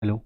Hello.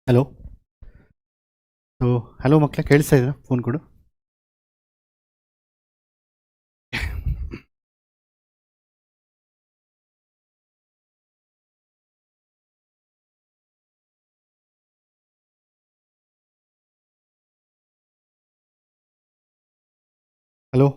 Hello. So hello ಮಕ್ಕಳೇ, ಕೇಳಿಸ್ತಾ ಇದ್ದೀರಾ? ಫೋನ್ ಕೊಡು. ಹಲೋ.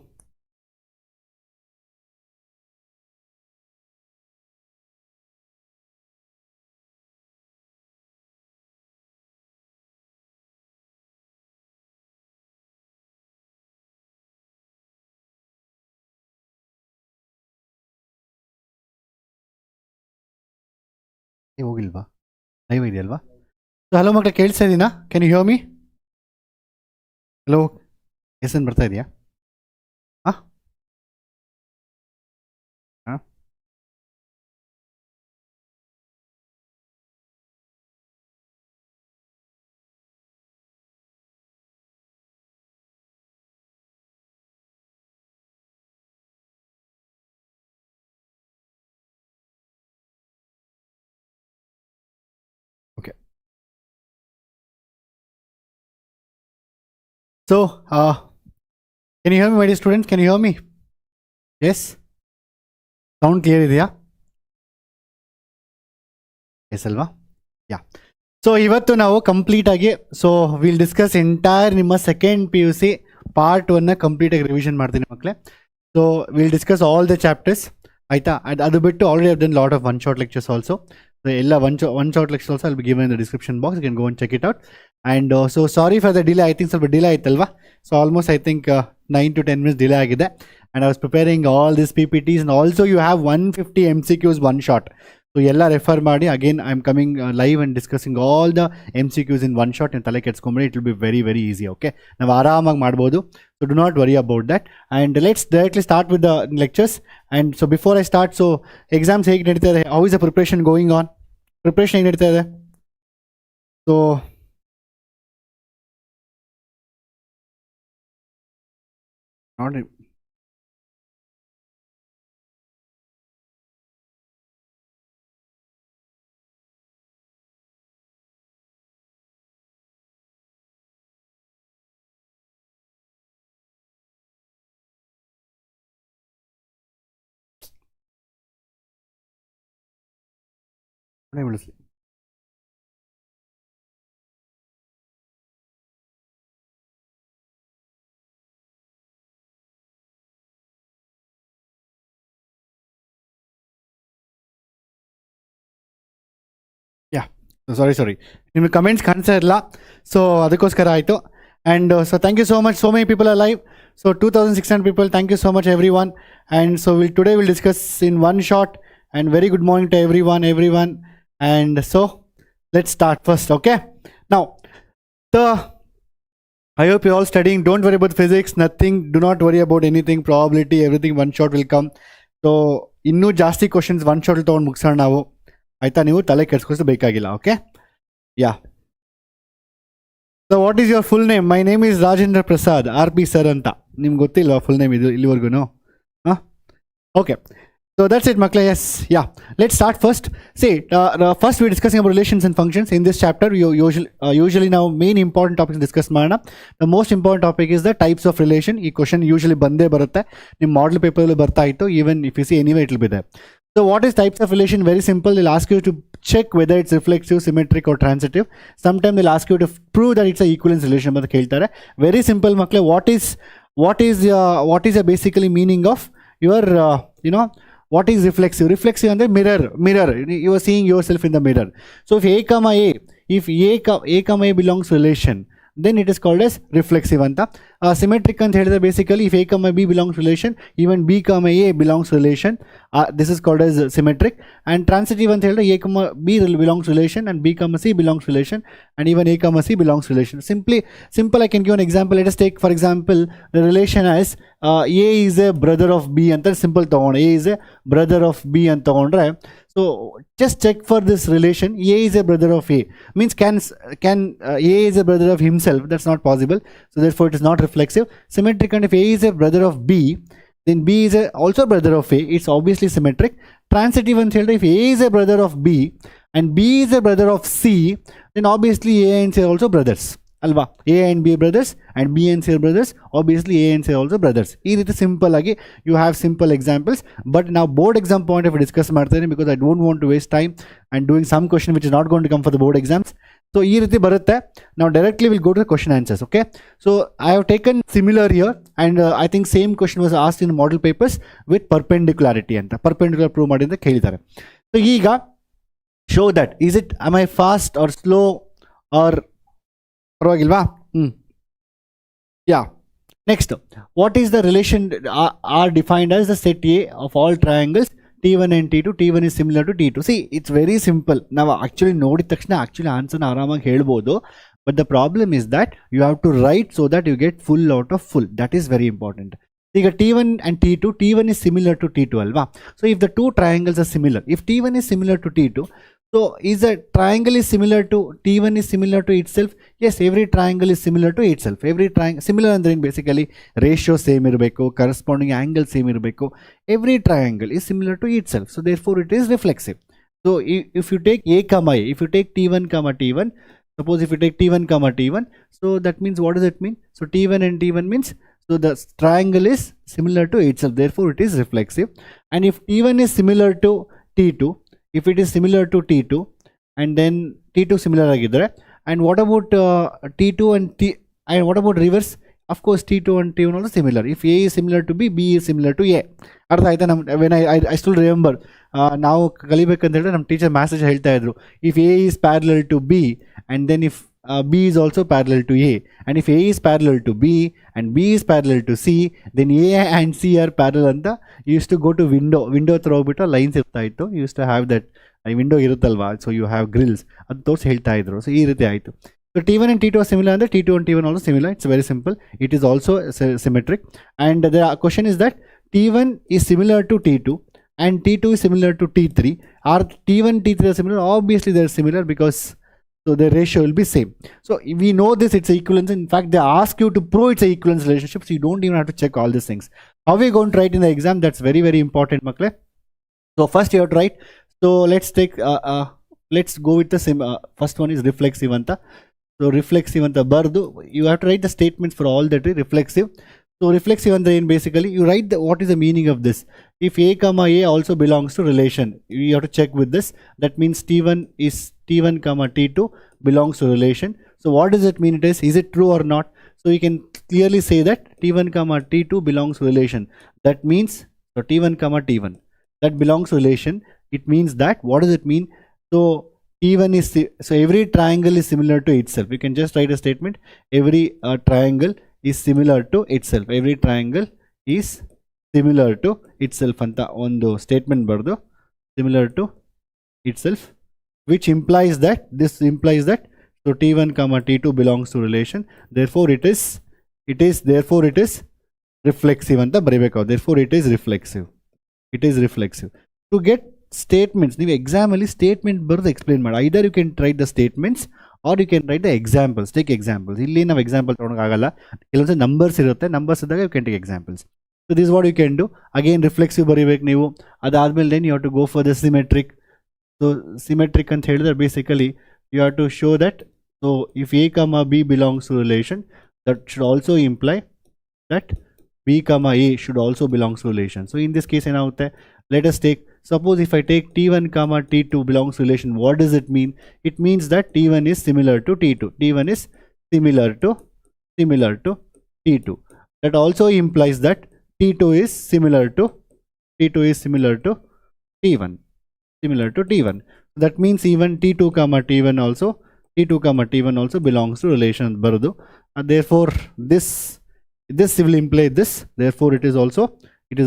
ಹೋಗಿಲ್ವಾ? ಲೈವ್ ಇದೆಯಲ್ವಾ? ಸೊ ಹಲೋ ಮಕ್ಕಳೇ, ಕೇಳಿಸ್ತಾ ಇದೀನಾ? Can you hear me? Hello, ಎಸ್ ಎನ್ ಬರ್ತಾ ಇದೆಯಾ? ಹಾಂ ಹಾಂ okay. So can you hear me my dear students? Can you hear me? Yes, sound clear ಇದೆಯಾ? ಎಸ್ ಅಲ್ವಾ? ಯಾ. ಸೊ ಇವತ್ತು ನಾವು ಕಂಪ್ಲೀಟಾಗಿ ವಿಲ್ ಡಿಸ್ಕಸ್ ಎಂಟೈರ್ ನಿಮ್ಮ ಸೆಕೆಂಡ್ PUC ಪಾರ್ಟ್ 1ನ ಕಂಪ್ಲೀಟಾಗಿ ರಿವಿಷನ್ ಮಾಡ್ತೀನಿ ಮಕ್ಕಳೇ. So will discuss all the chapters, ಆಯಿತಾ? ಅದು ಬಿಟ್ಟು already have done lot of one shot lectures also. ಎಲ್ಲ one shot lectures also I will give in the description box. You can go and check it out. And so sorry for the delay. I think ಸ್ವಲ್ಪ delay ಆಯ್ತಲ್ವಾ? So almost I think 9 to 10 minutes delay ಆಗಿದೆ. And I was preparing all this PPTs and also you have 150 MCQs one shot. So ಎಲ್ಲ refer ಮಾಡಿ. Again I am coming live and discussing all the MCQs in one shot. ನೀವು ತಲೆ ಕೆಡ್ಸ್ಕೊಂಬಿಡಿ, it will be very very easy. Okay, ನಾವು ಆರಾಮಾಗಿ ಮಾಡ್ಬೋದು. So do not worry about that. And let's directly start with the lectures. And so before I start, so exams ಹೇಗೆ ನಡೀತಾ ಇದೆ? How is the preparation going on? Preparation ಹೇಗೆ ನಡೀತಾ ಇದೆ? So ನೋಡಿ, ಉಳಿಸ್ಲಿ. ಯಾ, ಸಾರಿ ನಿಮಗೆ ಕಮೆಂಟ್ಸ್ ಕಾಣಿಸ್ತಾ ಇಲ್ಲ, ಸೊ ಅದಕ್ಕೋಸ್ಕರ ಆಯಿತು. And so thank you so much. So many people are live. So 2600 people. Thank you so much everyone. And so today will discuss in one short. And very good morning to everyone. And so let's start first. Okay, now I hope you all studying. Don't worry about physics, nothing. Do not worry about anything, probability, everything one shot will come. So ಇನ್ನೂ ಜಾಸ್ತಿ questions one shot ತೊಗೊಂಡು ಮುಗಿಸೋಣ ನಾವು, ಆಯಿತಾ? ನೀವು ತಲೆ ಕೆಡ್ಸ್ಕೊಳ್ಸೋ ಬೇಕಾಗಿಲ್ಲ. Okay, yeah. So what is your full name? My name is Rajendra Prasad RP sir ಅಂತ. ನಿಮ್ಗೆ ಗೊತ್ತಿಲ್ವಾ ಫುಲ್ ನೇಮ್ ಇದು ಇಲ್ಲಿವರೆಗೂ? ಹಾಂ, okay. So that's it, Makla. Yes, yeah. Let's start first. See, first we're discussing about relations and functions. In this chapter, we usually now main important topics discuss marana. The most important topic is the types of relation. This question usually bande barutte. In model paper lo barta ito. Even if you see anywhere, it will be there. So what is types of relation? Very simple. They'll ask you to check whether it's reflexive, symmetric, or transitive. Sometimes they'll ask you to prove that it's a equivalence relation. But keltare. Very simple, Makla. What is the basically meaning of your what is reflexive? Reflexive and the mirror. You are seeing yourself in the mirror. So if A comma A if a comma a belongs to relation, then it is called as reflexive anta. Symmetric anta helidre basically if a comma b belongs to relation, even b comma a belongs to relation, this is called as symmetric. And transitive anta helidre a comma b belongs to relation and b comma c belongs to relation and even a comma c belongs to relation. Simple, I can give an example. Let us take for example the relation as a is a brother of b anta simple tagond, a is a brother of b anta tagondre. So just check for this relation. A is a brother of A means can A is a brother of himself? That's not possible. So therefore it is not reflexive. Symmetric, and if A is a brother of B, then B is also brother of A. It's obviously symmetric. Transitive and children, if A is a brother of B and B is a brother of C, then obviously A and C are also brothers. Alva, A and B brothers and B and C are brothers, obviously A and C are also brothers. This is simple agi. You have simple examples, but now board exam point of discuss martene because I don't want to waste time and doing some question which is not going to come for the board exams. So now directly we'll go to the question answers. Okay, so I have taken similar here, and I think same question was asked in the model papers with perpendicularity and the perpendicular prove madidre kelidare. So eega show that am I fast or slow or yeah. Next, what is the relation are defined as the set A of all triangles T1 and T2. T1 is similar to T2. See, it's very simple. Now actually nodid takshana actually answer aramagi helbodu, but the problem is that you have to write so that you get full out of full. That is very important. See, T1 and T2, T1 is similar to T2 alva. So if the two triangles are similar, if T1 is similar to T2, so is a triangle is similar to T1 is similar to itself? Yes, every triangle is similar to itself. Every triangle similar andre basically ratio same irbeku, corresponding angle same irbeku. Every triangle is similar to itself. So therefore it is reflexive. So if you take A comma A, if you take T1 comma T1, suppose if you take T1 comma T1, so that means what does it mean? So T1 and T1 means, so the triangle is similar to itself, therefore it is reflexive. And if T1 is similar to T2, if it is similar to T2 and then T2 similar agidre, and what about T2 and what about reverse? Of course T2 and T1 also similar. If A is similar to B, B is similar to A. When I still remember now kalibekanthe nam teacher message helta idru, if A is parallel to B and then if B is also parallel to A, and if A is parallel to B and B is parallel to C, then A and C are parallel anta. You used to go to window throw bit lines irta ittu. You used to have that window irutalva, so you have grills adu tose helta idru. So ee riti aitu. So T1 and T2 are similar and the T2 and T1 also similar. It's very simple. It is also symmetric, and the question is that T1 is similar to T2 and T2 is similar to T3. Are T1 T3 are similar? Obviously they are similar because so the ratio will be same. So we know this, it's a equivalence. In fact, they ask you to prove it's a equivalence relationship, so you don't even have to check all these things. How we going to write in the exam? That's very, very important, makle. So first you have to write. So let's take let's go with the first one is reflexive anta. So reflexive anta bardu. You have to write the statements for all that reflexive. So reflexive andre in basically you write what is the meaning of this. If A comma A also belongs to relation, you have to check with this. That means T1 comma T2 belongs to relation. So what does it mean? Is it true or not? So you can clearly say that T1 comma T2 belongs to relation. That means so T1 comma T1 that belongs to relation. It means that, what does it mean? So T1 is, so every triangle is similar to itself. You can just write a statement. Every triangle is similar to itself. Every triangle is similar to itself anta ಒಂದು statement bardu, similar to itself, which implies that so T1 comma T2 belongs to relation, therefore it is reflexive anta ಬರಿಬೇಕು. Therefore it is reflexive. To get statements, ನೀವು exam ಅಲ್ಲಿ statement ಬರೆದು explain ಮಾಡಿ. Either you can write the statements or you can write the examples. Take examples. ಇಲ್ಲಿ ನಾವು example ತಗೊಳಕ್ ಆಗಲ್ಲ, ಕೆಲವೊಂದು numbers ಇರುತ್ತೆ, numbers ಇದ್ದಾಗ you can take examples. So this is what you can do. Again reflexive ಬರಿಬೇಕು ನೀವು. ಅದಾದ್ಮೇಲೆ then you have to go for the symmetric. So symmetric ಅಂತ ಹೇಳಿದ್ರೆ basically you have to show that, so if A comma B belongs to relation, that should also imply that B comma A should also belongs to relation. So in this case ಏನಾಗುತ್ತೆ, let us take, suppose if I take T1 comma T2 belongs to relation, what does it mean? It means that T1 is similar to T2. T1 is similar to T2. That also implies that T2 is similar to T1. That means even T2 comma T1 also T2 comma T1 also belongs to relation baradu. Therefore this will imply this, therefore it is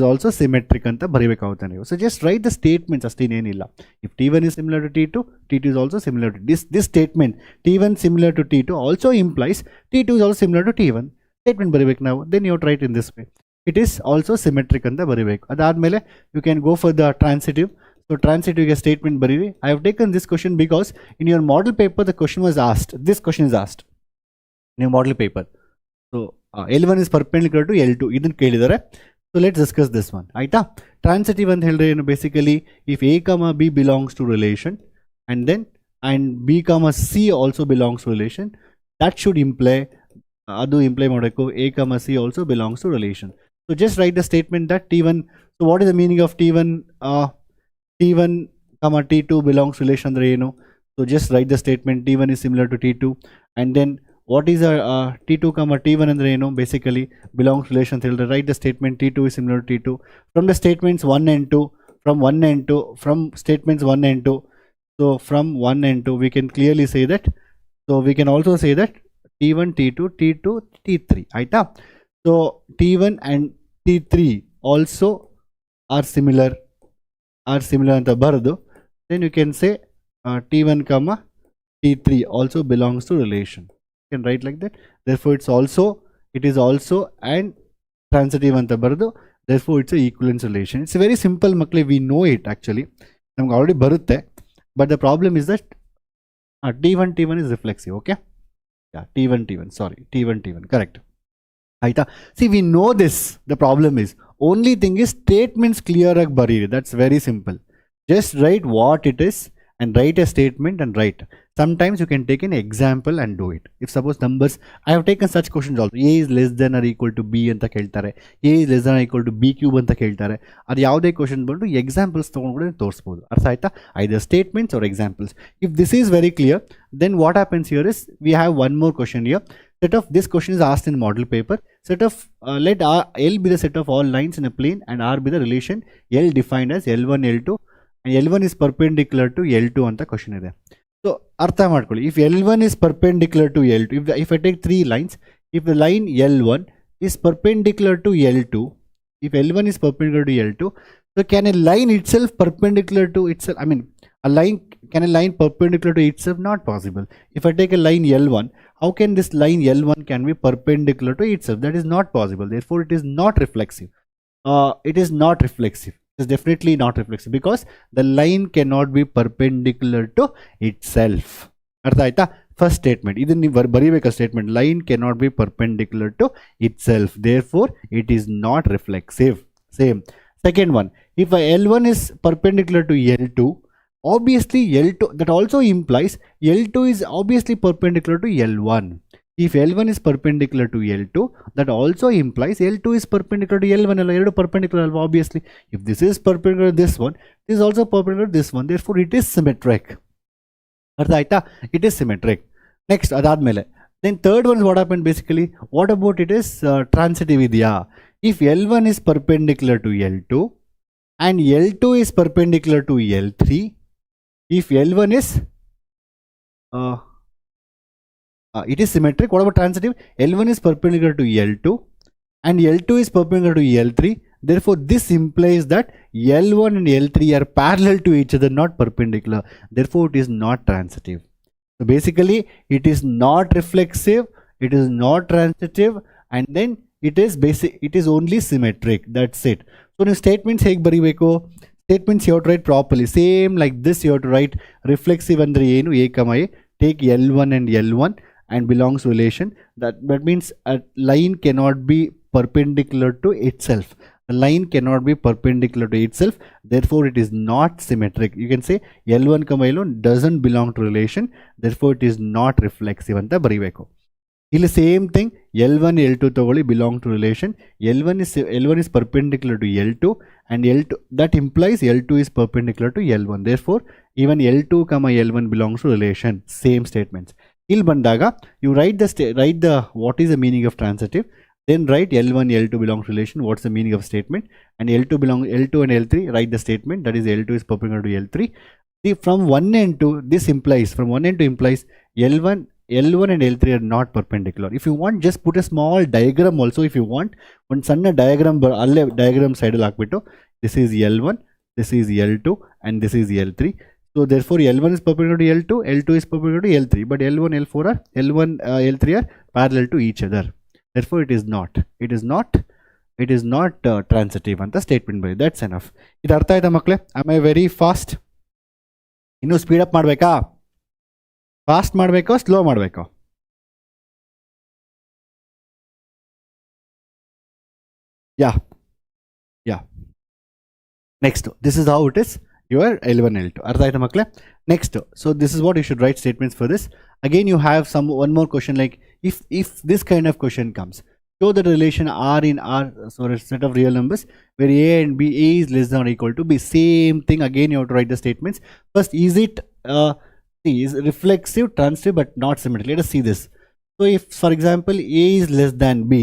also symmetric anta baribekavute ನೀವು. So just write the statements ಅಷ್ಟೇನೇನಿಲ್ಲ. If T1 is similar to T2, T2 is also similar to this statement. T1 similar to T2 also implies T2 is also similar to T1. Statement ಬರಿಬೇಕು ನಾವು. Then you write in this way. It is also symmetric ಅಂತ ಬರಿಬೇಕು. ಅದಾದ್ಮೇಲೆ you can go for the transitive. So transitive statement barivi. I have taken this question because in your model paper the question was asked. This question is asked in your model paper. So L1 is perpendicular to L2. ಇದನ್ನು ಕೇಳಿದ್ದಾರೆ. So let's discuss this one. ಆಯ್ತಾ? Transitive ಅಂತ ಹೇಳಿದ್ರೆ ಏನು, basically if A comma B belongs to relation and B comma C also belongs to relation, that should imply ಅದು imply ಮಾಡಬೇಕು A comma C also belongs to relation. So just write the statement that T1. So what is the meaning of T1 comma T2 belongs to relation andre ಏನು? So just write the statement T1 is similar to T2, and then what is T2 comma T1 andre ಏನು? Basically belongs to relation ಅಂತ ಹೇಳಿದ್ರೆ write the statement T2 is similar to T2 from the statements 1 and 2, from statements 1 and 2. So from 1 and 2 we can clearly say that, so we can also say that T1 T2 T2 T3 ಆಯ್ತಾ? So T1 and T3 also are similar ಅಂತ ಬರೆದು, then you can say T1 comma T3 also belongs to relation. You can write like that. Therefore it is also and transitive ಅಂತ ಬರೆದು, therefore it's a equivalence relation. It's very simple ಮಕ್ಕಳೇ, we know it actually, ನಮ್ಗೆ already ಬರುತ್ತೆ. But the problem is that T1 is reflexive. Okay, yeah, T1 correct. ಆಯ್ತಾ? See, we know this. The problem is, only thing is statements clear ಆಗಿ ಬರೀರಿ. That's very simple. Just write what it is and write a statement and write. Sometimes you can take an example and do it. If suppose numbers, I have taken such questions also. A is less than or equal to B ಅಂತ ಕೇಳ್ತಾರೆ, A is less than or equal to B cube ಅಂತ ಕೇಳ್ತಾರೆ. ಅದು ಯಾವುದೇ question ಬಂದು examples ತೊಗೊಂಡು ತೋರಿಸ್ಬೋದು. ಅರ್ಥ ಆಯ್ತಾ? Either statements or examples. If this is very clear, then what happens here is we have one more question here. Set of this question is asked in model paper. Set of let L be the set of all lines in a plane and R be the relation L defined as L1 L2 and L1 is perpendicular to L2 ಅಂತ question ಇದೆ. So ಅರ್ಥ ಮಾಡ್ಕೊಳ್ಳಿ, if L1 is perpendicular to L2, if I take 3 lines, if the line L1 is perpendicular to L2, if L1 is perpendicular to L2, so can a line itself perpendicular to itself, I mean can a line perpendicular to itself? Not possible. If I take a line L1, how can this line L1 can be perpendicular to itself? That is not possible. Therefore it is not reflexive. It is definitely not reflexive because the line cannot be perpendicular to itself. ಅರ್ಥ ಆಯ್ತಾ? First statement ಇದನ್ನ ನೀವು ಬರೀಬೇಕಾ statement, line cannot be perpendicular to itself, therefore it is not reflexive. Same. Second one, if L1 is perpendicular to L2, obviously L2, that also implies L2 is obviously perpendicular to L1. If L1 is perpendicular to L2, that also implies L2 is perpendicular to L1. L2 perpendicular, obviously. If this is perpendicular to this one, this is also perpendicular to this one. Therefore, it is symmetric. It is symmetric. Next, adadmele. Then third one is what happened basically. What about it is transitive idya? If L1 is perpendicular to L2 and L2 is perpendicular to L3, if L1 is it is symmetric. What about transitive? L1 is perpendicular to L2 and L2 is perpendicular to L3. Therefore, this implies that L1 and L3 are parallel to each other, not perpendicular. Therefore, it is not transitive. So basically, it is not reflexive, it is not transitive, and then it is only symmetric. That's it. So in statements hege baribeko, statements you have to write properly. Same like this, you have to write reflexive andre enu A comma A. Take L1 and L1 and belongs to relation. That means a line cannot be perpendicular to itself. A line cannot be perpendicular to itself. Therefore, it is not symmetric. You can say L1 comma L1 doesn't belong to relation. Therefore, it is not reflexive anta baribeku. ಇಲ್ಲಿ same thing, L1 L2 ತಗೊಳ್ಳಿ belong to relation. L1 is perpendicular to L2 and L2, that implies L2 is perpendicular to L1. Therefore, even L2 comma L1 belongs to relation. Same statements. ಇಲ್ಲಿ ಬಂದಾಗ you write the what is the meaning of transitive, then write L1 L2 belongs to relation, what's the meaning of statement, and L2 and L3, write the statement, that is L2 is perpendicular to L3. See, from 1 and 2 this implies, from 1 and 2 implies L1 and L3 are not perpendicular. If you want, just put a small diagram also. If you want, one ಸಣ್ಣ diagram diagram side ಅಲ್ಲಿ ಹಾಕ್ಬಿಟ್ಟು, this is L1, this is L2, and this is L3. So therefore L1 is perpendicular to L2, L2 is perpendicular to L3, but L1, L4 are L3 are parallel to each other. Therefore it is not transitive ಅಂತ statement ಬರೀ. That's enough. ಇದು ಅರ್ಥ ಆಯ್ತಾ ಮಕ್ಕಳೇ? Am I very fast? ಇನ್ನೂ speed up ಮಾಡಬೇಕಾ? Fast ಮಾಡಬೇಕೋ slow ಮಾಡಬೇಕೋ? Yeah. Next, this is how it is your L1, L2. ಅರ್ಥ ಆಯ್ತಾ ಮಕ್ಕಳೇ? Next, so this is what you should write statements for this. Again, you have one more question, like if this kind of question comes, show the relation R in R, so a set of real numbers where A and B, A is less than or equal to B. Same thing again, you have to write the statements. First, is it is reflexive, transitive, but not symmetric? Let us see this. So if, for example, A is less than B,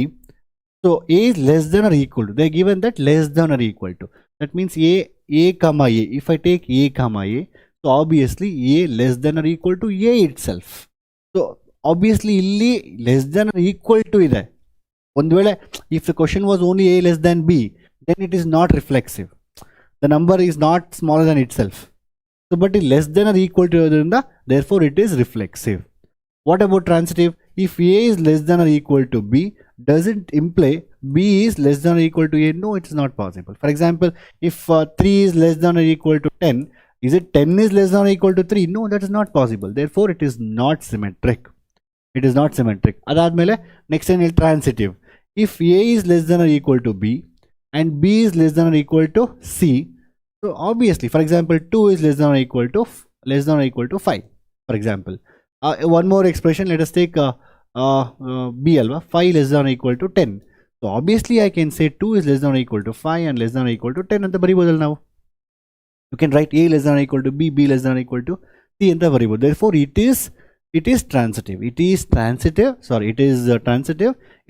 so A is less than or equal to, they are given that less than or equal to. That means A comma A. If I take A comma A, so obviously A less than or equal to A itself. So obviously illi less than or equal to ide. If the question was only A less than B, then it is not reflexive. The number is not smaller than itself. So but it less than or equal to adrinda, therefore it is reflexive. What about transitive? If A is less than or equal to B, does it imply B is less than or equal to A? No, it is not possible. For example, if 3 is less than or equal to 10, is it 10 is less than or equal to 3? No, that is not possible. Therefore it is not symmetric. It is not symmetric. Adadmele next one is transitive. If A is less than or equal to B and B is less than or equal to C, so obviously, for example, 2 is less than or equal to 5. For example, one more expression. Let us take B alva, 5 less than or equal to 10. So obviously, I can say 2 is less than or equal to 5 and less than or equal to 10. And the variable now, you can write A less than or equal to B, B less than or equal to C and the variable. Therefore, it is transitive. It is transitive.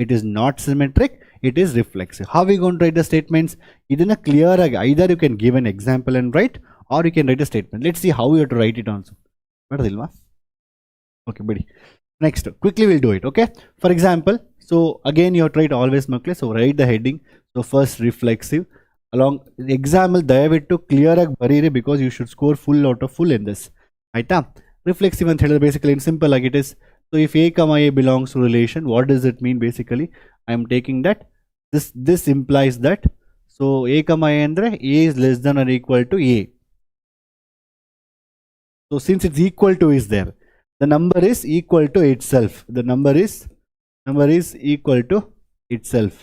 It is not symmetric. It is reflexive. How are we going to write the statements? Idana clear. Either you can give an example and write, or you can write a statement. Let's see how you have to write it also. Okay, buddy. Next, quickly we'll do it. Okay. For example, so again you have to write always makle. So write the heading. So first reflexive. Along the example, ದಯವಿಟ್ಟು clear ಆಗಿ ಬರೀರಿ, because you should score full out of full in this. ಆಯ್ತಾ? Reflexive ಅಂತ ಹೇಳಿದ್ರೆ basically in simple like it is. So if A comma A belongs to relation, what does it mean? Basically, I am taking that this implies that, so A comma A andre A is less than or equal to A. So since it's equal to is there, the number is equal to itself. The number is equal to itself.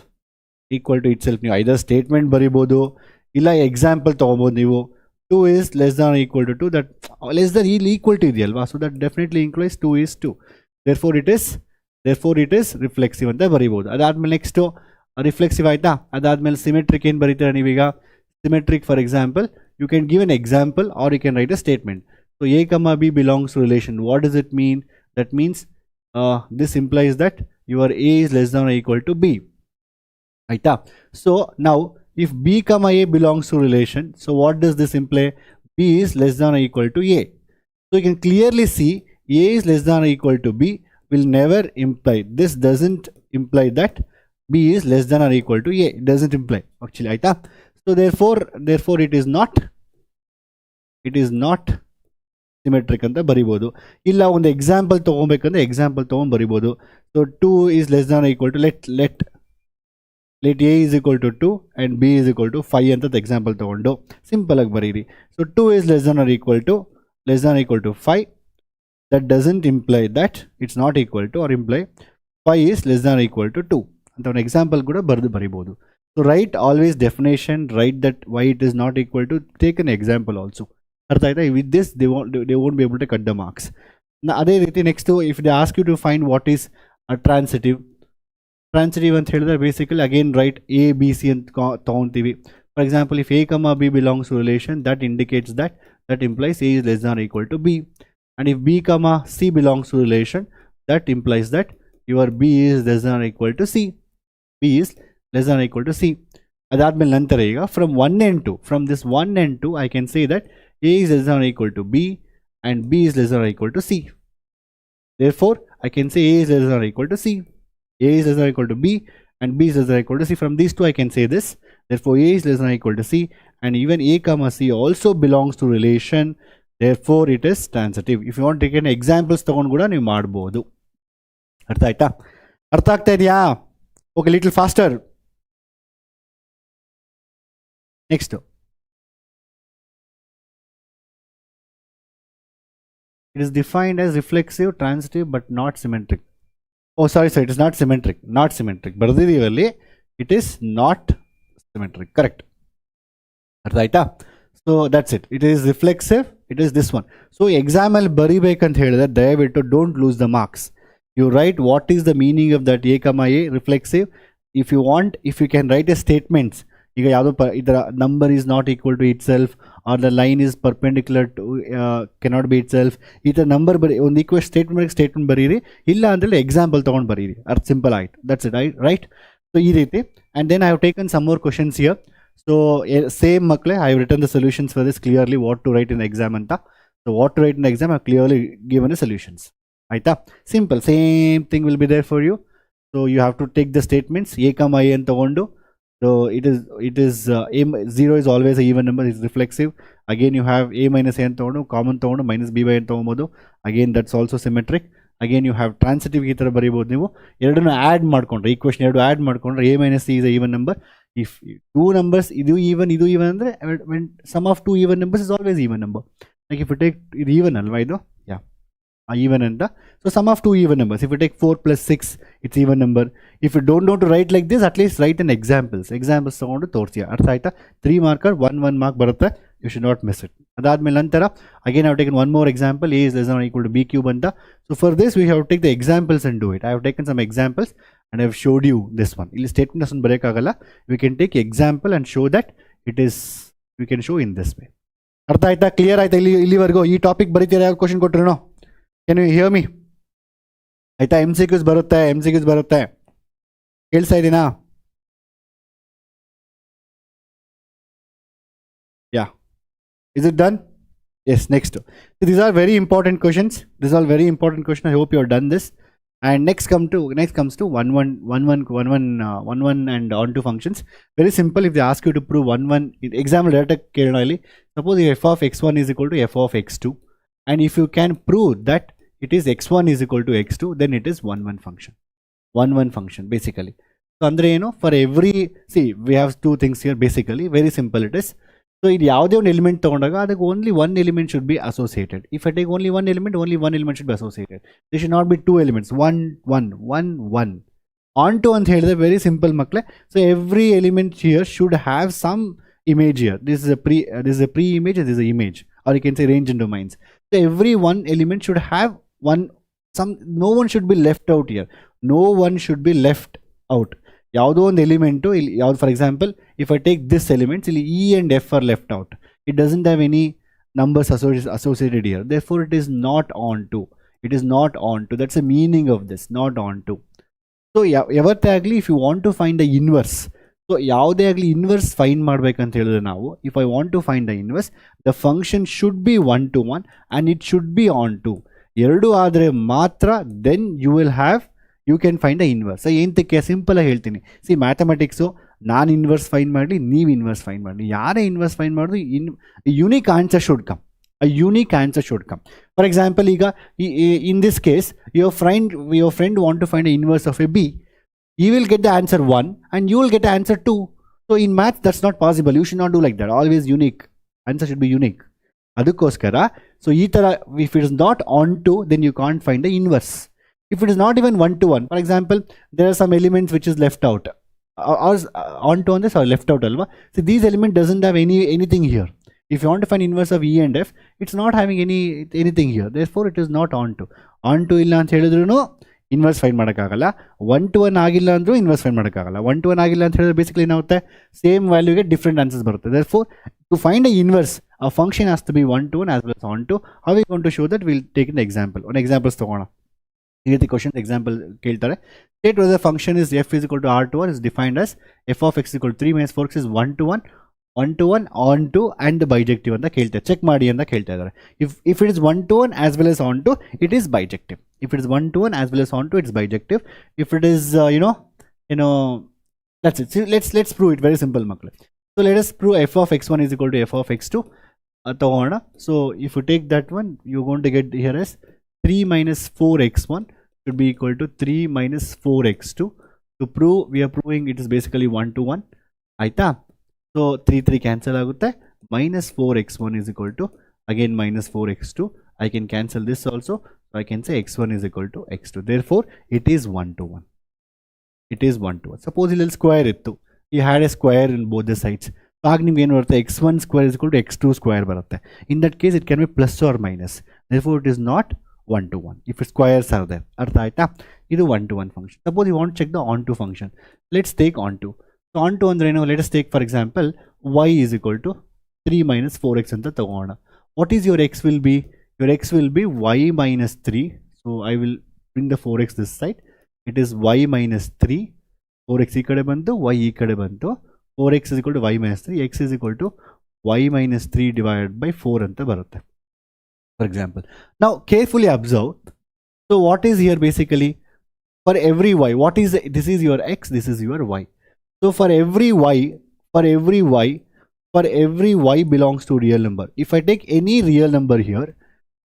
ನೀವು either statement ಬರಿಬೋದು, ಇಲ್ಲ example ತಗೋಬೋದು ನೀವು. 2 is less than or equal to 2, that less than equal to ಇದೆಯಲ್ವಾ, so that definitely implies 2 is 2. Therefore it is reflexive ಅಂತ ಬರಿಬೋದು. ಅದಾದ್ಮೇಲೆ next reflexive ಆಯ್ತಾ? ಅದಾದ್ಮೇಲೆ ಸಿಮೆಟ್ರಿಕ್ ಏನು ಬರೀತೀರಾ ನೀವೀಗ? Symmetric, for example, you can give an example or you can write a statement. So A comma B belongs to relation. What does it mean? That means this implies that your A is less than or equal to B. Aita. So now if B comma A belongs to relation, so what does this imply? B is less than or equal to A. So you can clearly see A is less than or equal to B will never imply. This doesn't imply that B is less than or equal to A. It doesn't imply actually. Aita. So therefore it is not symmetric ಅಂತ ಬರಿಬೋದು. ಇಲ್ಲ ಒಂದು example ತೊಗೊಬೇಕಂದ್ರೆ example ತೊಗೊಂಡು ಬರಿಬೋದು. So 2 is less than or equal to let A is equal to 2 and B is equal to 5 ಅಂತ example ತೊಗೊಂಡು simple ಆಗಿ ಬರೀರಿ. So 2 is less than or equal to 5. That doesn't imply that it's not equal to, or imply 5 is less than or equal to 2 ಅಂತ ಒಂದು example ಕೂಡ ಬರಿಬೋದು. So write always definition, write that why it is not equal to, take an example also. ಅರ್ಥ ಆಯ್ತಾ? With this they won't be able to cut the marks. ಅದೇ ರೀತಿ next, if they ask you to find what is transitive ಅಂತ ಹೇಳಿದ್ರೆ basically again right A B C ಅಂತ ತೊಗೊತೀವಿ. For example, if A comma B belongs to relation, that indicates that implies A is less than or equal to B. And if B comma C belongs to relation, that implies that your B is less than or equal to C. B is less than or equal to C. ಅದಾದ್ಮೇಲೆ ನಂತರ ಈಗ from 1 and 2, from this 1 and 2 I can say that A is less than or equal to B and B is less than or equal to C. Therefore I can say A is less than or equal to C, A is less than or equal to B, and B is less than or equal to C. From these two I can say this. Therefore A is less than or equal to C, and even A comma C also belongs to relation. Therefore it is transitive. If you want to take an examples ತಗೊಂಡು ಕೂಡ ನೀವು ಮಾಡಬಹುದು. ಅರ್ಥ ಆಯ್ತಾ? ಅರ್ಥ ಆಗ್ತಾ ಇದೆಯಾ? Okay, little faster. Next, it is defined as reflexive, transitive, but not symmetric. Oh, sorry, it is not symmetric. Not symmetric. Baradivalli, it is not symmetric. Correct. Right? So that's it. It is reflexive. It is this one. So exam al baribekant ಹೇಳಿದ್ರೆ ದಯವಿಟ್ಟು don't lose the marks. You write what is the meaning of that A comma A reflexive. If you want, if you can write a statements. ಈಗ ಯಾವುದೋ ಇದರ number is not equal to itself or the line is perpendicular to cannot be itself, ಈ ಥರ number ಬರೀ ಒಂದು statement ಬರೀರಿ, ಇಲ್ಲ ಅಂದರೆ ಎಕ್ಸಾಂಪಲ್ ತೊಗೊಂಡು ಬರೀರಿ, ಅರ್ಥ ಸಿಂಪಲ್ ಆಯ್ತು. That's it right. ಸೊ ಈ ರೀತಿ. And then I have taken some more questions here. So same ಮಕ್ಕಳೇ I have written the solutions for this clearly what to write in exam ಅಂತ. So what to write in exam I clearly given the solutions. ಆಯಿತಾ? Simple same thing will be there for you. So you have to take the statements A comma A ಅಂತ ತಗೊಂಡು. So it is A0 is always a even number, it's reflexive. Again you have A minus A and common minus B by and togobodu. Again that's also symmetric. Again you have transitive ee tara baribodu neevu. Eradunu add ಮಾಡ್ಕೊಂಡ್ರೆ equation ಎರಡು add ಮಾಡ್ಕೊಂಡ್ರೆ A minus C is a even number. If two numbers idu even andre when sum of two even numbers is always even number. Like if you take it even alva idu, yeah, even and so sum of two even numbers. If you take 4 plus 6, it's even number. If you don't know to write like this, at least write in examples ತಗೊಂಡು ತೋರಿಸಿ. ಅರ್ಥ ಆಯ್ತಾ? 3 marker 1 mark ಬರುತ್ತೆ. You should not miss it. ಅದಾದ್ಮೇಲೆ ನಂತರ again I have taken one more example. A is less than or equal to B cube ಅಂತ. So for this we have to take the examples and do it. I have taken some examples and I have showed you this one. ಇಲ್ಲಿ statement ಅಷ್ಟೊಂದು ಬರೆಯೋಕ್ಕಾಗಲ್ಲ. We can take example and show that it is, we can show in this way. ಅರ್ಥ ಆಯ್ತಾ? Clear ಆಯ್ತಾ? ಇಲ್ಲಿವರೆಗೂ ಈ topic ಬರೀತೀರಾ? ಯಾವ question ಕೊಟ್ಟರು? Can you hear me? ಆಯ್ತಾ? MCQs ಬರುತ್ತೆ. ಕೇಳ್ತಾ ಇದೀನಾ? Yeah. Is it done? Yes. Next. So these are very important questions. These are all very important questions. I hope you have done this. And next comes to 1 and onto functions. Very simple. If they ask you to prove 1 example data ಕೇಳಲಿ. Suppose if f of x1 is equal to f of x2, and if you can prove that it is x1 is equal to x2, then it is 1 function. 1 function basically. So andre you know, for every, see we have two things here basically. Very simple it is. So ಇದು ಯಾವುದೇ ಒಂದು element ತಗೊಂಡಾಗ ಅದಕ್ಕೆ only one element should be associated. If I take only one element should be associated. There should not be two elements. 1 onto ಅಂತ ಹೇಳಿದ್ರೆ very simple ಮಕ್ಕಳೇ. So every element here should have some image here. This is a pre-image and this is an image, or you can say range in domains. So every one element should have no one should be left out here. No one should be left out. ಯಾವುದೋ ಒಂದು element ಇಲ್ಲಿ ಯಾವ್ದು, for example if I take this elements, ಇಲ್ಲಿ E and F are left out. It doesn't have any numbers associated here. Therefore it is not onto. It is not onto. That's the meaning of this, not onto. So ಯಾವತ್ತೇ ಆಗಲಿ, if you want to find the inverse, so ಯಾವುದೇ ಆಗಲಿ inverse find ಮಾಡ್ಬೇಕಂತ ಹೇಳಿದ್ರೆ ನಾವು, if I want to find the inverse, the function should be 1 to 1 and it should be onto. ಎರಡು ಆದರೆ ಮಾತ್ರ then you can find the inverse. So ಎಂತಕ್ಕೆ simple ಆಗಿ ಹೇಳ್ತೀನಿ. ಸಿ ಮ್ಯಾಥಮೆಟಿಕ್ಸು ನಾನು ಇನ್ವರ್ಸ್ ಫೈಂಡ್ ಮಾಡಲಿ, ನೀವು ಇನ್ವರ್ಸ್ ಫೈಂಡ್ ಮಾಡಲಿ, ಯಾರೇ ಇನ್ವರ್ಸ್ ಫೈಂಡ್ ಮಾಡಿದ್ರು unique answer should come. A unique answer should come. For example, in this case, your friend want to find the inverse of a b. He will get the answer 1 and you will get the answer 2. So in math that's not possible. You should not do like that. Always unique. Answer should be unique. Adukoskara. So if it is not onto, then you can't find the inverse. If it is not even 1 to 1, for example, there are some elements which is left out, or onto on this or left out alva. So these element doesn't have anything here. If you want to find inverse of E and F, it's not having anything here. Therefore it is not onto. Onto illa anta helidrunu inverse find madakagalla. 1 to 1 agilla andru inverse find madakagalla. 1 to 1 agilla anta helidre basically enagutte same value ge different answers barutte. Therefore to find a inverse, a function has to be 1 to 1 as well as onto. How are we going to show that? We'll take an example. One example ತಗೋಣ. The question example ಕೇಳ್ತಾರೆ. State whether the function is f is equal to r to r is defined as f of x is equal to 3 minus 4x is 1 to 1 1 to 1 on to and bijective ಅಂತ ಕೇಳ್ತಾರೆ, check ಮಾಡಿ ಅಂತ ಕೇಳ್ತಾ ಇದ್ದಾರೆ. if it is 1 to 1 as well as on to, it is bijective. If it is 1 to 1 as well as on to, it's bijective. If it is that's it. See, let's prove it. Very simple ಮಕ್ಕಳು. So let us prove f of x1 is equal to f of x2 ತಗೋಣ. So if you take that one, you're going to get here as 3 minus 4x1 should be equal to 3 minus 4x2. To prove, we are proving it is basically 1 to 1. ಆಯ್ತಾ? So 3 cancel ಆಗುತ್ತೆ. Minus 4x1 is equal to again minus 4x2. I can cancel this also. So I can say x1 is equal to x2. Therefore, it is 1 to 1. It is 1 to 1. Suppose you square it. You had a square in both the sides. x1 square is equal to x2 square. In that case, it can be plus or minus. Therefore, it is not 1 to 1 if squares are there. This is 1 to 1 function. Suppose you want to check the onto function. Let's take onto. So onto andre let us take for example y is equal to 3 minus 4x anta tagona. What is your x will be? Your x will be y minus 3. So I will bring the 4x this side. It is y minus 3. 4x ee kade bantu, y ee kade bantu. 4x is equal to y minus 3. X is equal to y minus 3 divided by 4 anta barutte. For example. Now carefully observe. So what is here basically? For every y, what is this is your x, this is your y. So for every y belongs to real number. If I take any real number here,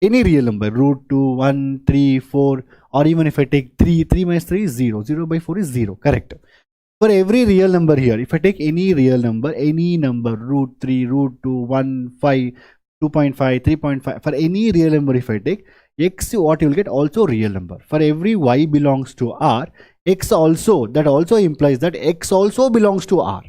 any real number, root 2, 1, 3, 4, or even if I take 3 minus 3 is 0, 0 by 4 is 0, correct. For every real number here, if I take any real number, any number, root 3, root 2, 1, 5, 2.5, 3.5, for any real number if I take, x what you will get also real number. For every y belongs to R, x also, that also implies that x also belongs to R.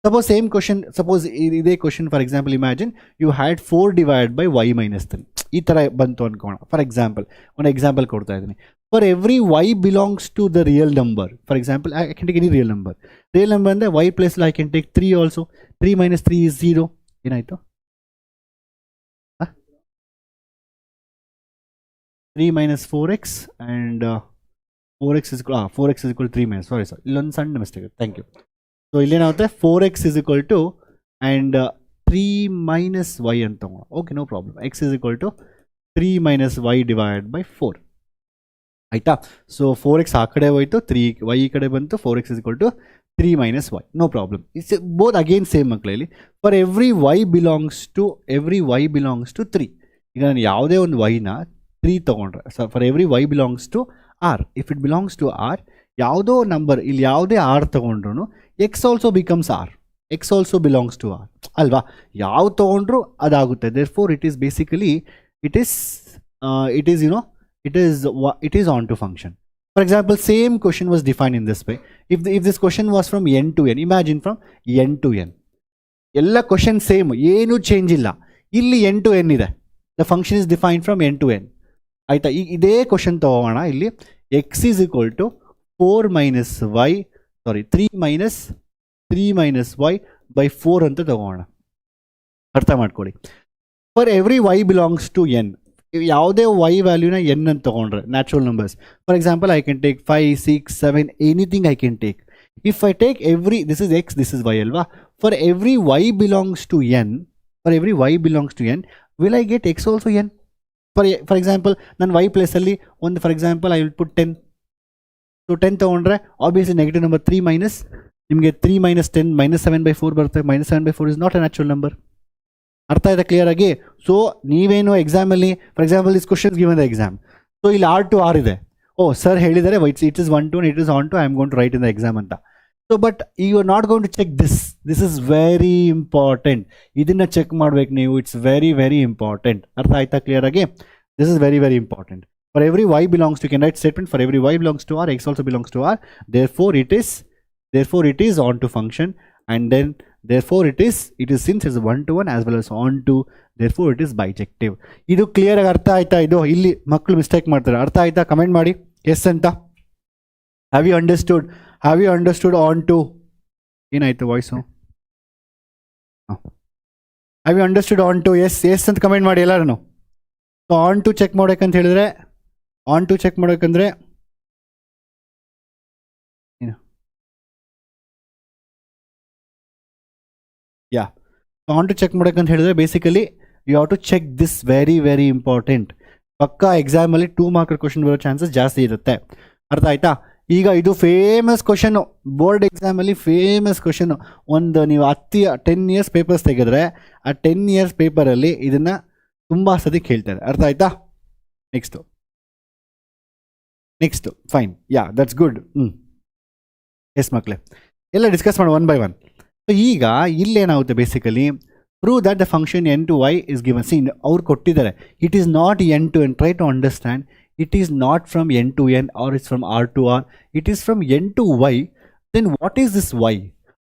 Suppose same question, suppose this question for example, imagine you had 4 divided by y minus 3. ಈ ತರ ಬಂತು ಅನ್ಕೋಣ. For example, one example ಕೊಡ್ತಾ ಇದ್ದೀನಿ. For every y belongs to the real number. For example, I can take any real number. Real number ಅಂದ್ರೆ y place I can take 3 also. 3 minus 3 is 0. ಏನಾಯ್ತು? 3 minus 4x and 4x is equal to 3 minus, sorry illond sand mistake, thank you. So ಇಲ್ಲಿ ಏನಾಗುತ್ತೆ 4x is equal to and 3 minus y ಅಂತ ತಗೋಣ. Okay, no problem. X is equal to 3 minus y divided by 4. ಆಯ್ತಾ? So 4x ಆ ಕಡೆ ಹೋಯ್ತು, 3y ಈ ಕಡೆ ಬಂತು, 4x is equal to 3 minus y. No problem. It's both again same ಮಕ್ಕಳಲ್ಲಿ. For every y belongs to 3. ಈಗ ನಾನು ಯಾವುದೇ ಒಂದು y ನ 3 ತಗೊಂಡ್ರೆ, so for every y belongs to R, if it belongs to R, ಯಾವುದೋ ನಂಬರ್ ಇಲ್ಲಿ ಯಾವುದೇ R ತಗೊಂಡ್ರು x also becomes R. X also belongs to R. ಅಲ್ವಾ? ಯಾವ ತಗೊಂಡ್ರು ಅದಾಗುತ್ತೆ. Therefore it is basically it is onto function. For example, same question was defined in this way. If this question was from n to n, imagine from n to n. ಎಲ್ಲ question same, ಏನು change ಇಲ್ಲ. ಇಲ್ಲಿ n to n ಇದೆ. The function is defined from n to n. ಆಯ್ತಾ? ಈಗ ಇದೇ question ತಗೋಣ. ಇಲ್ಲಿ x is equal to 3 minus y by 4 ಅಂತ ತಗೋಣ. ಅರ್ಥ ಮಾಡ್ಕೊಳ್ಳಿ. For every y belongs to n, ಯಾವುದೇ y ವ್ಯಾಲ್ಯೂನ n ಅಂತ ತಗೊಂಡ್ರೆ natural numbers, for example I can take 5, 6, 7, anything I can take. If I take every, this is x, this is y ಅಲ್ವಾ? For every y belongs to n, will I get x also n? For example ನಾನು y ಪ್ಲೇಸಲ್ಲಿ ಒಂದು, for example I will put 10. So 10 ತೊಗೊಂಡ್ರೆ obviously negative number 3 minus, ನಿಮಗೆ 3 minus 10 minus 7 by 4 ಬರುತ್ತೆ. minus 7 by 4 is not a natural number. ಅರ್ಥ ಆಯ್ತಾ clear ಆಗಿ? So ನೀವೇನು ಎಕ್ಸಾಮಲ್ಲಿ, for example this questions given the exam, so ಇಲ್ಲಿ R to R ಇದೆ. ಓ ಸರ್ ಹೇಳಿದರೆ it is 1 to 1, it is onto, I am going to write in the exam ಅಂತ. So but you are not going to check this is very important. ಇದನ್ನ check ಮಾಡ್ಬೇಕು ನೀವು. It's very very important. ಅರ್ಥ ಆಯ್ತಾ clear ಆಗಿ? This is very very important. For every y belongs to, you can write statement for every y belongs to R, x also belongs to R. Therefore it is onto function, and then therefore it is since it's 1 to 1 as well as onto, therefore it is bijective. ಇದು clear ಆಗಿ ಅರ್ಥ ಆಯ್ತಾ? ಇದು ಇಲ್ಲಿ ಮಕ್ಕಳು mistake ಮಾಡ್ತಾರೆ. ಅರ್ಥ ಆಯ್ತಾ? ಕಮೆಂಟ್ ಮಾಡಿ ಎಸ್ ಅಂತ. Have you understood onto? ಏನಾಯ್ತು voice? Have you understood onto? Yes ಅಂತ ಕಮೆಂಟ್ ಮಾಡಿ ಎಲ್ಲರೂ. ಸೊ onto ಚೆಕ್ ಮಾಡೋಕಂತ ಹೇಳಿದ್ರೆ, onto ಚೆಕ್ ಮಾಡೋಕಂದ್ರೆ ಯಾ ಆನ್ ಟು ಚೆಕ್ ಮಾಡೋಕ್ಕಂತ ಹೇಳಿದ್ರೆ basically you have to check this very very important. ಪಕ್ಕಾ ಎಕ್ಸಾಮಲ್ಲಿ 2 ಮಾರ್ಕ್ ಕ್ವಶನ್ ಬರೋ ಚಾನ್ಸಸ್ ಜಾಸ್ತಿ ಇರುತ್ತೆ. ಅರ್ಥ ಆಯ್ತಾ? ಈಗ ಇದು ಫೇಮಸ್ ಕ್ವಶನು, ಬೋರ್ಡ್ ಎಕ್ಸಾಮಲ್ಲಿ ಫೇಮಸ್ ಕ್ವಶನು. ಒಂದು ನೀವು 10 ಇಯರ್ಸ್ ಪೇಪರ್ಸ್ ತೆಗೆದ್ರೆ ಆ 10 ಇಯರ್ಸ್ ಪೇಪರಲ್ಲಿ ಇದನ್ನು ತುಂಬ ಸತಿ ಕೇಳ್ತಾರೆ. ಅರ್ಥ ಆಯ್ತಾ? Next fine, yeah that's good. Yes ಮಕ್ಕಳೇ, ಎಲ್ಲ ಡಿಸ್ಕಸ್ ಮಾಡೋಣ ಒನ್ ಬೈ ಒನ್. ಸೊ ಈಗ ಇಲ್ಲೇನಾಗುತ್ತೆ basically, prove that the function n to y is given. See ಅವ್ರು ಕೊಟ್ಟಿದ್ದಾರೆ, it is not n to n. Try to understand, it is not from n to n or it's from r to r, it is from n to y. Then what is this y?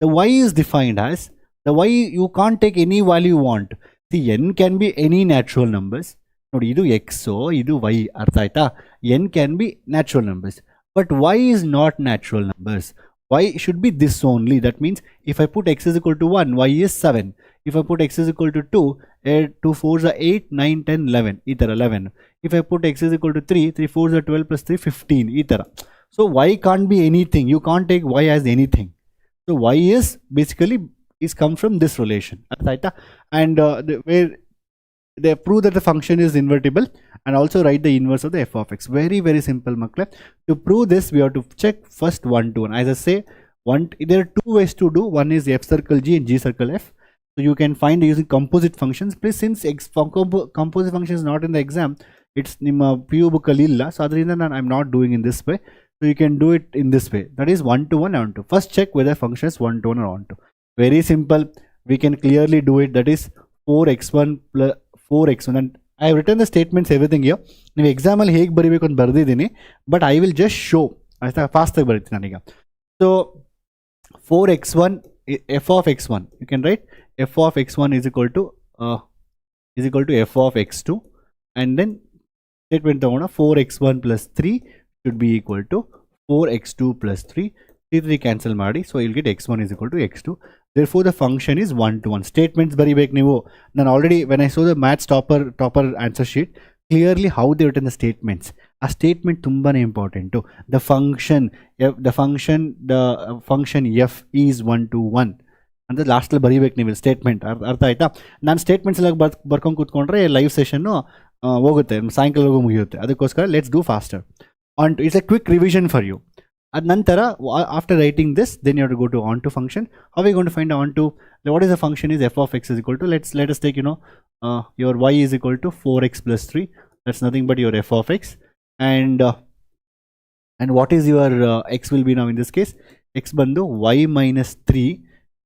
The y is defined as, the y you can't take any value you want. See, n can be any natural numbers. ನೋಡಿ, ಇದು x, ಇದು y. ಅರ್ಥ ಆಯ್ತಾ? n can be natural numbers, but y is not natural numbers. Y should be this only. That means if I put x is equal to 1, y is 7. If I put x is equal to 2, 2 4s are 8, 9, 10, 11. ಈ ಥರ 11. If I put x is equal to 3, 3 4s are 12 plus 3, 15. ಈ ಥರ. So y can't be anything. You can't take y as anything. So y is basically is come from this relation. ಅರ್ಥ ಆಯ್ತಾ? And where they prove that the function is invertible and also write the inverse of the f of x. Very very simple makle. To prove this we have to check first 1 to 1. As I say, there are 2 ways to do. One is f circle g and g circle f. So you can find using composite functions. Please, since composite function is not in the exam, it's nimma PU book alli illa, so adrinda I'm not doing in this way. So you can do it in this way. That is 1 to 1 and 1 to. First check whether function is 1 to 1 or 1 to. Very simple. We can clearly do it. That is 4x1 plus 4x1, and I have written the statements everything here. ನೀವು ಎಕ್ಸಾಮಲ್ಲಿ ಹೇಗೆ ಬರೀಬೇಕು ಅಂತ ಬರೆದಿದ್ದೀನಿ, but I will just show. ಆಯ್ತಾ? ಫಾಸ್ಟಾಗಿ ಬರೀತೀನಿ ನಾನೀಗ. So 4x1 f of x1, you can write f of x1 is equal to f of x2, and then statement ತಗೋಣ, 4x1 plus 3 should be equal to 4x2 plus 3. 3 cancel ಮಾಡಿ, so you'll get x1 is equal to x2. Therefore the function is 1 to 1. Statements ಬರಿಬೇಕು ನೀವು. ನಾನು already when I saw the maths topper answer sheet, clearly how they written the statements. ಆ statement ತುಂಬಾ important. the function f is 1 to 1 ಅಂತ ಲಾಸ್ಟಲ್ಲಿ ಬರೀಬೇಕು ನೀವು statement. ಅರ್ಥ ಆಯ್ತಾ? ನಾನು ಸ್ಟೇಟ್ಮೆಂಟ್ಸ್ ಎಲ್ಲ ಬರ್ಕೊಂಡು ಕೂತ್ಕೊಂಡ್ರೆ ಲೈವ್ ಸೆಷನ್ನು ಹೋಗುತ್ತೆ, ಸಾಯಂಕಾಲವರೆಗೂ ಮುಗಿಯುತ್ತೆ. ಅದಕ್ಕೋಸ್ಕರ let's do faster. It's a quick revision for you. Ad nantara, after writing this, then you have to go to onto function. How are we going to find onto? What is the function is f of x is equal to, let us take, your y is equal to 4x plus 3. That's nothing but your f of x. And what is your x will be now in this case? X bandu y minus 3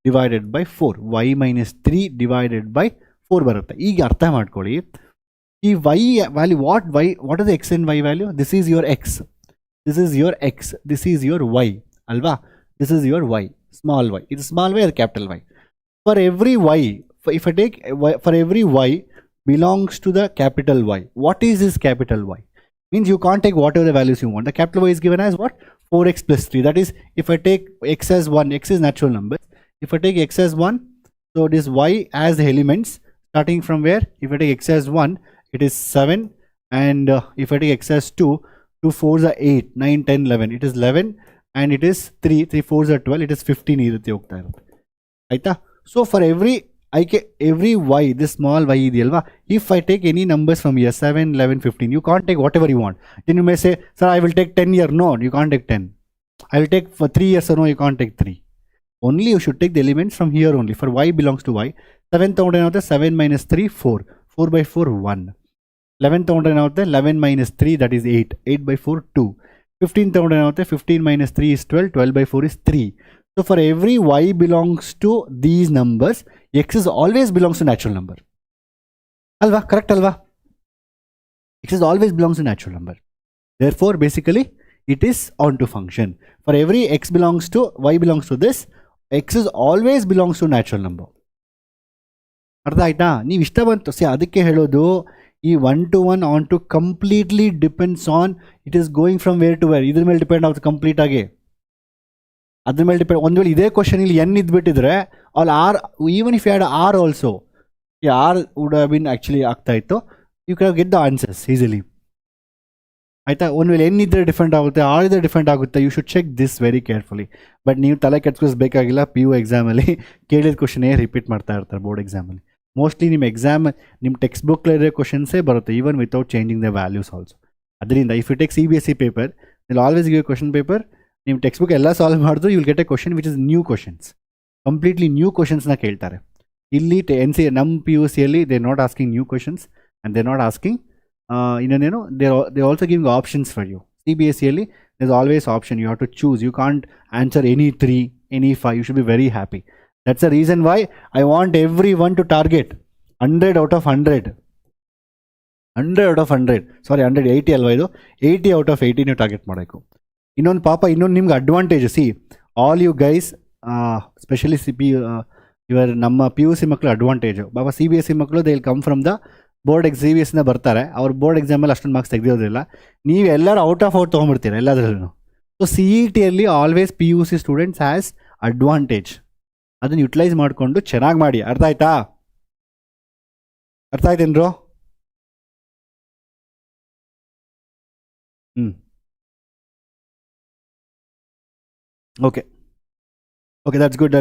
divided by 4. Y minus 3 divided by 4 barutte. ಈಗ ಅರ್ಥ ಮಾಡ್ಕೊಳ್ಳಿ, ಈ y value, what is the x and y value? This is your x. This is your x, this is your y, alva? This is your y, small y. It's small y or capital Y. For every y, if I take for every y belongs to the capital Y. What is this capital Y? Means you can't take whatever the values you want. The capital Y is given as what? 4x plus 3. That is, if I take x as 1, x is natural numbers. If I take x as 1, so this y has the elements starting from where? If I take x as 1, it is 7, and if I take x as 2, 2 4s are 8, 9, 10, 11. It is 11, and it is 3 4s are 12. It is 15 ಇರುತ್ತೆ, ಹೋಗ್ತಾ ಇರುತ್ತೆ. ಆಯ್ತಾ? So for every y, this small y ಇದೆಯಲ್ವಾ, if I take any numbers from here, 7, 11, 15, you can't take whatever you want. Then you may say, sir, I will take 10 year. No, you can't take 10. I will take for 3 years. No, you can't take 3. Only you should take the elements from here only. For y belongs to y. 7 ತಗೊಂಡ್ರೆ 7 minus 3, 4. 4 by 4, 1. 11 ತಗೊಂಡ್ರೆ 11 minus 3, that is 8. 8 by 4, 2. 15 ತಗೊಂಡ್ರೆ 15 minus 3 is 12. 12 by 4 is 3. So for every y belongs to these numbers, x is always belongs to natural number. Alva? Correct alva? X is always belongs to natural number. Therefore basically it is onto function. For every x belongs to, y belongs to this, x is always belongs to natural number. ಅರ್ಥ ಆಯ್ತಾ? ನೀವು ಇಷ್ಟ ಬಂತು C, ಅದಕ್ಕೆ ಹೇಳೋದು ಈ 1 to 1 on to completely depends on, it is going from where to where. ಇದ್ರ ಮೇಲೆ ಡಿಪೆಂಡ್ ಆಗುತ್ತೆ ಕಂಪ್ಲೀಟ್ ಆಗಿ. ಅದ್ರ ಮೇಲೆ ಡಿಪೆಂಡ್. ಒಂದು ವೇಳೆ ಇದೇ ಕ್ವಶನ್ ಇಲ್ಲಿ n ಇದ್ಬಿಟ್ಟಿದ್ರೆ, all R, even if you had R also, ಈ R would have been actually ಆಗ್ತಾ ಇತ್ತು, you can get the answers easily. ಆಯಿತಾ. ಒಂದು ವೇಳೆ ಎನ್ ಇದ್ದರೆ ಡಿಫ್ರೆಂಟ್ ಆಗುತ್ತೆ, ಆರ್ ಇದ್ದರೆ ಡಿಫ್ರೆಂಟ್ ಆಗುತ್ತೆ. You should check this very carefully. But ನೀವು ತಲೆ ಕೆಡ್ಸ್ಕೋಬೇಕಾಗಿಲ್ಲ. PU ಎಕ್ಸಾಮಲ್ಲಿ ಕೇಳಿದ ಕ್ವಶನೇ ರಿಪೀಟ್ ಮಾಡ್ತಾ ಇರ್ತಾರೆ ಬೋರ್ಡ್ ಎಕ್ಸಾಮಲ್ಲಿ. ಮೋಸ್ಟ್ಲಿ ನಿಮ್ಮ ಎಕ್ಸಾಮ್ ನಿಮ್ಮ ಟೆಕ್ಸ್ಟ್ ಬುಕ್ಲಿರೋ ಕ್ವಶನ್ಸೇ ಬರುತ್ತೆ, even without changing the values also. ಅದರಿಂದ if you take CBSE paper, will always give question paper. ನಿಮ್ಮ ಟೆಕ್ಸ್ಟ್ ಬುಕ್ ಎಲ್ಲ ಸಾಲ್ವ್ ಮಾಡಿದ್ರು you will get a question which is new questions, completely new ಕ್ವಶನ್ಸ್ನ ಕೇಳ್ತಾರೆ. ಇಲ್ಲಿ ನಮ್ಮ PUCಯಲ್ಲಿ they not asking new questions and they not asking ಇನ್ನೊಂದೇನು, they also giving options for you. CBSEಯಲ್ಲಿ there is always option, you have to choose, you can't answer any 3, any 5, you should be very happy. That's the reason why I want everyone to target 100 out of 100. 100 out of 100, sorry 180 ಅಲ್ವಾ ಇದು, 80 out of 80 ನೀವು target ಮಾಡಬೇಕು. ಇನ್ನೊಂದು ನಿಮ್ಗೆ advantage, see all you guys, specially ನಮ್ಮ PUC ಮಕ್ಕಳು advantage. CBSE ಮಕ್ಕಳು they will come from the board CBSEನ ಬರ್ತಾರೆ, ಅವ್ರ ಬೋರ್ಡ್ ಎಕ್ಸಾಮಲ್ಲಿ ಅಷ್ಟೊಂದು ಮಾರ್ಕ್ಸ್ ತೆಗೆದಿರೋದಿಲ್ಲ. ನೀವು ಎಲ್ಲರೂ ಔಟ್ ಆಫ್ ಔಟ್ ತೊಗೊಂಡ್ಬಿಡ್ತೀರ ಎಲ್ಲದರಲ್ಲೂ. ಸೊ CETಯಲ್ಲಿ always PUC students has advantage. ಅದನ್ನು ಯುಟಿಲೈಸ್ ಮಾಡಿಕೊಂಡು ಚೆನ್ನಾಗಿ ಮಾಡಿ. ಅರ್ಥ ಆಯ್ತಾ? ಅರ್ಥ ಆಯ್ತೇನ್ರು? Okay, that's good.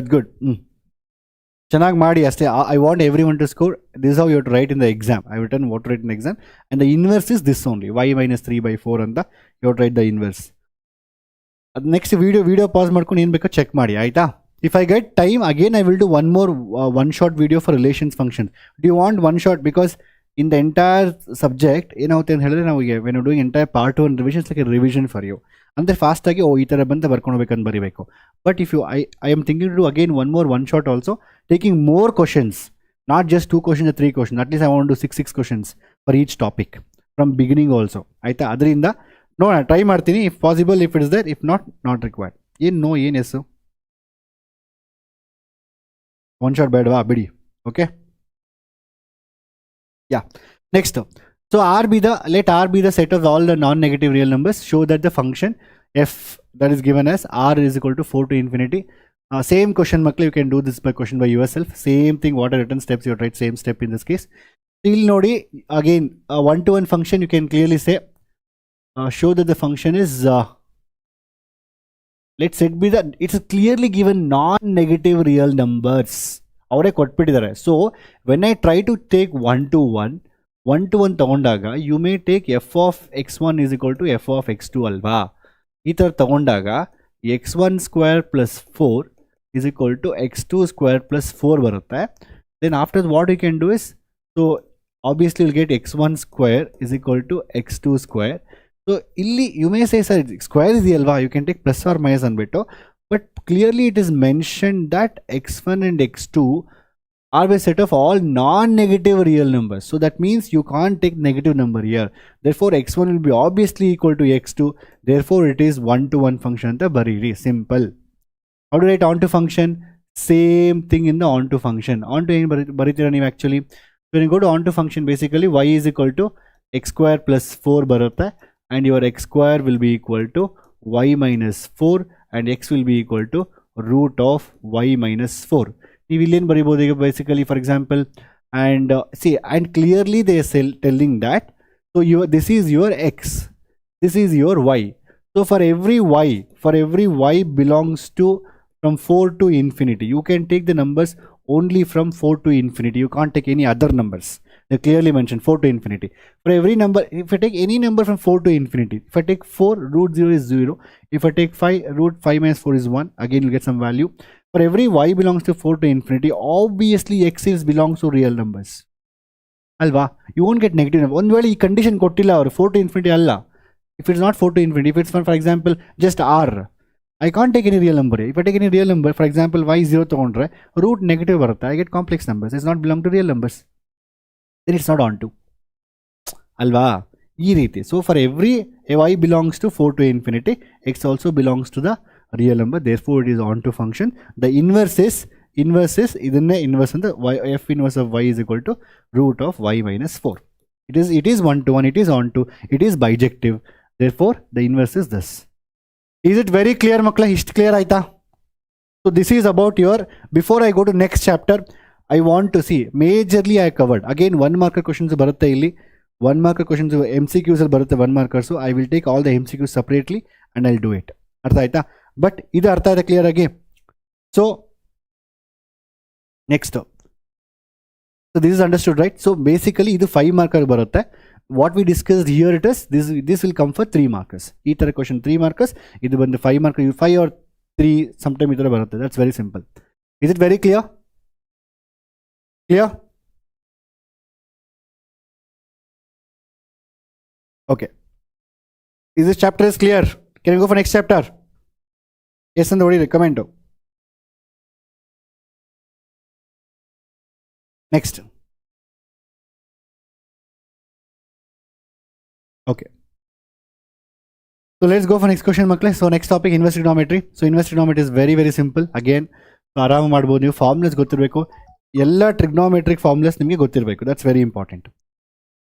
ಚೆನ್ನಾಗಿ ಮಾಡಿ ಅಷ್ಟೇ. I want every one to score. This how you to write in the exam. I return what write in the exam and the inverse is this only, y - 3/4 ಅಂತ you write the inverse. ಅದು next video pass ಮಾಡ್ಕೊಂಡು ಏನು ಬೇಕೋ check ಮಾಡಿ, ಆಯಿತಾ? If I get time again I will do one shot video for relations function. Do you want one shot? Because in the entire subject ಏನಾಗುತ್ತೆ ಅಂತ ಹೇಳಿದ್ರೆ, ನಾವು when you doing entire part 1 revisions like revision for you, ಅಂದರೆ ಫಾಸ್ಟಾಗಿ ಈ ಥರ ಬಂತ ಬರ್ಕೊಳ್ಬೇಕಂತ ಬರೀಬೇಕು. But if you I am thinking to do again one shot also, taking more questions, not just 2 questions or 3 questions. At least I want to do 6 questions for each topic from beginning also. ಆಯಿತಾ? ಅದರಿಂದ ನೋಡೋಣ, try ಮಾಡ್ತೀನಿ. If possible, if it is there, if not required. ಏನು yes one shot ಬೇಡವಾ? ಬಿಡಿ. Okay, yeah. Next, so let R be the set of all the non-negative real numbers. Show that the function f that is given as R is equal to 4 to infinity. Same question makle, you can do this by question by yourself. Same thing, what are written steps, you write same step in this case. Still nodi, again a one-to-one function, you can clearly say show that the function is let's set be that it's clearly given non-negative real numbers. ಅವರೇ ಕೊಟ್ಬಿಟ್ಟಿದ್ದಾರೆ. So when I try to take one to one ತಗೊಂಡಾಗ you may take f of x1 is equal to f of x2 ಅಲ್ವಾ? ಈ ಥರ ತಗೊಂಡಾಗ x1 square plus 4 is equal to x2 square plus 4 ಬರುತ್ತೆ. Then after what you can do is, so obviously you'll get x1 square is equal to x2 square. So illi you may say sir square is alva, you can take plus or minus anbittu, but clearly it is mentioned that x1 and x2 are a set of all non-negative real numbers. So that means you can't take negative number here. Therefore x1 will be obviously equal to x2. Therefore it is one-to-one function anta bariri. Simple. How to write onto function? Same thing in the onto function. Onto ಏನು ಬರೀತೀರಾ ನೀವು actually? When you go to onto function, basically y is equal to x square plus 4 ಬರುತ್ತೆ, and your x square will be equal to y minus 4 and x will be equal to root of y minus 4. ನೀವು ಇಲ್ಲೇನು ಬರೀಬೋದು ಈಗ basically, for example, and see, and clearly they are telling that, so this is your x, this is your y. So for every y belongs to from 4 to infinity, you can take the numbers only from 4 to infinity. You can't take any other numbers. They clearly mentioned 4 to infinity. For every number, if I take any number from 4 to infinity, if I take 4, root 0 is 0. If I take 5, root 5 minus 4 is 1. Again, you'll get some value. For every y belongs to 4 to infinity, obviously x is belongs to real numbers. Alva, you won't get negative number. One way ಈ condition ಕೊಟ್ಟಿಲ್ಲ ಅವರು 4 to infinity ಅಲ್ಲ. If it's not 4 to infinity, if it's for example just r, I can't take any real number. If I take any real number, for example y 0 ತಗೊಂಡ್ರೆ root negative ಬರುತ್ತೆ, I get complex numbers. It's not belong to real numbers. Then it's not onto. ಅಲ್ವಾ? ಈ ರೀತಿ. So for every y belongs to 4 to infinity, x also belongs to the real number. Therefore it is onto function. The inverse is ಇದನ್ನೇ inverse ಅಂತ f inverse of y is equal to root of y minus 4. It is one to one. It is onto. It is bijective. Therefore the inverse is this. Is it very clear makla? Ist clear aita? So this is about your, before I go to next chapter, I want to see majorly I covered. Again 1 marker questions barutte illi. 1 marker questions MCQs ಅಲ್ಲಿ ಬರುತ್ತೆ 1 markers. I will take all the MCQs separately and I'll do it. ಅರ್ಥ ಆಯ್ತಾ? But ಇದು ಅರ್ಥ ಆಯ್ತಾ clear ಆಗಿ? So next, so this is understood, right? So basically ಇದು 5 marker ಬರುತ್ತೆ. What we discussed here it is this will come for 3 markers. ಈ ತರ question 3 markers, ಇದು ಬಂದು 5 marker, 5 or 3 sometime ಈ ತರ ಬರುತ್ತೆ. That's very simple. Is it very clear? Clear? Okay. Is this chapter is clear? Can you go for next chapter? Yes and already recommend. Next. Okay. So let's go for next question, makle. So next topic, inverse trigonometry. So inverse trigonometry is very very simple. Again, ಆರಾಮ ಮಾಡ್ಬೋದು ನೀವು. Formulas ಗೊತ್ತಿರಬೇಕು, ಎಲ್ಲ trigonometric formulas ನಿಮಗೆ ಗೊತ್ತಿರಬೇಕು. That's very important.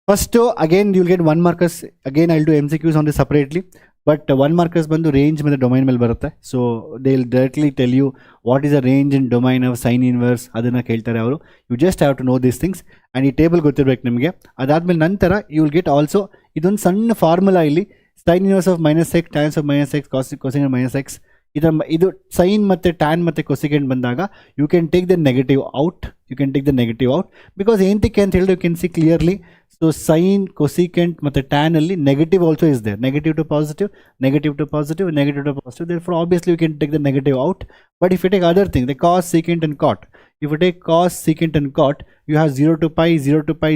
First again you will get 1 markers. Again I will do MCQs on this separately. But 1 markers ಬಂದು range ಮತ್ತು domain ಮೇಲೆ ಬರುತ್ತೆ. So they will directly tell you what is a range in domain of sine inverse, ಅದನ್ನು ಕೇಳ್ತಾರೆ ಅವರು. You just have to know these things and ಈ table ಗೊತ್ತಿರಬೇಕು ನಿಮಗೆ. ಅದಾದಮೇಲೆ ನಂತರ ಯು ವಿಲ್ ಗೆಟ್ ಆಲ್ಸೋ ಇದೊಂದು ಸಣ್ಣ ಫಾರ್ಮುಲಾ ಇಲ್ಲಿ, sine inverse of -x, tans of -x, cosecant -x. ಇದು ಸೈನ್ ಮತ್ತು ಟ್ಯಾನ್ ಮತ್ತು ಕೊಸಿಕೆಂಟ್ ಬಂದಾಗ you can take the negative out. Because ಏನಕ್ಕೆ ಅಂತ ಹೇಳಿದ್ರೆ you can see clearly. So sine, cosecant ಮತ್ತು ಟ್ಯಾನ್ ಅಲ್ಲಿ negative also is there. Negative to positive, therefore obviously you can take the negative out. But if you take other thing, the cos, secant and cot, if you take cos, secant and cot, you have 0 to pi,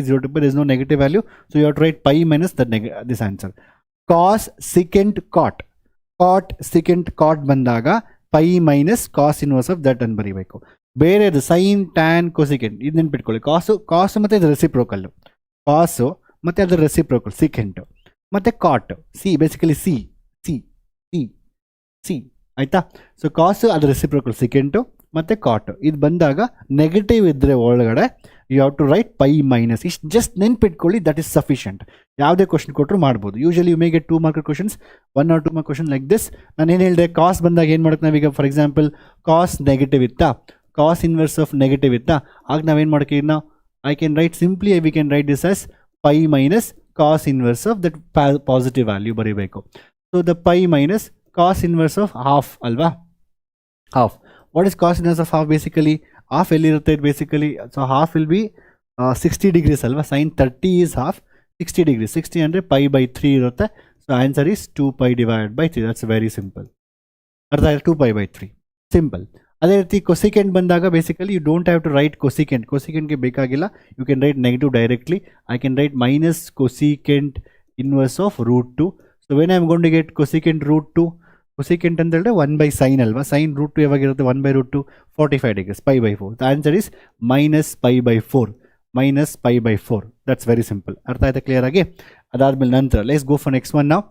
there is no negative value, so you have to write pi minus this answer. Cos, secant, cot ಬಂದಾಗ pi minus cos inverse of that ಅನ್ನು ಬರೀಬೇಕು. ಬೇರೆದು sign, tan, cosecant ಇದು ನೆನ್ಪಿಟ್ಕೊಳ್ಳಿ. ಕಾಸು ಮತ್ತು ಇದು reciprocal, ಕಾಸು ಮತ್ತು ಅದರ ರೆಸಿಪ್ರೋಕಲ್ ಸಿಕೆಂಟು, ಮತ್ತು ಕಾಟ್ ಬೇಸಿಕಲಿ ಸಿ ಆಯಿತಾ. ಸೊ ಕಾಸು ಅದರ ರೆಸಿಪ್ರೋಕಲ್ ಸಿಕೆಂಟು ಮತ್ತು ಕಾಟ್ ಇದು ಬಂದಾಗ ನೆಗೆಟಿವ್ ಇದ್ದರೆ ಒಳಗಡೆ you have to write pi minus. ಇಷ್ಟು ಜಸ್ಟ್ ನೆನ್ಪಿಟ್ಕೊಳ್ಳಿ, ದಟ್ ಈಸ್ ಸಫಿಷಿಯಂಟ್. ಯಾವುದೇ ಕ್ವಶನ್ ಕೊಟ್ಟರು ಮಾಡ್ಬೋದು. Usually you may get 2 marker questions, 1 or 2 mark question like this. ನಾನು ಏನು ಹೇಳಿದೆ, ಕಾಸ್ ಬಂದಾಗ ಏನು ಮಾಡುತ್ತೆ ನಾವೀಗ, ಫಾರ್ ಎಕ್ಸಾಂಪಲ್ ಕಾಸ್ ನೆಗೆಟಿವ್ ಇತ್ತಾ, ಕಾಸ್ ಇನ್ವರ್ಸ್ ಆಫ್ ನೆಗೆಟಿವ್ ಇತ್ತಾ, ಆಗ ನಾವೇನು ಮಾಡ್ತೀವಿ ನಾವು, I can write simply, we can write this as pi minus cos inverse of that positive value ಬರೀಬೇಕು. So the pi minus cos inverse of half ಅಲ್ವಾ, half. What is cos inverse of half? Basically half ಎಲ್ಲಿರುತ್ತೆ basically, so half will be 60 degrees ಅಲ್ವಾ. sin 30 is half, 60 degrees, 60 ಅಂದರೆ pi by 3 ಇರುತ್ತೆ. So answer is 2 pi divided by 3. That's very simple. ಅರ್ಥ ಆಯ್ತು, 2 pi by 3 simple. ಅದೇ ರೀತಿ cosecant ಬಂದಾಗ basically you don't have to write ಕೊಸಿಕೆಂಟ್ಗೆ ಬೇಕಾಗಿಲ್ಲ. You can write negative directly. I can write minus cosecant inverse of √2. So when I am going to get cosecant √2, cosecant ಅಂತ ಹೇಳಿದ್ರೆ 1 by sin ಅಲ್ವಾ. sin √2 ಯಾವಾಗಿರುತ್ತೆ, 1 by √2 45 degrees, pi by 4. The answer is minus pi by 4. That's very simple. ಅರ್ಥ ಆಯ್ತಾ clear ಆಗಿ? ಅದಾದ್ಮೇಲೆ ನಂತರ let's go for next one. ನಾವು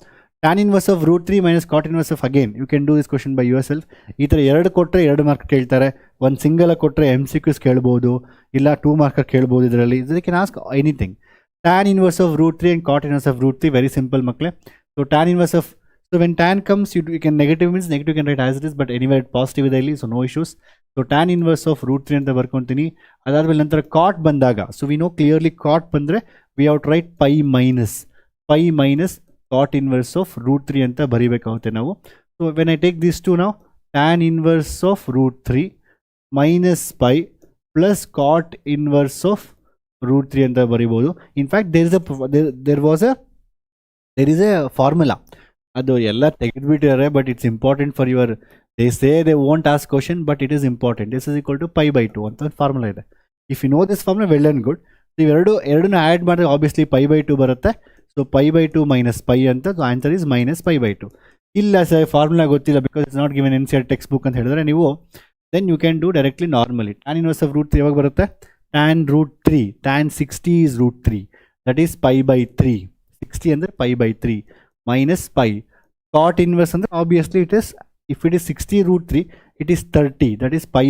tan inverse of √3 minus cot inverse of, again you can do this question by yourself. ಈ ಥರ 2 ಕೊಟ್ಟರೆ 2 mark ಕೇಳ್ತಾರೆ, ಒಂದು ಸಿಂಗಲ್ ಕೊಟ್ಟರೆ MCQs ಕೇಳ್ಬೋದು, ಇಲ್ಲ 2 mark ಕೇಳ್ಬೋದು. ಇದರಲ್ಲಿ they can ask anything. tan inverse of √3 and cot inverse of √3, very simple ಮಕ್ಕಳೇ. So tan inverse of, so when tan comes you can negative means negative can write as it is, but anyway positive ಇದೆ ಇಲ್ಲಿ, so no issues. So tan inverse of √3 ಅಂತ ಬರ್ಕೊತೀನಿ. ಅದಾದ್ಮೇಲೆ ನಂತರ cot ಬಂದಾಗ, so we know clearly cot ಬಂದರೆ we have to write pi minus cot inverse of √3 ಅಂತ ಬರಿಬೇಕಾಗುತ್ತೆ ನಾವು. So when I take this to ನಾವು, tan inverse of √3 minus pi plus cot inverse of √3 ಅಂತ ಬರಿಬೋದು. In fact there is a formula, ಅದು ಎಲ್ಲ ತೆಗೆದುಬಿಟ್ಟಿದ್ದಾರೆ, but it's important for your, they say they won't ask question but it is important. This is equal to pi by 2 ಅಂತ ಒಂದು formula ಇದೆ. If you know this formula, well and good. ಎರಡನ್ನ add ಮಾಡಿದ್ರೆ obviously pi by 2 ಬರುತ್ತೆ. So pi by 2 minus pi ಅಂತ, so answer is minus pi by 2. ಇಲ್ಲ sir formula ಗೊತ್ತಿಲ್ಲ because it's not given NCERT textbook ಅಂತ ಹೇಳಿದ್ರೆ ನೀವು, then you can do directly normally. tan inverse of √3 ಯಾವಾಗ ಬರುತ್ತೆ, tan √3, tan 60 is √3, that is pi by 3. 60 ಅಂದರೆ pi by 3 minus pi. cot inverse ಅಂದರೆ obviously it is, if it is 60 √3 it is 30, that is pi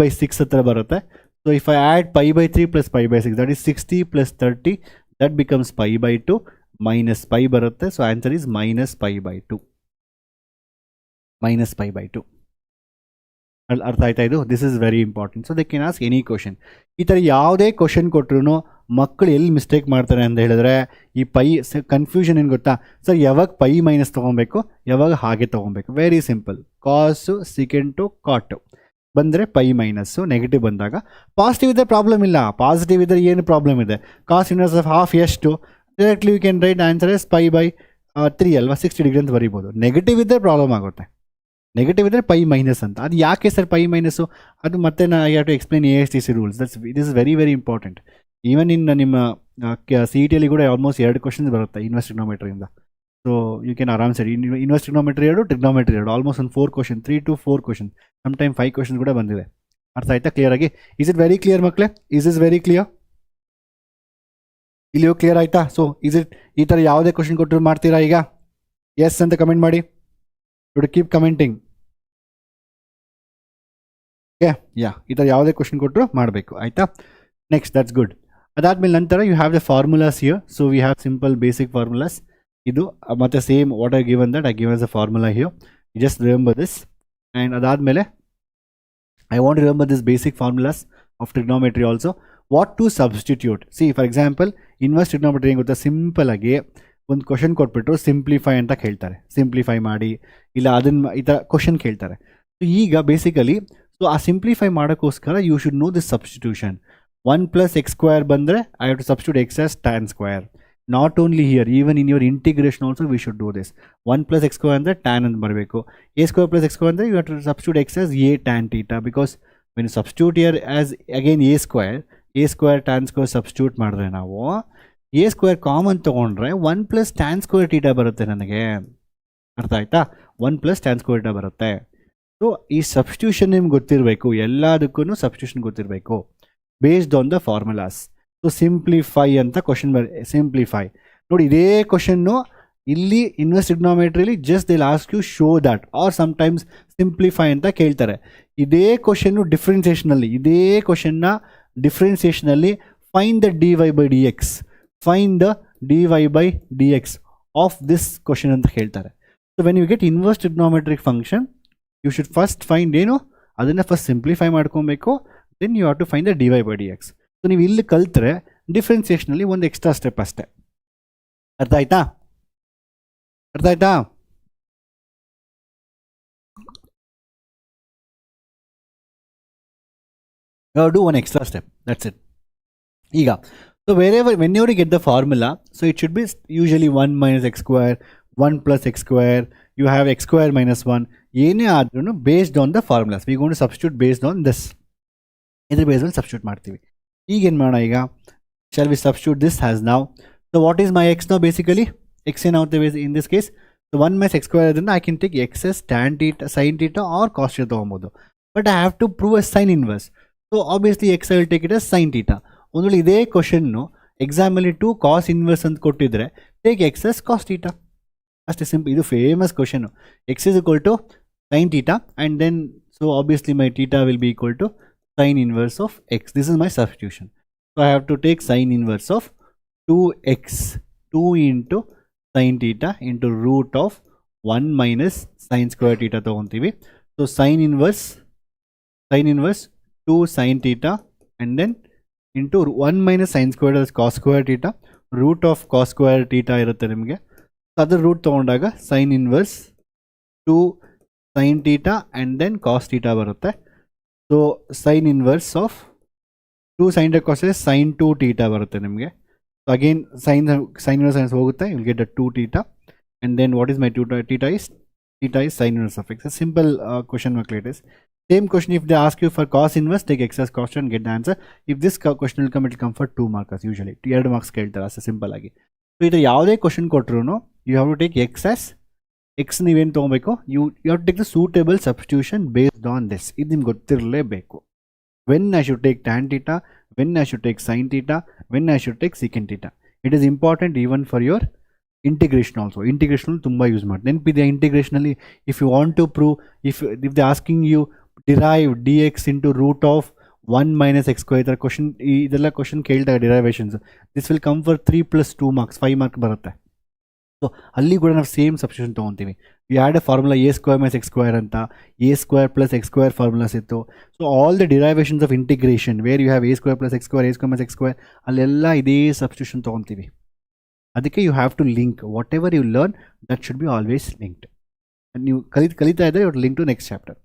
by 6 ಹತ್ರ ಬರುತ್ತೆ. So if I add pi by 3 plus pi by 6, that is 60 plus 30, that becomes pi by 2 minus pi ಬರುತ್ತೆ. So answer is minus pi by 2. ಅರ್ಥ ಆಯ್ತಾ ಇದು? This is very important. So they can ask any question. ಈ ಥರ ಯಾವುದೇ question ಕೊಟ್ರು ಮಕ್ಕಳು ಎಲ್ಲಿ ಮಿಸ್ಟೇಕ್ ಮಾಡ್ತಾರೆ ಅಂತ ಹೇಳಿದ್ರೆ, ಈ ಪೈ ಕನ್ಫ್ಯೂಷನ್ ಏನು ಗೊತ್ತಾ ಸರ್, ಯಾವಾಗ ಪೈ ಮೈನಸ್ ತೊಗೊಬೇಕು, ಯಾವಾಗ ಹಾಗೆ ತೊಗೊಬೇಕು. Very simple. Cos secant cot ಬಂದರೆ ಪೈ ಮೈನಸ್ಸು, ನೆಗೆಟಿವ್ ಬಂದಾಗ ಪಾಸಿಟಿವ್ ಇದ್ದರೆ ಪ್ರಾಬ್ಲಮ್ ಇಲ್ಲ. ಪಾಸಿಟಿವ್ ಇದ್ದರೆ ಏನು ಪ್ರಾಬ್ಲಮ್ ಇದೆ? ಕಾಸ್ ಇನ್ವರ್ಸ್ ಆಫ್ ಹಾಫ್ ಎಷ್ಟು? Directly you can write answer as pi by 3 ಅಲ್ವಾ, 60 ಡಿಗ್ರಿ ಅಂತ ಬರೀಬೋದು. ನೆಗೆಟಿವ್ ಇದ್ದರೆ ಪ್ರಾಬ್ಲಮ್ ಆಗುತ್ತೆ. ನೆಗೆಟಿವ್ ಇದ್ದರೆ ಪೈ ಮೈನಸ್ ಅಂತ. ಅದು ಯಾಕೆ ಸರ್ ಪೈ ಮೈನಸ್ಸು? ಅದು ಮತ್ತೆ I have to explain ASTC rules. This is very very important. Even in ನಿಮ್ಮ CET ಕೂಡ ಆಲ್ಮೋಸ್ಟ್ 2 ಕ್ವಶನ್ಸ್ ಬರುತ್ತೆ ಇನ್ವರ್ಸ್ ಟ್ರಿಗ್ನೋಮೆಟ್ರಿಯಿಂದ. ಸೊ ಯು ಕ್ಯಾನ್ ಆರಾಮ್ ಸರಿ ಇನ್ವರ್ಸ್ ಟ್ರಿಗ್ನೋಮೆಟ್ರಿ 2, ಟ್ರಿಗ್ನೋಮೆಟ್ರಿ 2, ಆಲ್ಮೋಸ್ಟ್ ಒಂದು 4 question, 3 to 4 question, some time 5 question ಕೂಡ ಬಂದಿದೆ. ಅರ್ಥ ಆಯ್ತಾ ಕ್ಲಿಯರ್ ಆಗಿ? ಇಸ್ ಇಟ್ ವೆರಿ ಕ್ಲಿಯರ್ ಮಕ್ಕಳೇ? Is very clear? ಇಲ್ಲಿಯೂ ಕ್ಲಿಯರ್ ಆಯ್ತಾ? ಸೊ ಇಸ್ ಇಟ್ ಈ ಥರ ಯಾವುದೇ ಕ್ವಶನ್ ಕೊಟ್ಟರು ಮಾಡ್ತೀರಾ ಈಗ? ಎಸ್ ಅಂತ ಕಮೆಂಟ್ ಮಾಡಿ. You keep commenting. Okay, yeah, ಈ ಥರ ಯಾವುದೇ ಕ್ವಶನ್ ಕೊಟ್ಟರು ಮಾಡಬೇಕು. ಆಯಿತಾ? Next, that's good. ಅದಾದಮೇಲೆ ನಂತರ you have the formulas here. So we have simple basic formulas. ಇದು ಮತ್ತು same what I given that I given the formula here. You just remember this. And ಅದಾದಮೇಲೆ I want to remember this basic formulas of trigonometry also. What to substitute? See, for example, inverse trigonometry ಏನು ಗೊತ್ತಾ, simple ಆಗಿ ಒಂದು question ಕೊಟ್ಬಿಟ್ಟು simplify ಅಂತ ಕೇಳ್ತಾರೆ. Simplify ಮಾಡಿ, ಇಲ್ಲ ಅದನ್ನು ಈ ಥರ ಕ್ವಶನ್ ಕೇಳ್ತಾರೆ. ಸೊ ಈಗ ಬೇಸಿಕಲಿ ಆ ಸಿಂಪ್ಲಿಫೈ ಮಾಡೋಕ್ಕೋಸ್ಕರ you should know this substitution. 1 + x² ಬಂದರೆ I have to substitute x as tan square. Not only here, even in your integration also we should do this. 1 + x² ಅಂದರೆ tan ಅಂತ ಬರಬೇಕು. a² + x² ಅಂದರೆ you have to substitute x as a tan theta, because when you substitute here as again a² tan square substitute ಮಾಡಿದ್ರೆ ನಾವು a² common ತೊಗೊಂಡ್ರೆ 1 + tan square theta ಬರುತ್ತೆ ನನಗೆ. ಅರ್ಥ ಆಯ್ತಾ? 1 + tan square theta ಬರುತ್ತೆ. ಸೊ ಈ ಸಬ್ಸ್ಟಿಟ್ಯೂಷನ್ ನಿಮ್ಗೆ ಗೊತ್ತಿರಬೇಕು, ಎಲ್ಲದಕ್ಕೂ ಸಬ್ಸ್ಟಿಟ್ಯೂಷನ್ ಗೊತ್ತಿರಬೇಕು based on the formulas. So simplify ಅಂತ ಕ್ವಶನ್ ಸಿಂಪ್ಲಿಫೈ ನೋಡಿ, ಇದೇ ಕ್ವಶನ್ನು ಇಲ್ಲಿ ಇನ್ವರ್ಸ್ ಟ್ರಿಗ್ನೋಮೆಟ್ರಿಲಿ just they ask you show that, or sometimes simplify ಅಂತ ಕೇಳ್ತಾರೆ. ಇದೇ ಕ್ವಶನ್ನು ಡಿಫ್ರೆನ್ಸಿಯೇಷನಲ್ಲಿ, ಇದೇ ಕ್ವಶನ್ನ ಡಿಫ್ರೆನ್ಸಿಯೇಷನಲ್ಲಿ find the dy/dx, find the dy/dx of this question ಅಂತ ಹೇಳ್ತಾರೆ. So when you get inverse trigonometric function you should first find ಏನು, ಅದನ್ನು ಫಸ್ಟ್ ಸಿಂಪ್ಲಿಫೈ ಮಾಡ್ಕೊಬೇಕು. Then you have to find the dy/dx. So ನೀವು ಇಲ್ಲಿ ಕಲ್ತ್ರೆ ಡಿಫ್ರೆನ್ಸಿಯೇಷನಲ್ಲಿ ಒಂದು ಎಕ್ಸ್ಟ್ರಾ ಸ್ಟೆಪ್ ಅಷ್ಟೇ. ಅರ್ಥ ಆಯ್ತಾ? ಅರ್ಥ ಆಯ್ತಾ? Do one extra step, that's it. ಈಗ so whenever get the formula, so it should be usually 1 - x², 1 + x², you have x² - 1. ಏನೇ ಆದ್ರೂ based on the formulas we going to substitute based on this. ಇದ್ರ ಬೇಸ್ನಲ್ಲಿ substitute ಮಾಡ್ತೀವಿ. ಈಗೇನು ಮಾಡೋಣ ಈಗ, shall we substitute this as ನಾವ್. So what is my x ನಾವು? ಬೇಸಿಕಲಿ ಎಕ್ಸ್ ಏನಾಗುತ್ತೆ in this case? So 1 - x² ಅದನ್ನು I can take x as tan theta, sin theta or cos theta ತೊಗೊಬೋದು. But I have to prove a sine inverse. So obviously x I will take it as sin theta. ಒಂದು ವೇಳೆ ಇದೇ question ಎಕ್ಸಾಮಲ್ಲಿ 2 cos inverse ಅಂತ ಕೊಟ್ಟಿದ್ರೆ take x as cos theta. ಅಷ್ಟೇ simple. ಇದು famous question. x is equal to sin theta and then so obviously my theta will be equal to sin inverse of x. This is my substitution. So I have to take sin inverse of 2x, 2 into sin theta into root of 1 minus sin square theta ತಗೊಂತೀವಿ. So sin inverse 2 sin theta and then into 1 minus sin square is cos square theta, root of cos square theta ಇರುತ್ತೆ ನಿಮಗೆ. ಅದರ root ತೊಗೊಂಡಾಗ sin inverse 2 sin theta and then cos theta ಬರುತ್ತೆ. So sin inverse of 2 sin theta cos sin 2 theta ಬರುತ್ತೆ ನಿಮಗೆ. So again sin inverse ಹೋಗುತ್ತೆ, you will get the 2 theta and then what is my 2 theta is? Theta is sin inverse of x. A simple question method it is. Same question, if they ask you for cos inverse, take x as cos and get the answer. If this question will come, it will come for 2 marks usually. 2 marks ಕೇಳ್ತಾರೆ ಅಷ್ಟೇ simple ಆಗಿ. So ಇದು ಯಾವುದೇ question ಕೊಟ್ಟರು you have to take x as x. ನೀವೇನು ತೊಗೊಬೇಕು, you have to take the suitable substitution based on this. ಇದು ನಿಮ್ಗೆ ಗೊತ್ತಿರಲೇಬೇಕು. When I should take tan theta, when I should take sine theta, when I should take secant theta. It is important even for your integration also. Integration ತುಂಬ use ಮಾಡಿ. ನೆನಪಿದೆ ಇಂಟಿಗ್ರೇಷನಲ್ಲಿ if you want to prove, if they asking you derive dx into root of 1 minus x square, ಇದರ question ಇದೆಲ್ಲ question ಕೇಳ್ದಾಗ derivations, this will come for 3 + 2 marks, 5 marks ಬರುತ್ತೆ. So ಅಲ್ಲಿ ಕೂಡ ನಾವು ಸೇಮ್ ಸಬ್ಸ್ಟಿಟ್ಯೂಷನ್ ತೊಗೊತೀವಿ. You had a formula a square minus x square ಅಂತ, a square plus x square formulas ಇತ್ತು. So all the derivations of integration where you have a square plus x square, a square minus x square, ಅಲ್ಲೆಲ್ಲ ಇದೇ substitution ತೊಗೊತೀವಿ. ಅದಕ್ಕೆ you have to link whatever you learn that should be always linked. ನೀವು ಕಲಿತಾ ಇದ್ದರೆ you link to next chapter.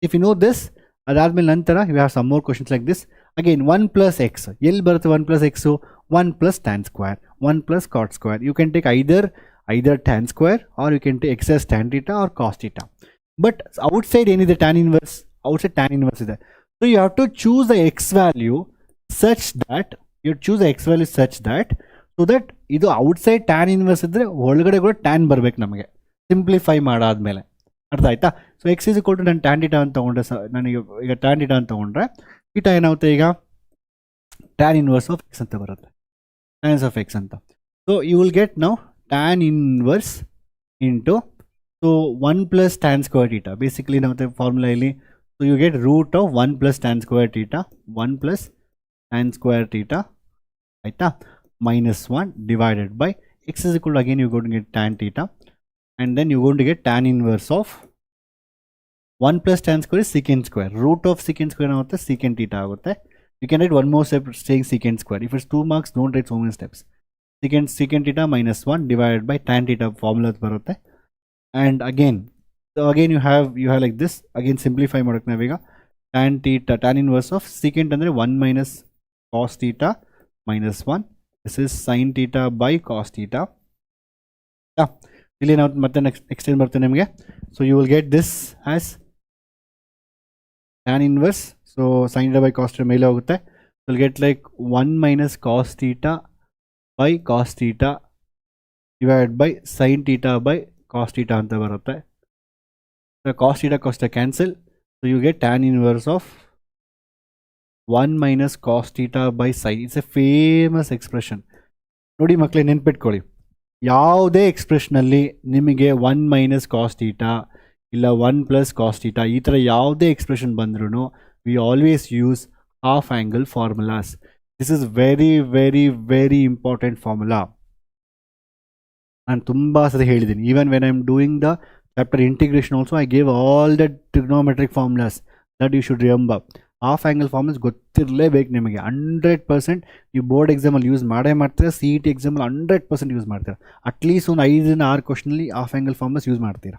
If you know this, ಅದಾದಮೇಲೆ ನಂತರ you have some more questions like this. Again 1 plus x ಎಲ್ಲಿ ಬರುತ್ತೆ? 1 plus x 1 plus tan square, 1 plus cot square. You can take either tan square or you can take x as tan theta or cos theta. But outside ಏನಿದೆ tan inverse, outside tan inverse ಇದೆ. So you have to choose the x value such that so that ಇದು outside tan inverse ಇದ್ರೆ ಒಳಗಡೆ ಕೂಡ tan ಬರ್ಬೇಕು ನಮಗೆ simplify ಮಾಡಾದ್ಮೇಲೆ. ಅರ್ಥ ಆಯ್ತಾ? So x is equal to ನಾನು tan theta ಅಂತ ತಗೊಂಡ್ರೆ, ನನಗೆ ಈಗ tan theta ಅಂತ ತಗೊಂಡ್ರೆ theta ಏನಾಗುತ್ತೆ? ಈಗ tan inverse of x ಅಂತ ಬರುತ್ತೆ, tan inverse of x ಅಂತ. So you will get now tan inverse into, so 1 plus tan square theta. Basically now the formula ಇಲ್ಲಿ, so you get root of 1 plus tan square theta, 1 plus tan square theta, ಆಯ್ತಾ, minus 1 divided by x is equal to, again you're going to get tan theta, and then you're going to get tan inverse of 1 plus tan square is secant square, root of secant square ಆಗುತ್ತೆ secant theta ಆಗುತ್ತೆ. You can write one more step saying secant square. If it's 2 marks, don't write so many steps. secant theta minus 1 divided by tan theta formula ಬರುತ್ತೆ. And again, so again you have like this, again simplify ಮಾಡೋಕೆ ನಾವೀಗ tan theta, tan inverse of secant ಅಂದರೆ 1 minus cos theta minus 1, this is sin theta by cos theta. ಇಲ್ಲಿ ನಾವು ಮತ್ತೆ next ಏನು ಬರುತ್ತೆ ನಿಮಗೆ? So you will get this as tan inverse, so sin theta by cos theta ಮೇಲೆ ಹೋಗುತ್ತೆ. So you'll get like 1 minus cos theta by cos theta divided by sin theta by cos theta ಅಂತ ಬರುತ್ತೆ. So cos theta cancel, so you get tan inverse of 1 minus cos theta by sin. It's a famous expression. ನೋಡಿ ಮಕ್ಕಳೇ, ನೆನ್ಪಿಟ್ಕೊಳ್ಳಿ, ಯಾವುದೇ ಎಕ್ಸ್ಪ್ರೆಷನಲ್ಲಿ ನಿಮಗೆ 1 minus cos theta ಇಲ್ಲ 1 plus cos theta ಈ ಥರ ಯಾವುದೇ ಎಕ್ಸ್ಪ್ರೆಷನ್ ಬಂದ್ರೂ we always use half angle formulas. This is very very very important formula. ನಾನು ತುಂಬ ಸರಿ ಹೇಳಿದ್ದೀನಿ. Even when I am doing the chapter integration also, I gave all the trigonometric formulas that you should remember. half angle formulas ಗೊತ್ತಿರಲೇಬೇಕು ನಿಮಗೆ. 100% ನೀವು board ಎಕ್ಸಾಮಲ್ಲಿ use ಮಾಡೇ ಮಾಡ್ತೀರಾ, CET ಎಕ್ಸಾಮಲ್ಲಿ 100% ಯೂಸ್ ಮಾಡ್ತೀರಾ. ಅಟ್ಲೀಸ್ಟ್ ಒಂದು 5-6 ಕ್ವಶನಲ್ಲಿ ಹಾಫ್ ಆ್ಯಂಗಲ್ ಫಾರ್ಮುಲಾಸ್ ಯೂಸ್ ಮಾಡ್ತೀರಾ.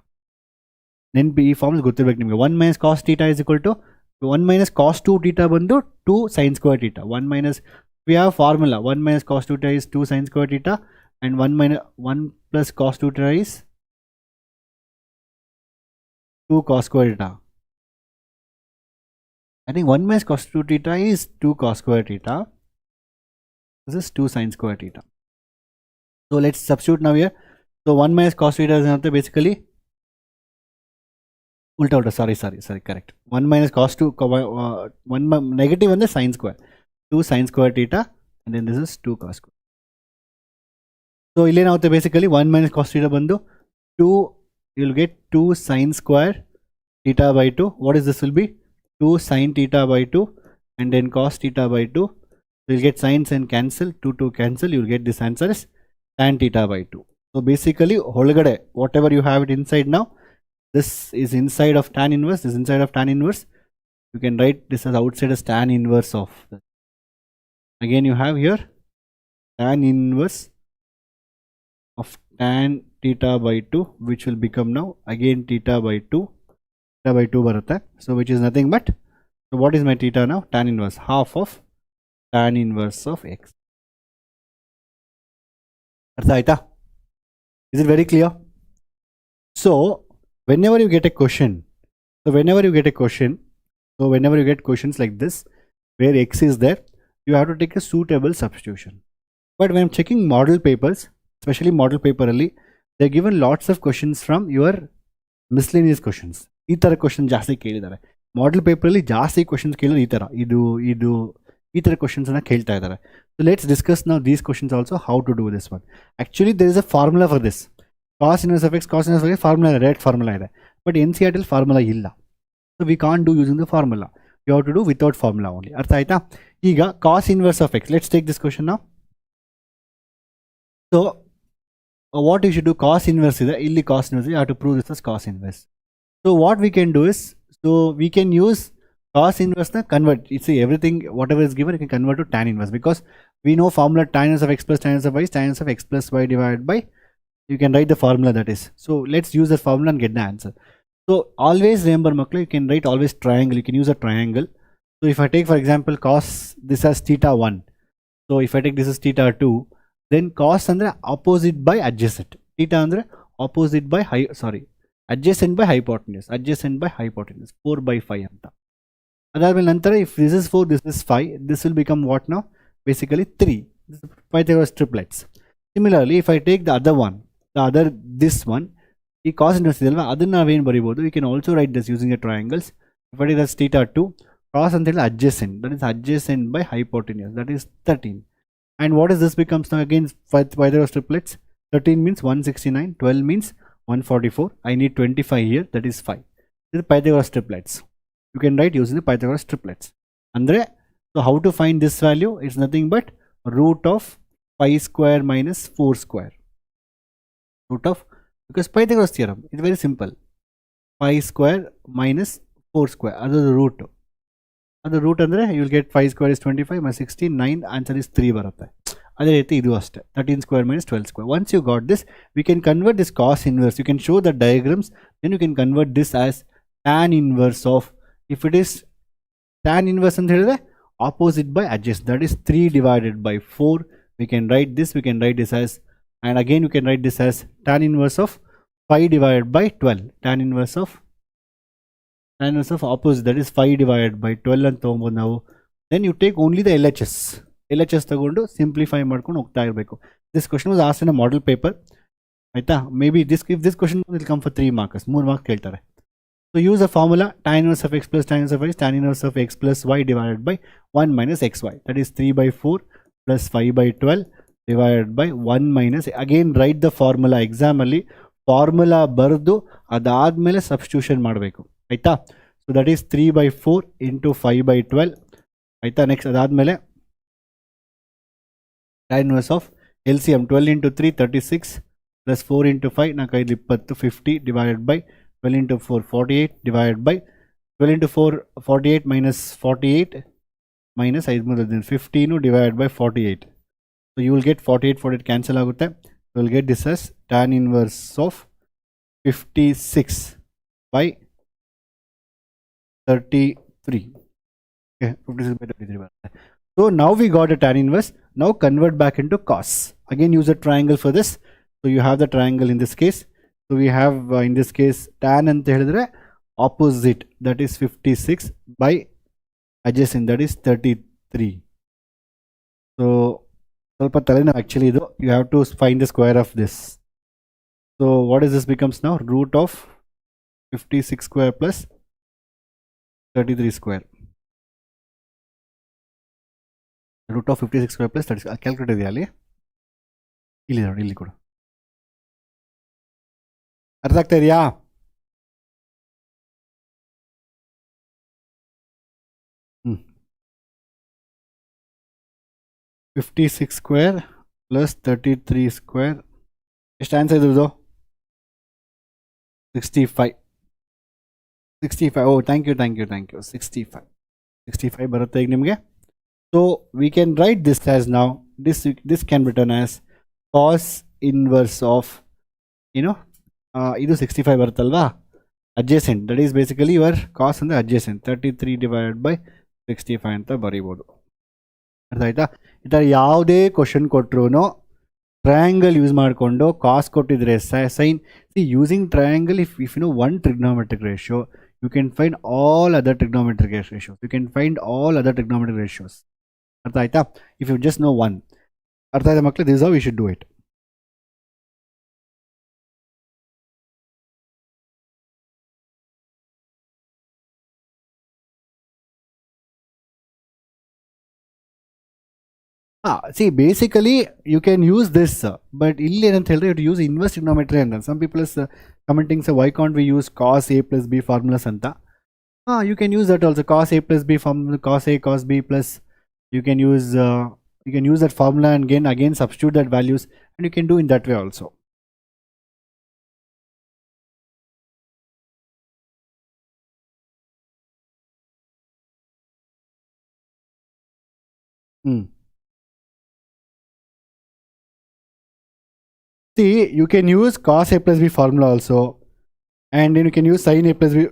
ನೆನಪಿ, ಈ ಫಾರ್ಮುಲಾಸ್ ಗೊತ್ತಿರಬೇಕು ನಿಮಗೆ. 1 minus cos theta is equal to 1 minus cos 2 theta ಬಂದು 2 sin square theta. 1 minus, we have formula 1 minus cos 2 theta is 2 sin square theta, and 1 plus cos 2 theta is 2 cos square theta. I think 1 minus cos 2 theta is 2 cos square theta. This is 2 sin square theta. So let's substitute now here. So 1 minus cos theta is basically ulta sorry correct. 1 minus cos 2 1 negative and the sin square, 2 sin square theta, and then this is 2 cos square. So ಇಲ್ಲಿ ನಾವು basically 1 minus cos theta ಬಂದು 2, you will get 2 sin square theta by 2. What is this will be? 2 sin theta by 2, and then cos theta by 2. So you'll get sines and cancel, 2 cancel, you'll get this answer is tan theta by 2. So basically ಹೊಳಗಡೆ whatever you have it inside now, this is inside of tan inverse, this is inside of tan inverse. You can write this as outside as tan inverse of this. Again you have here tan inverse of tan theta by 2, which will become now again theta by 2 ಬರುತ್ತೆ. So which is nothing but, so what is my theta now? Tan inverse, half of tan inverse of x. ಅರ್ಥ ಆಯ್ತಾ? Is it very clear? So whenever you get a question, whenever you get questions like this where x is there, you have to take a suitable substitution. But when I'm checking model papers, especially model paper ಅಲ್ಲಿ, they're given lots of questions from your miscellaneous questions. ಈ ಥರ question ಜಾಸ್ತಿ ಕೇಳಿದ್ದಾರೆ model ಪೇಪರಲ್ಲಿ. ಜಾಸ್ತಿ questions ಕೇಳಿದ್ರೆ ಈ ಥರ ಈ ಥರ ಕ್ವಶನ್ಸನ್ನು ಕೇಳ್ತಾ ಇದ್ದಾರೆ. ಸೊ ಲೆಟ್ಸ್ ಡಿಸ್ಕಸ್ ನಾವು these questions also how to do this one. Actually there is a formula for this. Cos inverse of x, cos inverse of x formula ಇದೆ, ಡೈರೆಕ್ಟ್ ಫಾರ್ಮುಲಾ ಇದೆ. ಬಟ್ NCERT ಫಾರ್ಮುಲಾ ಇಲ್ಲ. So we can't do using the formula, you have to do without formula only. ಅರ್ಥ ಆಯ್ತಾ? ಈಗ cos inverse of x, let's take this question ನಾವು. So what you should do, cos inverse ಇದೆ, ಇಲ್ಲಿ cos inverse, you have to prove this as cos inverse. So what we can do is, so we can use cos inverse na convert, you see everything whatever is given you can convert to tan inverse, because we know formula tan inverse of x plus tan inverse of y is tan inverse of x plus y divided by, you can write the formula that is. So let's use the formula and get the answer. So always remember makla, you can write always triangle, you can use a triangle. So if I take for example cos this as theta 1, so if I take this as theta 2, then cos andre opposite by adjacent, theta andre opposite by adjacent by hypotenuse, 4 by 5 anta. Adalmele nantara if this is 4, this is 5, this will become what now? Basically 3. This is Pythagoras triplets. Similarly, if I take the other one, this one, ಈ cos inverse ಇದಲ್ವಾ, ಅದನ್ನ ನಾವೇನು ಬರೀಬಹುದು, we can also write this using the triangles. If I take that's theta 2, cos ಅಂತ ಹೇಳಿದ್ರೆ adjacent, that is adjacent by hypotenuse, that is 13. And what is this becomes now? Again Pythagoras triplets. 13 means 169, 12 means 144, I need 25 here, that is 5. This is Pythagoras triplets. You can write using the Pythagoras triplets. Andre, so how to find this value? It's nothing but root of 5 square minus 4 square. Root of, because Pythagoras theorem, it's very simple. 5 square minus 4 square, other the root. Other root andre, you will get 5 square is 25 minus 16, 9, answer is 3 ಬರುತ್ತೆ. ಅದೇ ರೀತಿ ಇದು ಅಷ್ಟೇ, 13 square minus 12 square. Once you got this, we can convert this cos inverse, you can show the diagrams, then you can convert this as tan inverse of, if it is tan inverse ಅಂತ ಹೇಳಿದ್ರೆ opposite by adjacent, that is 3 divided by 4. We can write this as, and again you can write this as tan inverse of 5 divided by 12, tan inverse of opposite, that is 5 divided by 12 ಅಂತ ತಗೊಂಬೋದು ನಾವು. Then you take only the LHS ತಗೊಂಡು simplify ಮಾಡ್ಕೊಂಡು ಹೋಗ್ತಾ ಇರಬೇಕು. This question was asked in a model paper, ಆಯ್ತಾ? Maybe if this question will come for 3 marks, 3 marks ಕೇಳ್ತಾರೆ. So use a formula, tan inverse of x plus tan inverse of y is tan inverse of x plus y divided by 1 minus xy, that is 3 by 4 plus 5 by 12 divided by 1 minus, again write the formula, exam ಅಲ್ಲಿ formula ಬರೆದು ಅದಾದ್ಮೇಲೆ substitution ಮಾಡಬೇಕು, ಆಯ್ತಾ? So that is 3 by 4 into 5 by 12, ಆಯ್ತಾ? Next ಅದಾದ್ಮೇಲೆ tan inverse of LCM 12 into 3 36 plus 4 into 5 4 5 20 50 divided by 12 into 4 48 divided by 12 into 4 48 minus 48 minus 15 divided by 48. So you will get 48 cancel ಆಗುತ್ತೆ. You will get this as tan inverse of 56 by 33. Okay, 56 by 33. So now we got a tan inverse. Now convert back into cos. Again use a triangle for this. So you have the triangle in this case. So we have in this case tan anta helidre opposite, that is 56 by adjacent, that is 33. So ಸ್ವಲ್ಪ ತಲೆನೋವು actually ಇದು, you have to find the square of this. So what is this becomes now? Root of 56 square plus 33 square. Root of 56 square plus 30. Calculate ಇದೆಯಾ ಅಲ್ಲಿ? ಇಲ್ಲಿ ನೋಡಿ, ಇಲ್ಲಿ ಕೊಡು. ಅರ್ಥ ಆಗ್ತಾ ಇದೆಯಾ? ಹ್ಞೂ 56 square plus 33 square. ಎಷ್ಟು ಆನ್ಸರ್ ಇದ್ರದ್ದು? 65. Oh, thank you. 65 ಬರುತ್ತೆ ಈಗ ನಿಮಗೆ. So we can write this as now, this can be written as cos inverse of, ಇದು 65 ಬರುತ್ತಲ್ವಾ, adjacent, that is basically your cos ಅಂದ್ರೆ adjacent, 33 divided by 65 ಅಂತ ಬರೀಬೋದು. ಅರ್ಥ ಆಯ್ತಾ? ಈ ಥರ ಯಾವುದೇ ಕ್ವಶನ್ ಕೊಟ್ಟರು ಟ್ರಯಾಂಗಲ್ ಯೂಸ್ ಮಾಡಿಕೊಂಡು ಕಾಸ್ ಕೊಟ್ಟಿದ್ರೆ sine, using triangle, if you know one trigonometric ratio, you can find all other trigonometric ratios. ಅರ್ಥ ಆಯ್ತಾ? If you just know one. ಅರ್ಥ ಆಯ್ತಾ ಮಕ್ಕಳು? This is how we should do it. See, basically you can use this, but illi enanta helidre you have to use inverse trigonometry and some people is commenting, so why can't we use cos a plus b formulas anta? You can use that also, cos a plus b formula, cos a cos b plus, you can use that formula and again substitute that values, and you can do in that way also. Hmm. See, you can use cos A plus B formula also, and then you can use sin A plus B.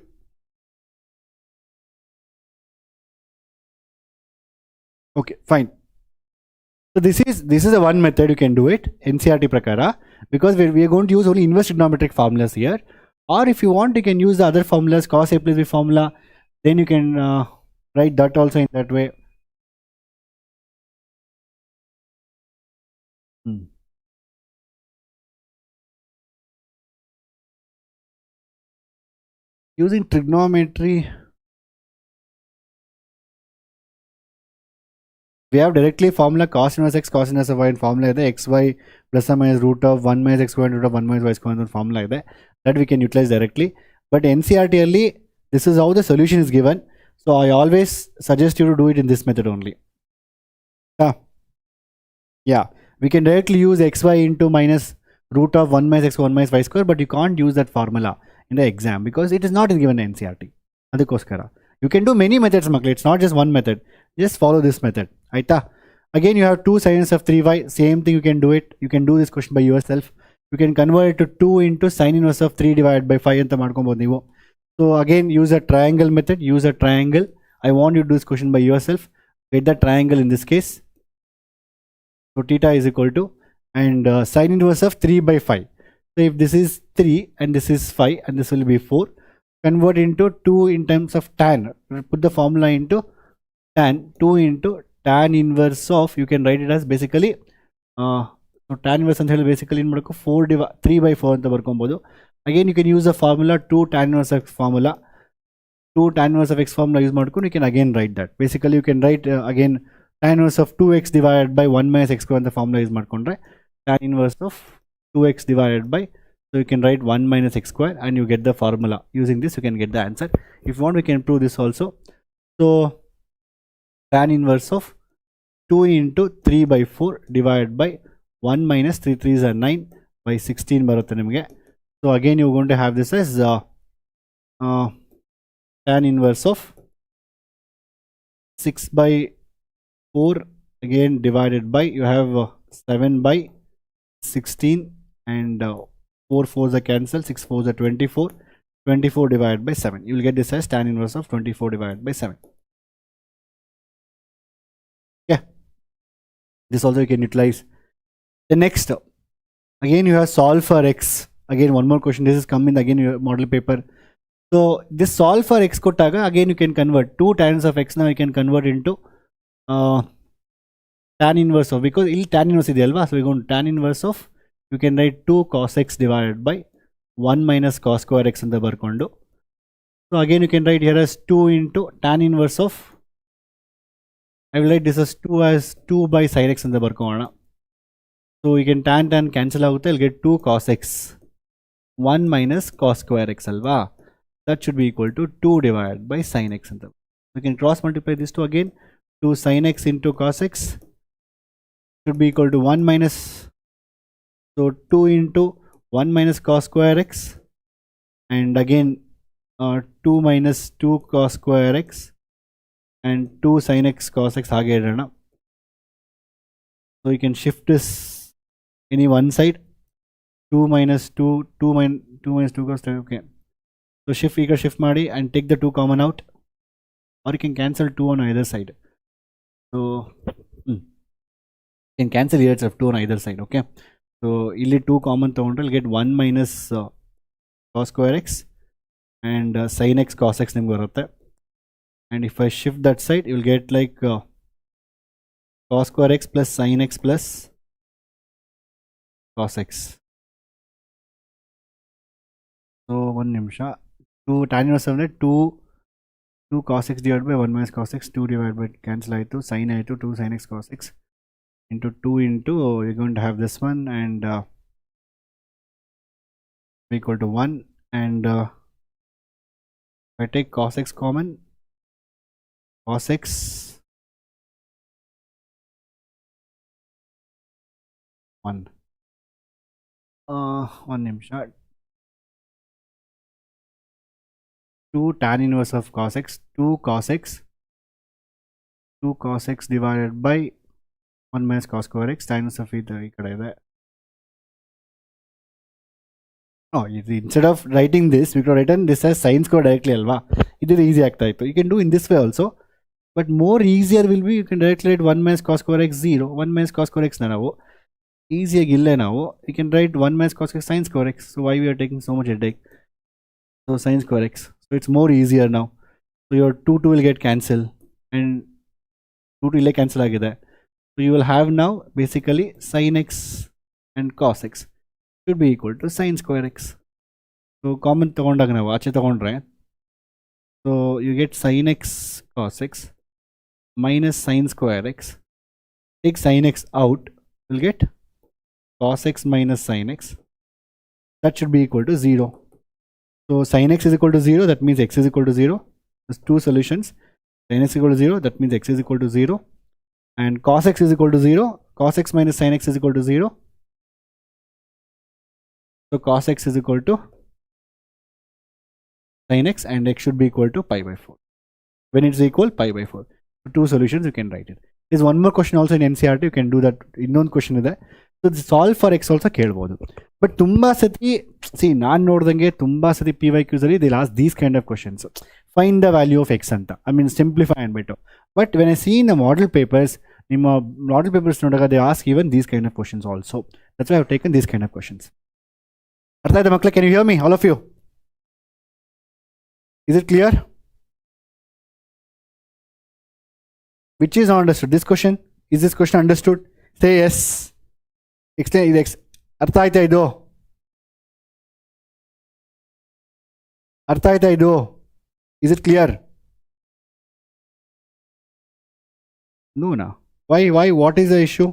Okay, fine. So this is a one method you can do it, NCRT prakara, because we are going to use only inverse trigonometric formulas here. Or if you want, you can use the other formulas, cos A plus B formula. Then you can write that also in that way. Hmm. Using trigonometry, we have directly formula cos inverse x cos inverse y in formula ಇದೆ xy plus or minus root of 1 minus x square root of 1 minus y square in formula ಇದೆ that we can utilize directly. But NCRT ಅಲ್ಲಿ this is how the solution is given, so I always suggest you to do it in this method only. Yeah, we can directly use xy into minus root of 1 minus x 1 minus y square, but you can't use that formula in the exam because it is not given in NCRT. ಅದಕ್ಕೋಸ್ಕರ you can do many methods ಮಕ್ಕಳು, it's not just one method, just follow this method ಆಯ್ತಾ. Again you have 2 sines of 3y, same thing, you can do it, you can do this question by yourself. You can convert it to 2 into sin inverse of 3 divided by 5 ಅಂತ ಮಾಡ್ಕೊಬೋದು ನೀವು. So again use a triangle method, use a triangle. I want you to do this question by yourself, get the triangle in this case. So theta is equal to, and sin inverse of 3 by 5. So if this is 3 and this is 5 and this will be 4, convert into 2 in terms of tan. Put the formula into tan. 2 into tan inverse of, you can write it as basically so tan inverse ಅಂತ ಹೇಳಿ basically ಏನು ಮಾಡಬೇಕು 3 by 4 ಅಂತ ಬರ್ಕೊಬೋದು. Again you can use the formula 2 tan inverse of formula, 2 tan inverse of x formula use ಮಾಡ್ಕೊಂಡು you can again write that. Basically you can write again tan inverse of 2x divided by 1 minus x square ಅಂತ formula use ಮಾಡ್ಕೊಂಡ್ರೆ tan inverse of 2x divided by, so you can write 1 minus x square and you get the formula. Using this you can get the answer. If you want we can prove this also. So tan inverse of 2 into 3 by 4 divided by 1 minus 3 3s are 9 by 16 ಬರುತ್ತೆ ನಿಮಗೆ. So again you are going to have this as tan inverse of 6 by 4 again divided by, you have 7 by 16 and 4 4s are cancelled, 6 4s are 24, 24 divided by 7. You will get this as tan inverse of 24 divided by 7. Yeah, this also you can utilize. The next, again you have solve for x. Again one more question, this is come in again your model paper. So this solve for x kottaga, again you can convert 2 tans of x, now you can convert into tan inverse of, because ಇಲ್ಲಿ tan inverse ಇದೆ ಅಲ್ವಾ, so we go to tan inverse of, you can write 2 cos x divided by 1 minus cos square x ಅಂತ ಬರ್ಕೊಂಡು. So again you can write here as 2 into tan inverse of, I will write this as 2 by sin x ಅಂತ ಬರ್ಕೊಳ್ಳೋಣ. So you can tan cancel ಆಗುತ್ತೆ, you'll get 2 cos x 1 minus cos square x ಅಲ್ವಾ, that should be equal to 2 divided by sin x ಅಂತ. You can cross multiply this two again, 2 sin x into cos x should be equal to 1 minus, so 2 into 1 minus cos square x, and again 2 minus 2 cos square x and 2 sin x cos x ಹಾಗೆ ಇಡೋಣ. So you can shift this any one side, 2 minus 2 minus 2 cos 2, okay. So shift ಮಾಡಿ and take the 2 common out, or you can cancel 2 on either side. So you can cancel here itself 2 on either side, okay. So ಇಲ್ಲಿ 2 common ತಗೊಂಡ್ರೆ you'll get 1 minus cos square x and sin x cos x ನಿಮ್ಗೆ ಬರುತ್ತೆ. And if I shift that side, you will get like cos square x plus sin x plus cos x. So 1 ನಿಮಿಷ, 2 tan inverse of 2 cos x divided by 1 minus cos x, 2 divided by cancel ಆಯಿತು, sin ಆಯಿತು, 2 sin x cos x into 2 into, you're going to have this one and equal to 1, and if I take cos x common, cos x 1 1 ನಿಮಿಷ, 2 tan inverse of cos x, 2 cos x divided by 1 minus cos square x sin of theta ಈ ಕಡೆ ಇದೆ. Oh, instead of writing this, we could have written this as sin square directly alva. It is easy ಆಗ್ತಾ ಇತ್ತು. You can do in this way also, but more easier will be you can directly write 1 minus cos square x 0, 1 minus cos square x na ನಾವು easy illa ನಾವು you can write 1 minus cos square sin square x. So why we are taking so much headache? So sin square x. So it's more easier now. So your 2 will get cancelled and 2 ಇಲ್ಲೇ cancel ಆಗಿದೆ. So you will have now basically sin x and cos x should be equal to sin square x. So common ತಗೊಂಡಾಗ ನಾವು ಆಚೆ ತಗೊಂಡ್ರೆ so you get sin x cos x minus sin square x. Take sin x out, you'll get cos x minus sin x. That should be equal to 0. So sin x is equal to 0, that means x is equal to 0. There's two solutions. Sin x is equal to 0, that means x is equal to 0. And cos x is equal to 0. Cos x minus sin x is equal to 0. So cos x is equal to sin x and x should be equal to pi by 4. When it's equal, pi by 4. So two solutions you can write it. There's one more question also in NCERT. You can do that. Innೊಂದು question ಇದೆ. So solve for x also ಕೇಳ್ಬೋದು. But ತುಂಬಾ ಸತಿ see ನಾನು ನೋಡ್ದಂಗೆ ತುಂಬಾ ಸತಿ PYQs ಅಲ್ಲಿ they'll ask these kind of questions. Find the value of x ಅಂತ. I mean simplify ಅಂದ್ಬಿಟ್ಟು. But when I see in the model papers, ನಿಮ್ಮ model papers ನೋಡಿದಾಗ they ask even these kind of questions also. That's why I've taken these kind of questions. ಅರ್ಥ ಆಯ್ತಾ ಮಕ್ಕಳೇ? Can you hear me, all of you? Is it clear? Which is not understood? This question? Is this question understood? Say yes. Explain ಇದು x. ಅರ್ಥ ಆಯ್ತಾ ಇದು? ಅರ್ಥ ಆಯ್ತಾ ಇದು? Is it clear? No, no. Why? What is the issue?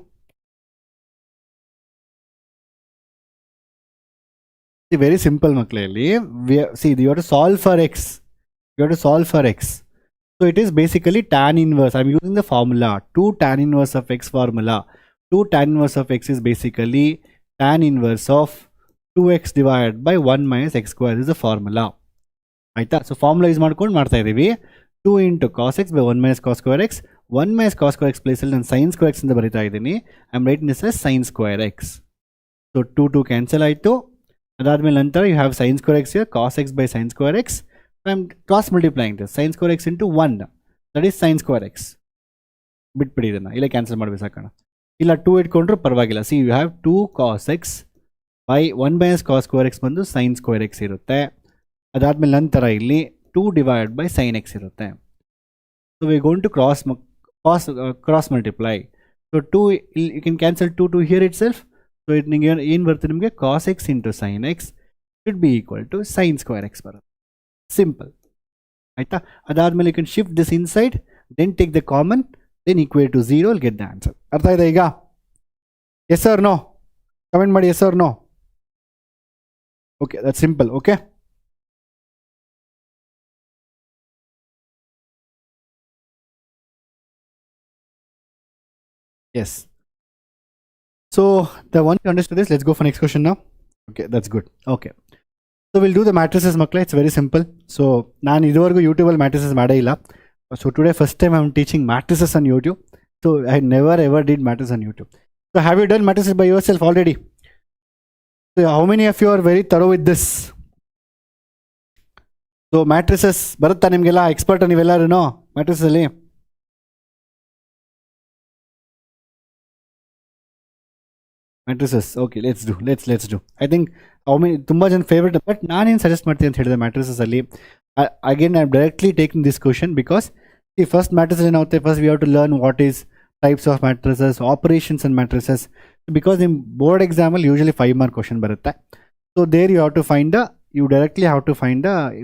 See, very simple, makleli. See, you have to solve for x. You have to solve for x. So it is basically tan inverse. I'm using the formula 2 tan inverse of x formula. 2 tan inverse of x is basically tan inverse of 2x divided by 1 minus x square is the formula. ಆಯ್ತಾ? So formula use ಮಾಡ್ಕೊಂಡು ಮಾಡ್ತಾ ಇದ್ದೀವಿ. 2 into cos x by 1 minus cos square x. 1 minus cos square x ಪ್ಲೇಸಲ್ಲಿ ನಾನು sin square x ಅಂತ ಬರೀತಾ ಇದ್ದೀನಿ. I am writing this as sin square x. So 2 cancel ಆಯಿತು. ಅದಾದ್ಮೇಲೆ ನಂತರ you have sin square x here, cos x by sin square x. I am cross multiplying this sin square x into 1. That is sin square x. ಬಿಟ್ಬಿಡಿ ಇದನ್ನು, ಇಲ್ಲೇ cancel ಮಾಡಬೇಕು ಸಾಕೋಣ. ಇಲ್ಲ 2 ಇಟ್ಕೊಂಡ್ರು ಪರವಾಗಿಲ್ಲ. See you have 2 cos x by 1 minus cos square x ಬಂದು sin square x ಇರುತ್ತೆ. ಅದಾದ್ಮೇಲೆ ನಂತರ ಇಲ್ಲಿ 2 divided by sin x ಇರುತ್ತೆ. So we are going to cross multiply. So 2 you can cancel 2 here itself. So it ಏನು ಬರುತ್ತೆ ನಿಮಗೆ cos x into sin x should be equal to sin square x ಬರುತ್ತೆ. Simple. ಆಯ್ತಾ? ಅದಾದ್ಮೇಲೆ you can shift this inside, then take the common, then equate to 0, will get the answer. ಅರ್ಥ ಆಯ್ತಾ ಈಗ? Yes or no? Comment ಮಾಡಿ yes or no. Okay, that's simple. Okay. Yes. So the one you understood this, let's go for next question now. Okay, that's good. Okay. So we'll do the matrices makla. It's very simple. So ನಾನು ಇದುವರೆಗೂ YouTube ಅಲ್ಲಿ matrices ಮಾಡೇ ಇಲ್ಲ. So today first time I'm teaching matrices on YouTube. So I never ever did matrices on YouTube. So have you done matrices by yourself already? So how many of you are very thorough with this? So matrices ಬರುತ್ತಾ ನಿಮಗೆಲ್ಲ? Expert ನೀವೆಲ್ಲರೂ matrices ಅಲ್ಲಿ? Matrices. Okay, let's do. I think how many ತುಂಬಾ ಜನ favourite, but ನಾನೇನು suggest ಮಾಡ್ತೀನಿ ಅಂತ ಹೇಳಿದೆ matrices ಅಲ್ಲಿ. Again, I'm directly taking this question because the first matrices ಏನಾಗುತ್ತೆ, first we have to learn what is types of matrices, operations and matrices, because in board exam usually 5 mark question ಬರುತ್ತೆ. So there you have to find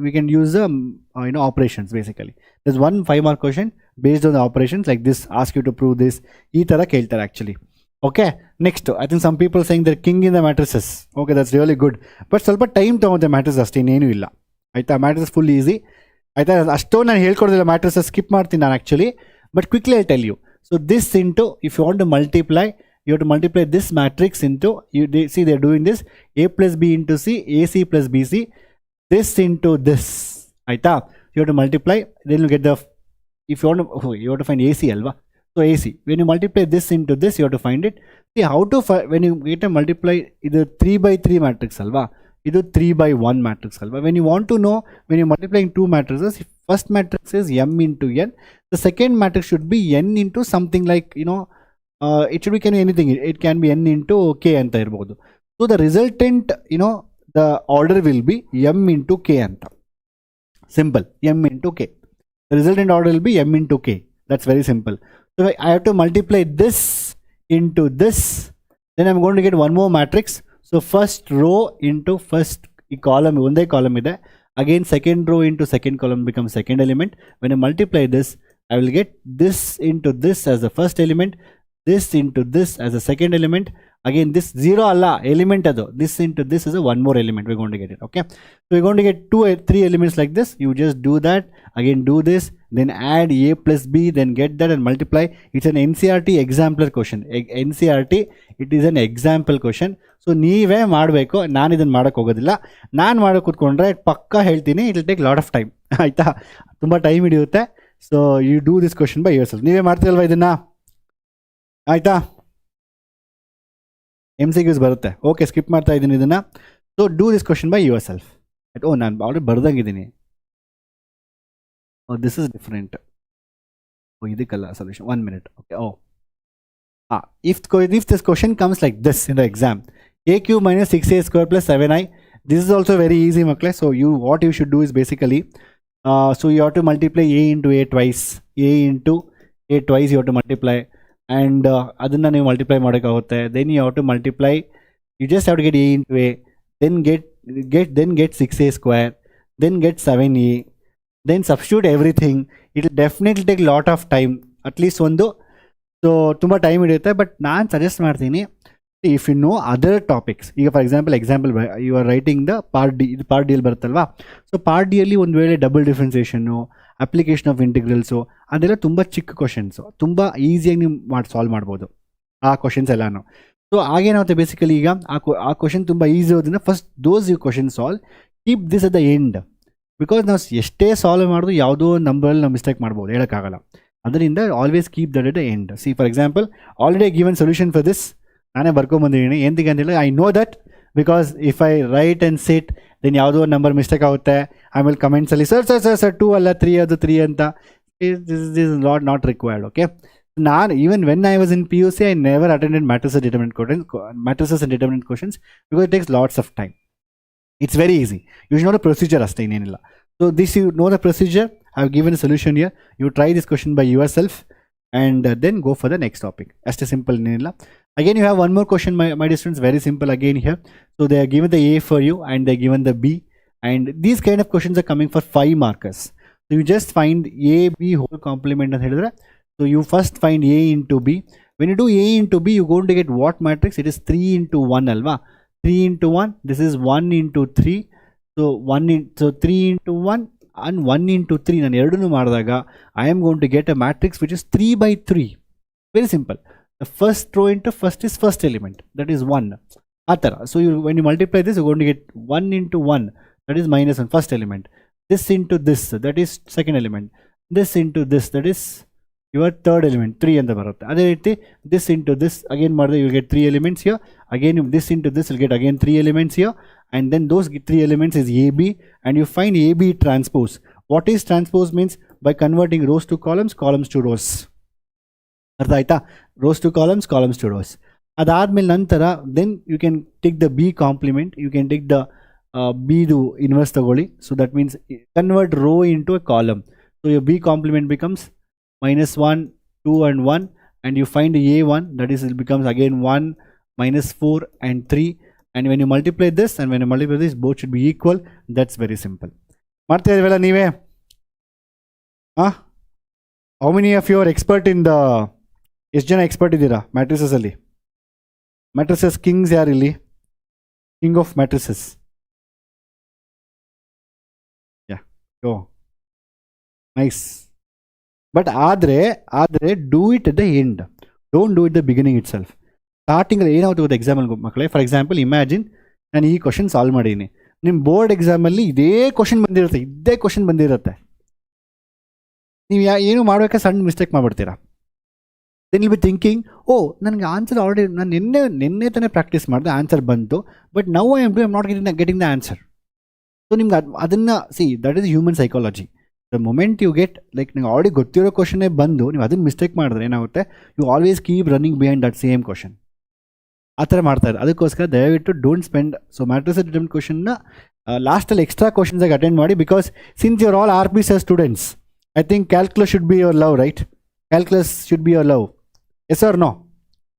we can use operations basically. There's one 5 mark question based on the operations like this, ask you to prove this, ಈ ತರ ಕೇಳ್ತಾರೆ actually. Okay, next, I think some people saying they're king in the matrices. Okay, that's really good. But ಸ್ವಲ್ಪ time ತಗೊಂಡೆ matrices ಅಷ್ಟೇ, ಇನ್ನೇನು ಇಲ್ಲ. ಆಯ್ತಾ? matrices full easy. ಆಯ್ತಾ? ಅಷ್ಟೊಂದು ನಾನು ಹೇಳ್ಕೊಡೋದಿಲ್ಲ, matrices skip ಮಾಡ್ತೀನಿ ನಾನು actually. But quickly I'll tell you. So this into, if you want to multiply, you have to multiply this matrix into, see they're doing this, a plus b into c, ac plus bc, this into this. ಆಯ್ತಾ? You have to multiply, then you get the, if you want to, you have to find ac ಅಲ್ವಾ? So AC, when you multiply this into this, you have to find it. See how to when you get a multiply, either 3 by 3 matrix alva, either 3 by 1 matrix alva. When you want to know, when you're multiplying two matrices, first matrix is m into n, the second matrix should be n into something like, it should be anything, it can be n into k anta irbodu. So the resultant, the order will be m into k anta. Simple, m into k. The resultant order will be m into k. That's very simple. So I have to multiply this into this, then I'm going to get one more matrix. So first row into first column, one column ide, again second row into second column becomes second element. When I multiply this, I will get this into this as the first element, this into this as the second element, again this 0 alla element ado, this into this is a one more element we're going to get it. Okay, so we're going to get 3 elements like this. You just do that, again do this, then add a plus b, then get that and multiply. It's an NCERT exemplar question. NCERT, it is an example question. So ನೀವೇ ಮಾಡಬೇಕು, ನಾನು ಇದನ್ನು ಮಾಡೋಕ್ಕೆ ಹೋಗೋದಿಲ್ಲ. ನಾನು ಮಾಡೋಕೆ ಕೂತ್ಕೊಂಡ್ರೆ ಪಕ್ಕ ಹೇಳ್ತೀನಿ, it will take lot of time. ಆಯಿತಾ, ತುಂಬ ಟೈಮ್ ಹಿಡಿಯುತ್ತೆ. So you do this question by yourself. ನೀವೇ ಮಾಡ್ತೀರಲ್ವ ಇದನ್ನ? ಆಯಿತಾ, MCQs ಬರುತ್ತೆ. ಓಕೆ, ಸ್ಕಿಪ್ ಮಾಡ್ತಾ ಇದ್ದೀನಿ ಇದನ್ನು. So do this question by yourself. Oh, ನಾನು ಆಲ್ರೆಡಿ ಬರ್ದಂಗಿದ್ದೀನಿ. Oh, this is different. Oh, idikalla solution. 1 minute. Okay. Oh. If this question comes like this in the exam, a cube minus 6a square plus 7i. This is also very easy, makle. So what you should do is basically, so you have to multiply a into a twice. A into a twice you have to multiply, and adanna you multiply madakagutte. Then you have to multiply. You just have to get a into a. Then get 6a square. Then get 7a. Then substitute everything. It will definitely take lot of time, at least ಒಂದು. So ತುಂಬ time ಹಿಡಿಯುತ್ತೆ. But ನಾನು suggest ಮಾಡ್ತೀನಿ, if you know other topics, ಈಗ for example you are writing the part D, ಇದು part ಡಿಯಲ್ಲಿ ಬರುತ್ತಲ್ವಾ. So part ಡಿಯಲ್ಲಿ ಒಂದು ವೇಳೆ double differentiation, application of integrals, ಅದೆಲ್ಲ ತುಂಬ ಚಿಕ್ಕ ಕ್ವಶನ್ಸು, ತುಂಬ ಈಸಿಯಾಗಿ ನೀವು ಸಾಲ್ವ್ ಮಾಡ್ಬೋದು ಆ ಕ್ವಶನ್ಸ್ ಎಲ್ಲಾನು. ಸೊ ಹಾಗೇನಾಗುತ್ತೆ ಬೇಸಿಕಲಿ, ಈಗ ಆ ಕ್ವಶನ್ ತುಂಬ ಈಸಿ ಇರೋದ್ರಿಂದ first those you question solve, keep this at the end. Because ನಾವು ಎಷ್ಟೇ ಸಾಲ್ವ್ ಮಾಡೋದು ಯಾವುದೋ ನಂಬರಲ್ಲಿ ನಾವು ಮಿಸ್ಟೇಕ್ ಮಾಡ್ಬೋದು, ಹೇಳೋಕ್ಕಾಗಲ್ಲ. ಅದರಿಂದ always keep that at the end. See for example, already given solution for this, ನಾನೇ ಬರ್ಕೊಂಬಂದಿದ್ದೀನಿ. ಎಂತಿಗೆ ಅಂತೇಳಿ, I know that, because if I write and sit, then ಯಾವುದೋ ಒಂದು ನಂಬರ್ ಮಿಸ್ಟೇಕ್ ಆಗುತ್ತೆ. ಆಮೇಲೆ ಕಮೆಂಟ್ಸಲ್ಲಿ ಸರ್ 2 ಅಲ್ಲ 3 ಅದು 3 ಅಂತ. This is not required. Okay, ನಾನು even when I was in PUC, I never attended matrices and determinant questions because it takes lots of time. It's very easy. You should know the procedure ಅಷ್ಟೇ, ಇನ್ನೇನಿಲ್ಲ. So this, you know the procedure. I have given a solution here. You try this question by yourself and then go for the next topic. Just a simple innilla. Again, you have one more question, my dear students. Very simple again here. So they are given the A for you and they are given the B, and these kind of questions are coming for 5 markers. So you just find A, B whole complement and ಹೇಳಿದ್ರೆ. So you first find A into B. When you do A into B, you're going to get what matrix? It is 3 into 1 alva. 3 into 1, this is 1 into 3. So 3 into 1 and 1 into 3. ನಾನು ಎರಡನ್ನೂ ಮಾಡಿದಾಗ I am going to get a matrix which is 3 by 3. Very simple. The first row into first is first element, that is 1. ಆ ಥರ. So when you multiply this, you're going to get 1 into 1, that is minus 1, first element. This into this, that is second element. This into this, that is your third element, 3 ಅಂತ ಬರುತ್ತೆ. ಅದೇ ರೀತಿ this into this again ಮಾಡಿದ್ರೆ you will get 3 elements here. Again this into this will get again 3 elements here, and then those 3 elements is AB, and you find AB transpose. What is transpose means? By converting rows to columns, columns to rows. ಅರ್ಥ ಆಯ್ತಾ? rows to columns, columns to rows. ಅದಾದ್ಮೇಲೆ ನಂತರ then you can take the B complement, you can take the B ದು inverse ತಗೊಳ್ಳಿ. So that means convert row into a column. So your B complement becomes -1, 2 and 1, and you find A1, that is, it becomes again 1, -4 and 3, and when you multiply this and when you multiply this, both should be equal. That's very simple. ಮಾಡ್ತಾ ಇದೀವಲ್ಲ ನೀವೇ? How many of you are expert in the, ಎಷ್ಟು ಜನ expert ಇದ್ದೀರಾ matrices ಅಲ್ಲಿ? Matrices kings ಯಾರು ಇಲ್ಲಿ? King of matrices. Yeah, oh nice. But ಆದರೆ do it at the end, don't do it the beginning itself. ಸ್ಟಾರ್ಟಿಂಗಲ್ಲಿ ಏನಾಗುತ್ತೆ ಗೊತ್ತಾ ಎಕ್ಸಾಮಲ್ಲಿ ಮಕ್ಕಳೇ? ಫಾರ್ ಎಕ್ಸಾಂಪಲ್, ಇಮ್ಯಾಜಿನ್ ನಾನು ಈ ಕ್ವಶನ್ ಸಾಲ್ವ್ ಮಾಡೀನಿ, ನಿಮ್ಮ ಬೋರ್ಡ್ ಎಕ್ಸಾಮಲ್ಲಿ ಇದೇ ಕ್ವಶನ್ ಬಂದಿರುತ್ತೆ. ನೀವು ಏನು ಮಾಡಬೇಕಾದ್ರೆ ಸಣ್ಣ ಮಿಸ್ಟೇಕ್ ಮಾಡಿಬಿಡ್ತೀರಾ. Then will be thinking, oh ನನಗೆ ಆನ್ಸರ್ ಆಲ್ರೆಡಿ ನಾನು ನಿನ್ನೆ ತಾನೇ ಪ್ರಾಕ್ಟೀಸ್ ಮಾಡಿದೆ, ಆನ್ಸರ್ ಬಂತು, but now I am not getting the answer. So ನಿಮ್ಗೆ ಅದನ್ನು that is human psychology. The moment you get like ನಿಮ್ಗೆ ಆಲ್ರೆಡಿ ಗೊತ್ತಿರೋ ಕ್ವಶನೇ ಬಂದು ನೀವು ಅದನ್ನು ಮಿಸ್ಟೇಕ್ ಮಾಡಿದ್ರೆ ಏನಾಗುತ್ತೆ, you always keep running behind that same question. ಆ ಥರ ಮಾಡ್ತಾರೆ. ಅದಕ್ಕೋಸ್ಕರ ದಯವಿಟ್ಟು don't spend. So matrix determinant ಕ್ವಶನ್ನ ಲಾಸ್ಟಲ್ಲಿ ಎಕ್ಸ್ಟ್ರಾ ಕ್ವಶನ್ಸಾಗಿ ಅಟೆಂಡ್ ಮಾಡಿ, because since your all RPC students, I think calculus should be your love, right? Calculus should be your love. Yes or no?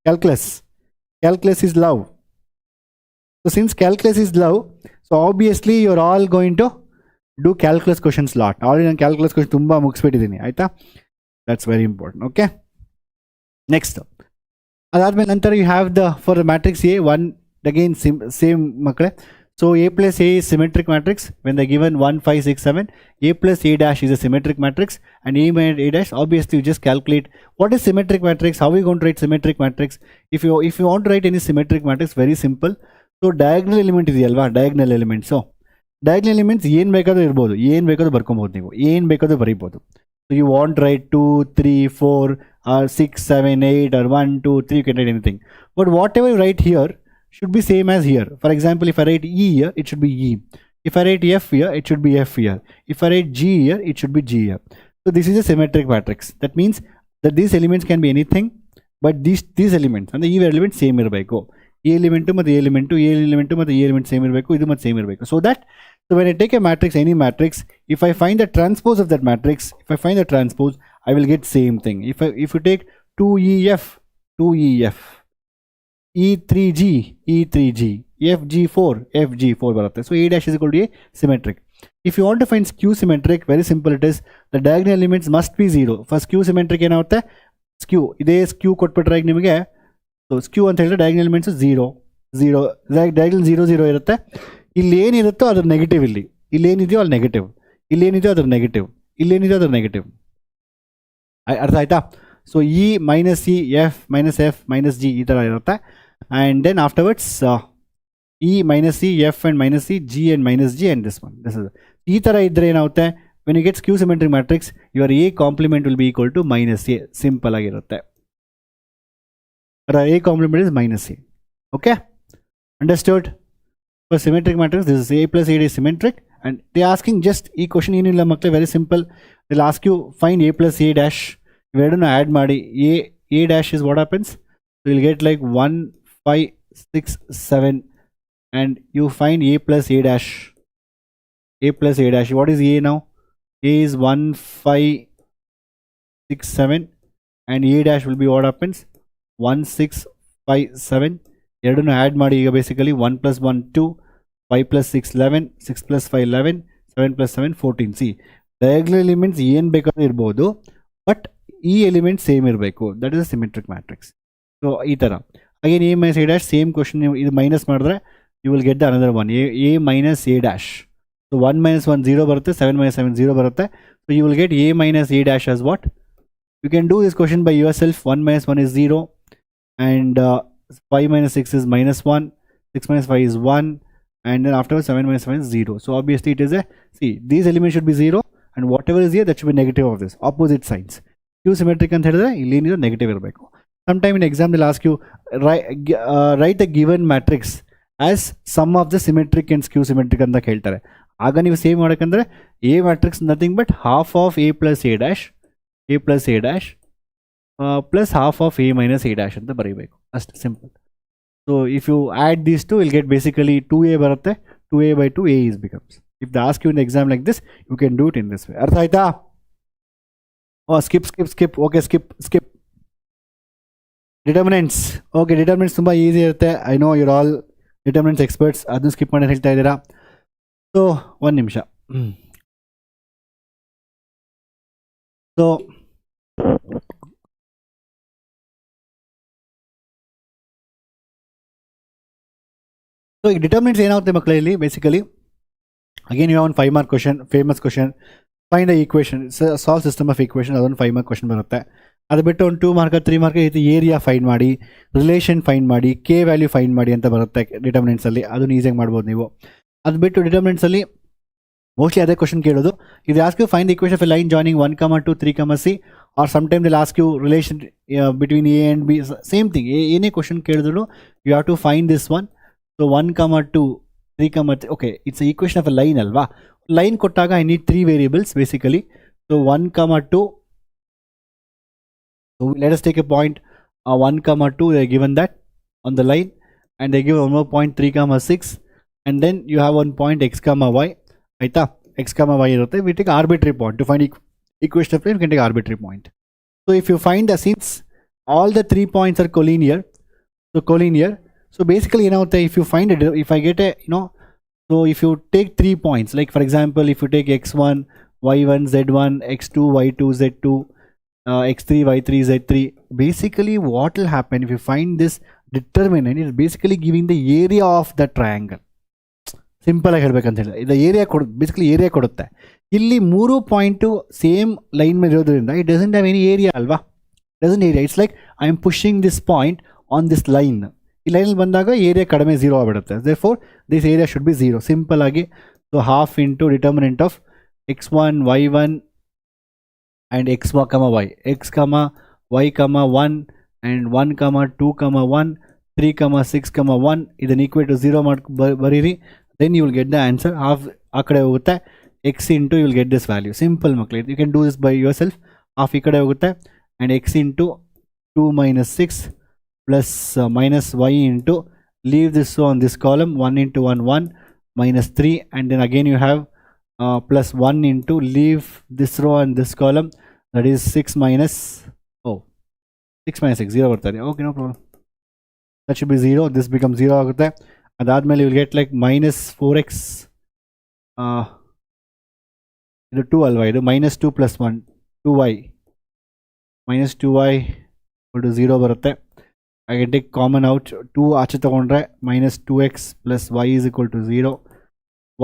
Calculus is love. So since calculus is love, so obviously you're all going to do calculus questions lot. Already ನಾನು calculus question ತುಂಬ ಮುಗಿಸ್ಬಿಟ್ಟಿದ್ದೀನಿ, ಆಯಿತಾ? That's very important. Okay. Next. ಅದಾದ್ಮೇಲೆ ನಂತರ you have the for the matrix A, one again same ಮಕ್ಕಳೇ. So A plus A is symmetric matrix when they're given 1, 5, 6, 7. A plus A dash is a symmetric matrix, and A minus A dash, obviously you just calculate what is symmetric matrix, how are we going to write symmetric matrix. If you want to write any symmetric matrix, very simple. So diagonal element ಇದೆಯಲ್ವಾ, diagonal element. So diagonal elements ಏನು ಬೇಕಾದ್ರೂ ಇರ್ಬೋದು, ಏನು ಬೇಕಾದ್ರೂ ಬರ್ಕೊಬೋದು, ನೀವು ಏನು ಬೇಕಾದ್ರೂ ಬರೀಬೋದು. So you want to write 2, 3, 4 or 6, 7, 8 or 1, 2, 3, you can write anything. But whatever you write here should be same as here. For example, if I write E here, it should be E. If I write F here, it should be F here. If I write G here, it should be G here. So this is a symmetric matrix. That means that these elements can be anything, but these elements and the E element same irbeku. E element ಮತ್ತು A element, A element ಮತ್ತು E element same irbeku, ಇದು ಮತ್ತು same irbeku. So that, so when I take a matrix, any matrix, if I find the transpose of that matrix, if I find the transpose, I will get same thing. If you take 2EF, E3G, FG4, FG4 ಬರುತ್ತೆ. So A dash is equal to A symmetric. If you want to find skew symmetric, very simple it is, the diagonal elements must be 0. For skew symmetric ಏನಾಗುತ್ತೆ, skew ಇದೇ skew ಕೊಟ್ಬಿಟ್ರೆ ನಿಮಗೆ, so skew ಅಂತ ಹೇಳಿದ್ರೆ diagonal elements 0, diagonal 0, 0 ಇರುತ್ತೆ. ಇಲ್ಲಿ ಏನಿರುತ್ತೋ ಅದ್ರ negative, ಇಲ್ಲಿ ಏನಿದೆಯೋ ಅಲ್ಲಿ ನೆಗೆಟಿವ್, ಇಲ್ಲಿ ಏನಿದೆಯೋ ಅದ್ರ ನೆಗೆಟಿವ್, ಇಲ್ಲಿ ಏನಿದೆಯೋ ಅದ್ರ ನೆಗೆಟಿವ್. ಅರ್ಥ ಆಯ್ತಾ? So E minus E, F minus G ಈ ಥರ ಇರುತ್ತೆ. And then afterwards E minus E, F and minus E, G and minus G, and this one. This is ಈ ಥರ ಇದ್ದರೆ ಏನಾಗುತ್ತೆ, when you get skew symmetric matrix, your A complement will be equal to minus A. Simple ಆಗಿರುತ್ತೆ. A complement is minus A. Okay, understood? For symmetric matrix, this is A plus A is symmetric, and they asking just ಈ question ಏನಿಲ್ಲ ಮಕ್ಕಳೇ, very simple. They'll ask you find A plus A dash. ಇವೆರಡನ್ನು add ಮಾಡಿ A dash is what happens, so you'll get like 1, 5, 6, 7, and you find A plus A dash. What is A now? A is 1, 5, 6, 7, and A dash will be what happens, 1, 6, 5, 7. ಎರಡನ್ನು add ಮಾಡಿ ಈಗ basically 1 plus 1, 2, 5 plus 6, 11, 6 plus 5, 11, 7 plus 7, 14. See diagonal elements ಏನು ಬೇಕಾದ್ರೂ ಇರ್ಬೋದು, but ಈ element same ಇರಬೇಕು. That is a symmetric matrix. So ಈ ಥರ again A minus A dash, same question, ನೀವು ಇದು ಮೈನಸ್ ಮಾಡಿದ್ರೆ you will get the another one, A minus A dash. So 1 minus 1 0 ಬರುತ್ತೆ, 7 minus 7 0 ಬರುತ್ತೆ. So you will get A minus A dash as what? You can do this question by yourself. 1 minus 1 is 0, and 5 minus 6 is minus 1, 6 minus 5 is 1, and then afterwards 7 minus 7 is 0. So obviously it is a, see, these elements should be 0, and whatever is here, that should be negative of this, opposite signs. Skew symmetric ಅಂತ ಹೇಳಿದ್ರೆ ಇಲ್ಲಿ ಏನಿದೆ negative ಇರಬೇಕು. Sometime in exam they'll ask you write the given matrix as sum of the symmetric and skew symmetric ಅಂತ ಕೇಳ್ತಾರೆ. ಆಗ ನೀವು save ಮಾಡಬೇಕಂದ್ರೆ A matrix nothing but half of A plus A dash plus half of A minus A dash ಅಂತ ಬರೀಬೇಕು, ಅಷ್ಟು simple. So if you add these two, you'll get basically 2A ಬರುತ್ತೆ, 2A by 2 A is becomes. If they ask you in the exam like this, you can do it in this way. ಅರ್ಥ ಆಯ್ತಾ? Oh, skip. Okay, skip. Determinants. Okay, determinants ತುಂಬ easy ಇರುತ್ತೆ. I know your all determinants experts. ಅದನ್ನು skip ಮಾಡಿ ಹೇಳ್ತಾ ಇದ್ದೀರಾ. So ಒಂದು ನಿಮಿಷ. ಸೊ ಈಗ ಡಿಟರ್ಮಿನೆಂಟ್ಸ್ ಏನಾಗುತ್ತೆ ಮಕ್ಕಳೇ ಇಲ್ಲಿ ಬೇಸಿಕಲಿ, ಅಗೇನ್ ಯು ಹ್ಯಾವ್ ಒಂದು 5 mark question, famous question, find the equation, solve system of equation, ಅದೊಂದು 5 mark ಕ್ವಶನ್ ಬರುತ್ತೆ. ಅದು ಬಿಟ್ಟು ಒಂದು 2 mark 3 mark ಈ ಏರಿಯಾ ಫೈಂಡ್ ಮಾಡಿ, ರಿಲೇಷನ್ ಫೈಂಡ್ ಮಾಡಿ, ಕೆ ವ್ಯಾಲ್ಯೂ ಫೈಂಡ್ ಮಾಡಿ ಅಂತ ಬರುತ್ತೆ ಡಿಟರ್ಮಿನೆಂಟ್ಸಲ್ಲಿ. ಅದನ್ನು ಈಸಿಯಾಗಿ ಮಾಡ್ಬೋದು ನೀವು. ಅದು ಬಿಟ್ಟು ಡಿಟರ್ಮಿನೆಂಟ್ಸಲ್ಲಿ ಮೋಸ್ಟ್ಲಿ ಅದೇ ಕ್ವಶನ್ ಕೇಳೋದು. ಇದು ask you find the equation of a line joining 1, 2, 3, C or sometimes they'll ask you relation between A and B. Same thing. Any question kedidru, you have to find this one. So 1 comma 2, 3 comma 3. Okay, it's an equation of a line alva. Line kottaga I need 3 variables basically. So 1 comma 2. So let us take a point 1 comma 2, they are given that on the line, and they give one more point 3 comma 6, and then you have one point x comma y. Aita x comma y irutte, we take arbitrary point to find equation of plane. We can take arbitrary point. So if you find the, since all the 3 points are collinear, so basically if you find it, if I get a so if you take 3 points, like for example if you take x1 y1 z1 x2 y2 z2 x3 y3 z3, basically what will happen if you find this determinant, is basically giving the area of the triangle. Simple ಆಗಿ ಹೇಳ್ಬೇಕಂತ ಹೇಳಿದ್ರೆ ಇದು area basically area ಕೊಡುತ್ತೆ. ಇಲ್ಲಿ 3 point same line ಮೇಲೆ ಇರೋದ್ರಿಂದ it doesn't have any area ಅಲ್ವಾ, doesn't area. It's like I am pushing this point on this line. ಈ ಲೈನಲ್ಲಿ ಬಂದಾಗ ಏರಿಯಾ ಕಡಿಮೆ 0 ಆಗಿಬಿಡುತ್ತೆ. Therefore this area should be 0 simple ಆಗಿ. So half into determinant of x1 y1 and x comma y, x comma y comma 1 and 1 comma 2 comma 1 3 comma 6 comma 1 ಇದನ್ನ equal to 0 ಬರೀರಿ. then you will get the answer. half ಆ ಕಡೆ ಹೋಗುತ್ತೆ, x into you will get this value. simple ಮಕ್ಕಳೇ, you can do this by yourself. half ಈ ಕಡೆ ಹೋಗುತ್ತೆ and x into 2 minus 6 plus minus y into, leave this row on this column, 1 into 1 1 minus 3, and then again you have plus 1 into, leave this row and this column, that is 6 minus 6 minus 6 0 ಬರ್ತದೆ. okay, no problem, that should be 0. this becomes 0 ಆಗುತ್ತೆ. ಅದಾದ್ಮೇಲೆ you will get like minus 4x ಇದು 2 ಅಲ್ವಾ, ಇದು minus 2 plus 1 2y minus 2y equal to 0 ಬರುತ್ತೆ. I can take common out, 2 ಆಚೆ ತಗೊಂಡ್ರೆ minus 2x plus y is equal to 0.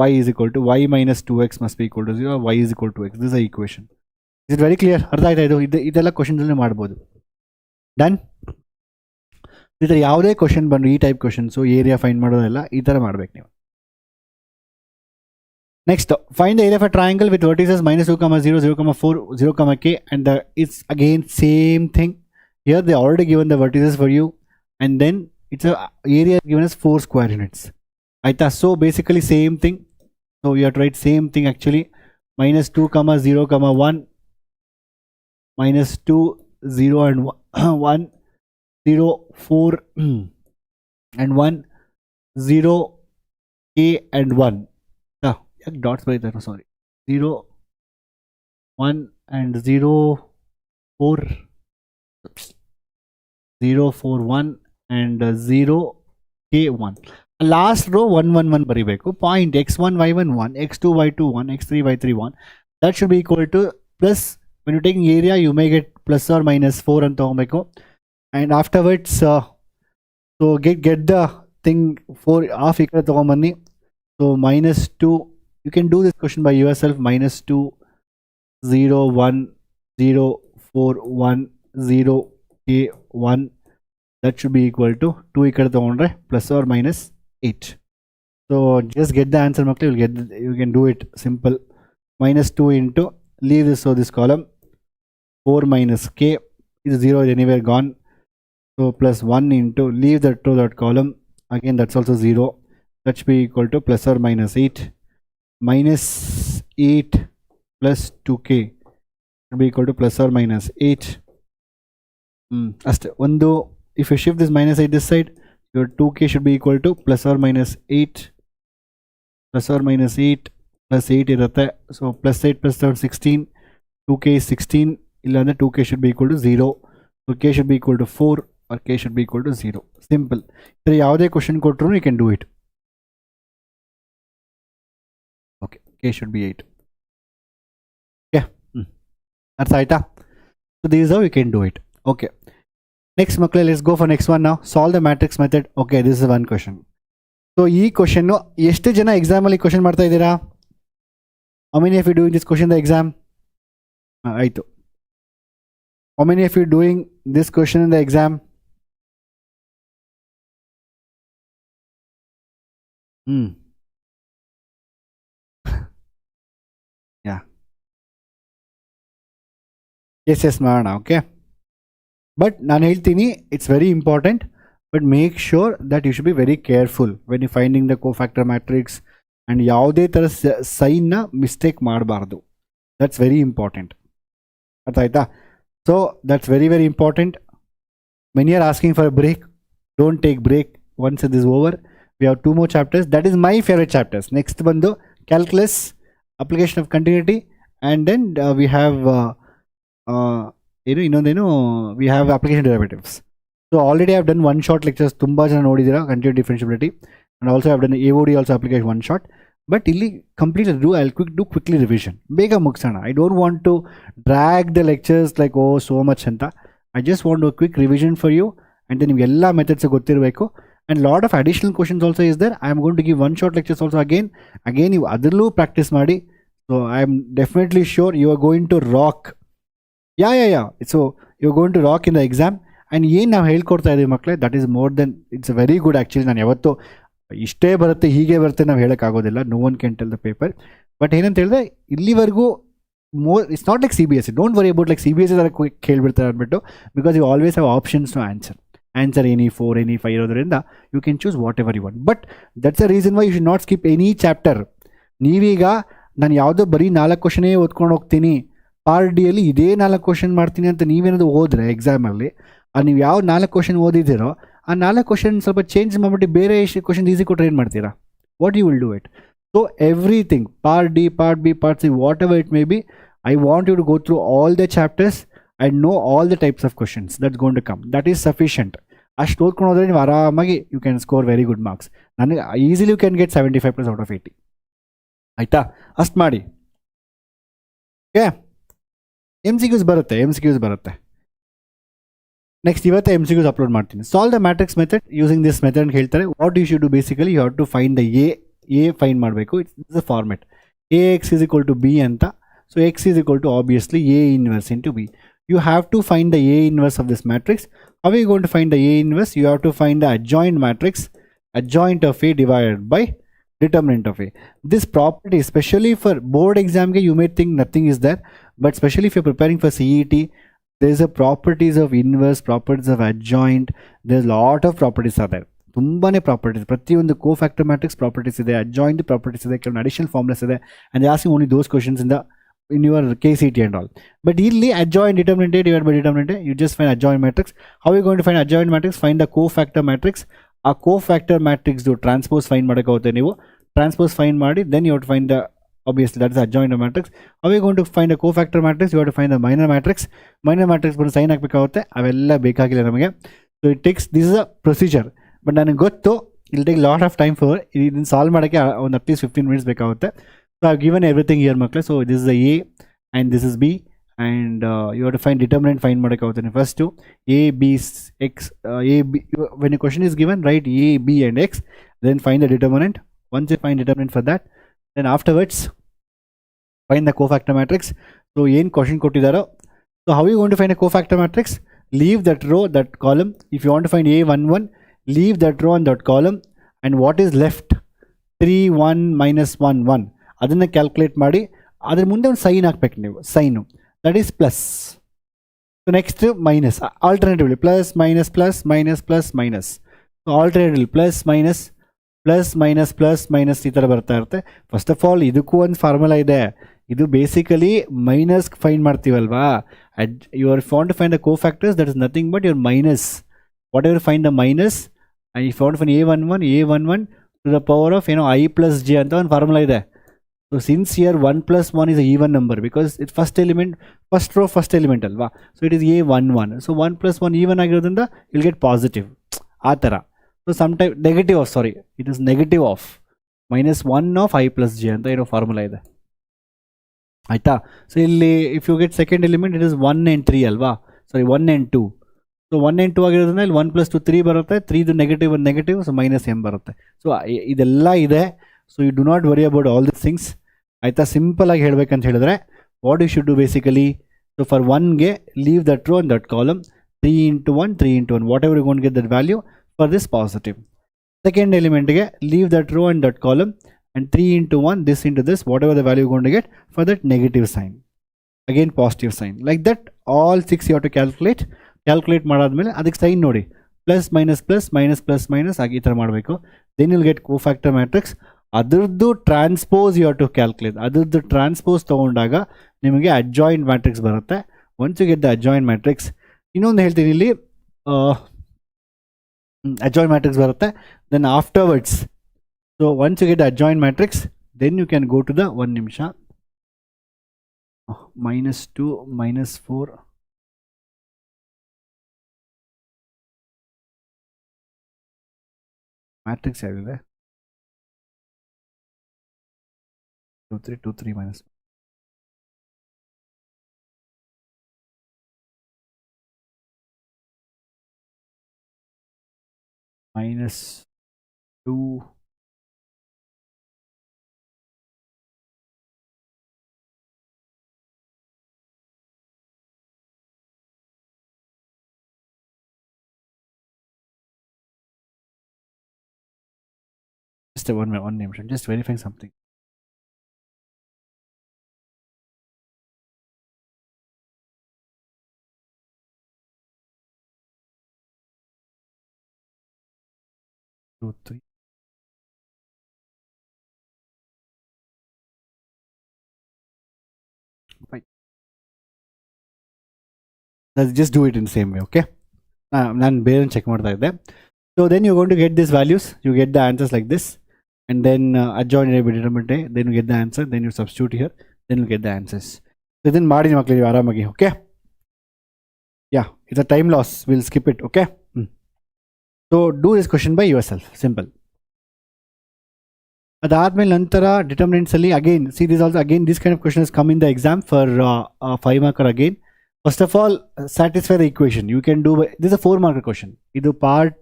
y is equal to y minus 2x must be equal to 0. y is equal to x. this is the equation. is it very clear? ಅರ್ಥ ಆಯ್ತಾ? ಇದೆಲ್ಲ questions ಅಲ್ಲಿ ಮಾಡ್ಬೋದು. Done. ಈ ಥರ ಯಾವುದೇ question ಬಂದು ಈ ಟೈಪ್ ಕ್ವಶನ್ಸು ಏರಿಯಾ ಫೈಂಡ್ ಮಾಡೋದೆಲ್ಲ ಈ ಥರ ಮಾಡ್ಬೇಕು ನೀವು. Next, find the area of a triangle with vertices minus 2 comma 0 0 comma 4 0 comma k, and it's again same thing. Here they already given the vertices for you, and then it's a area given as 4 square units. Aita, so basically same thing. So you have to write same thing actually. minus 2 comma 0 comma 1 minus 2 0 and 1 0 4 and 1 0 k and 1. dots by that, sorry, 0 1 and 0 4 0 4 1 and 0 k 1. last row 1 1 1 ಬರಿಬೇಕು. point x1 y1 1 x2 y2 1 x3 y3 1, that should be equal to plus, when you're taking area you may get plus or minus 4 ಅಂತ ತಗೊಬೇಕು. and afterwards so get the thing 4 half ಈ ಕಡೆ ತಗೊಂಬನ್ನಿ. so minus 2, you can do this question by yourself. minus 2 0 1 0 4 1 0 k 1, that should be equal to 2 ಈ ಕಡೆ ತಗೊಂಡ್ರೆ plus or minus 8. so just get the answer ಮಕ್ಕಳು. you can do it simple. minus 2 into, leave this, so this column 4 minus k is 0 is anywhere gone, so plus 1 into, leave that row, that column, again that's also 0, that should be equal to plus or minus 8. minus 8 plus 2k should be equal to plus or minus 8. ಅಷ್ಟೇ ಒಂದು, if you shift this minus 8 this side, your 2k should be equal to plus or minus 8 plus or minus 8 plus 8 ಇರುತ್ತೆ. so plus 8 plus 7 16, 2k is 16, ಇಲ್ಲಾಂದ್ರೆ 2k should be equal to 0. so k should be equal to 4 or k should be equal to 0. simple. ಇದರ ಯಾವುದೇ question ಕೊಟ್ಟರು you can do it. okay, k should be 8. okay, ಅರ್ಥ ಆಯ್ತಾ? so this is how you can do it. okay, next ಮಕ್ಕಳೇ, let's go for next one now. solve the matrix method. okay, this is one question. so ಈ question ಎಷ್ಟು ಜನ exam ಅಲ್ಲಿ question ಮಾಡ್ತಾ ಇದ್ದೀರಾ? how many of you doing this question in the exam? ಆಯ್ತು. how many of you doing this question in the exam? yeah, yes ಮಾಡೋಣ. Okay, but ನಾನು ಹೇಳ್ತೀನಿ it's very important, but make sure that you should be very careful when you finding the cofactor matrix and ಯಾವುದೇ ಥರ ಸೈನ್ನ mistake ಮಾಡಬಾರ್ದು. That's very important. ಅರ್ಥ ಆಯ್ತಾ? So that's very very important. Many are asking for a break. Don't take break once it is over. We have 2 more chapters. That is my favorite chapters. Next ಬಂದು calculus, application of continuity, and then we have we have application derivatives. So already I have done one shot lectures. ತುಂಬಾ ಜನ ನೋಡಿದ್ದೀರಾ continuity differentiability, and also I have done AOD also application one shot. But ಇಲ್ಲಿ complete I'll quickly revision. ಬೇಗ ಮುಗಿಸೋಣ. I don't want to drag the lectures like so much ಅಂತ. I just want to a quick revision for you, and then ನಿಮ್ಗೆ ಎಲ್ಲ methods ಗೊತ್ತಿರಬೇಕು. And lot of additional questions also is there. I am going to give one shot lectures also again you adallu practice ಮಾಡಿ. So I am definitely sure you are going to rock. Yeah. So you are going to rock in the exam. And ಏನು ನಾವು ಹೇಳ್ಕೊಡ್ತಾ ಇದ್ದೀವಿ ಮಕ್ಕಳೇ, that is more than it's very good. Actually ನಾನು ಯಾವತ್ತೂ ಇಷ್ಟೇ ಬರುತ್ತೆ ಹೀಗೆ ಬರುತ್ತೆ ನಾವು ಹೇಳೋಕ್ಕಾಗೋದಿಲ್ಲ. No one can tell the paper. But ಏನಂತ ಹೇಳಿದ್ರೆ ಇಲ್ಲಿವರೆಗೂ it's not like CBSE. Don't worry about like CBSE ಥರ ಕೇಳಿಬಿಡ್ತಾರೆ ಅಂದ್ಬಿಟ್ಟು, because you always have options to answer any 4 any 5 ಇರೋದ್ರಿಂದ you can choose whatever you want. But that's a reason why you should not skip any chapter. ನೀವೀಗ ನಾನು ಯಾವುದೋ ಬರೀ 4 ಕ್ವಶನೇ ಓದ್ಕೊಂಡು ಹೋಗ್ತೀನಿ, ಪಾರ್ಟ್ ಡಿ ಅಲ್ಲಿ ಇದೇ 4 ಕ್ವಶನ್ ಮಾಡ್ತೀನಿ ಅಂತ ನೀವೇನಾದ್ರು ಹೋದರೆ ಎಕ್ಸಾಮಲ್ಲಿ, ನೀವು ಯಾವ 4 ಕ್ವಶನ್ ಓದಿದ್ದೀರೋ ಆ 4 ಕ್ವಶನ್ ಸ್ವಲ್ಪ ಚೇಂಜ್ ಮಾಡಿಬಿಟ್ಟು ಬೇರೆ ಕ್ವಶನ್ ಈಸಿ ಕೊಟ್ಟರೆ ಏನು ಮಾಡ್ತೀರಾ? What you will do it? So everything, part D, part B, part C, whatever it may be, I want you to go through all the chapters and know all the types of questions that's going to come. That is sufficient. ಅಷ್ಟು ಓದ್ಕೊಂಡು ಹೋದರೆ ನೀವು ಆರಾಮಾಗಿ you can score very good marks. ನನಗೆ easily you can get 75+ out of 80. ಆಯಿತಾ? ಅಷ್ಟು ಮಾಡಿ. Okay, MCQs ಬರುತ್ತೆ. ನೆಕ್ಸ್ಟ್ ಇವತ್ತೇ MCQs ಅಪ್ಲೋಡ್ ಮಾಡ್ತೀನಿ. Solve the matrix method using this method ಅಂತ ಹೇಳ್ತಾರೆ. What you should do basically you have to find the A find ಮಾಡಬೇಕು. It's the format AX is equal to B ಅಂತ. So X is equal to obviously A inverse into B. You have to find the A inverse of this matrix. How are you going to find the A inverse? You have to find the adjoint matrix, adjoint of A divided by determinant of A. This property, especially for board exam, you may think nothing is there, but especially if you're preparing for CET, there's a properties of inverse, properties of adjoint. There's a lot of properties are there. ತುಂಬಾನೇ properties, ಪ್ರತಿಯೊಂದು cofactor matrix properties ಇದೆ, adjoint properties ಇದೆ, ಕೆಲವೊಂದು additional formulas ಇದೆ, and they asking only those questions in your KCET and all. But here adjoint determinant A divided by determinant A, you just find adjoint matrix. How are you going to find adjoint matrix? Find the cofactor matrix. A cofactor matrix do transpose find madakavutte ನೀವು. Transpose find ಮಾಡಿ, then you have to find the, obviously that is adjoint matrix. How are you going to find a cofactor matrix? You have to find the minor matrix. Minor matrix ಬಂದು sign ಹಾಕಬೇಕಾಗುತ್ತೆ. ಅವೆಲ್ಲ ಬೇಕಾಗಿಲ್ಲ ನಮಗೆ. So it takes, this is a procedure. But ನನಗೆ ಗೊತ್ತು it will take lot of time for ಇದನ್ನು solve ಮಾಡೋಕ್ಕೆ ಒಂದು at least 15 minutes ಬೇಕಾಗುತ್ತೆ. So I have given everything here ಮಕ್ಕಳೇ. So this is the A and this is B, and you have to find determinant find ಮಾಡೋಕ್ಕಾಗುತ್ತೆ. First two A, B, X, A, B. When a question is given, write A, B and X, then find the determinant. Once you find determinant for that, then afterwards find the cofactor matrix. So ಏನು question ಕೊಟ್ಟಿದ್ದಾರೋ, so how are you going to find a cofactor matrix? Leave that row, that column. If you want to find A11, leave that row and that column, and what is left? 3, 1, minus 1, 1. ಅದನ್ನು calculate ಮಾಡಿ ಅದ್ರ ಮುಂದೆ ಒಂದು sign ಹಾಕ್ಬೇಕು ನೀವು, sign, that is plus. So next minus, alternatively plus minus plus minus plus minus. So alternatively plus minus plus minus plus minus ಈ ಥರ ಬರ್ತಾ ಇರುತ್ತೆ. ಫಸ್ಟ್ ಆಫ್ ಆಲ್ ಇದಕ್ಕೂ ಒಂದು ಫಾರ್ಮುಲಾ ಇದೆ. ಇದು ಬೇಸಿಕಲಿ ಮೈನಸ್ ಫೈಂಡ್ ಮಾಡ್ತೀವಲ್ವಾ, you are want to find the cofactors, that is nothing but your minus, whatever find the minus, and you want find A11 to the power of I plus J ಅಂತ ಒಂದು formula ಇದೆ. So since here 1 plus 1 is an even number because it's first element, first row, first element alva. So it is A11. So 1 plus 1 even ಆಗಿರೋದ್ರಿಂದ you'll get positive. ಆ ಥರ. So sometimes negative of, sorry, it is negative of minus 1 of I plus J ಅಂತ ಏನೋ formula ಇದೆ. ಆಯಿತಾ? So ಇಲ್ಲಿ if you get second element it is 1 and 3 ಅಲ್ವಾ, ಸಾರಿ 1 and 2. So 1 and 2 ಆಗಿರೋದ್ರಿಂದ ಇಲ್ಲಿ 1 plus 2 3 ಬರುತ್ತೆ, 3 ನೆಗೆಟಿವ್ ಒಂದು ನೆಗೆಟಿವ್, ಸೊ ಮೈನಸ್ m ಬರುತ್ತೆ. ಸೊ ಇದೆಲ್ಲ ಇದೆ. So you do not worry about all this things. ಆಯಿತಾ? ಸಿಂಪಲ್ ಆಗಿ ಹೇಳ್ಬೇಕಂತ ಹೇಳಿದ್ರೆ what you should do basically, so for 1ಗೆ leave that row and that column, 3 into 1 3 into 1, whatever you gonna get that value for this positive. Second ಎಲಿಮೆಂಟ್ಗೆ leave that row and that column and 3 into 1 this into this, whatever the value you are going to get for that negative sign. again positive sign. Like that all 6 you have to calculate ಮಾಡಾದ್ಮೇಲೆ ಅದಕ್ಕೆ sign ನೋಡಿ plus minus ಆಗಿ ಈ ಥರ ಮಾಡಬೇಕು. Then you'll get cofactor matrix. ಅದರದ್ದು transpose you have to calculate. ಅದರದ್ದು transpose ತೊಗೊಂಡಾಗ ನಿಮಗೆ ಅಡ್ಜಾಯಿಂಟ್ ಮ್ಯಾಟ್ರಿಕ್ಸ್ ಬರುತ್ತೆ. Once you get the adjoint matrix, ಇನ್ನೊಂದು ಹೇಳ್ತೀನಿ ಇಲ್ಲಿ, adjoint matrix ಬರುತ್ತೆ. Then afterwards, so once you get the adjoint matrix, then you can go to the one ನಿಮಿಷ -2 -4 matrix ಯಾವಿದೆ, 2 3 2 3 -2 just one name, just verifying something. Two, three. Right. Let's just do it in the same way, okay? Nan bare check ಮಾಡ್ತಾ ಇದ್ದೆ. So then you're going to get these values, you get the answers like this, and then adjoint A, determinant A, then you get the answer, then you substitute here, then you get the answers. So then ಮಾಡಿ ಮಕ್ಕಳಿಗೆ ಆರಾಮಾಗಿ, okay? Yeah, it's a time loss, we'll skip it, okay? So do this question by yourself, simple. ಅದಾದ್ಮೇಲೆ ನಂತರ determinants ಅಲ್ಲಿ again, see this also, again this kind of question has come in the exam for 5 marker again. First of all, satisfy the equation. You can do, this is a 4 marker question. Idu part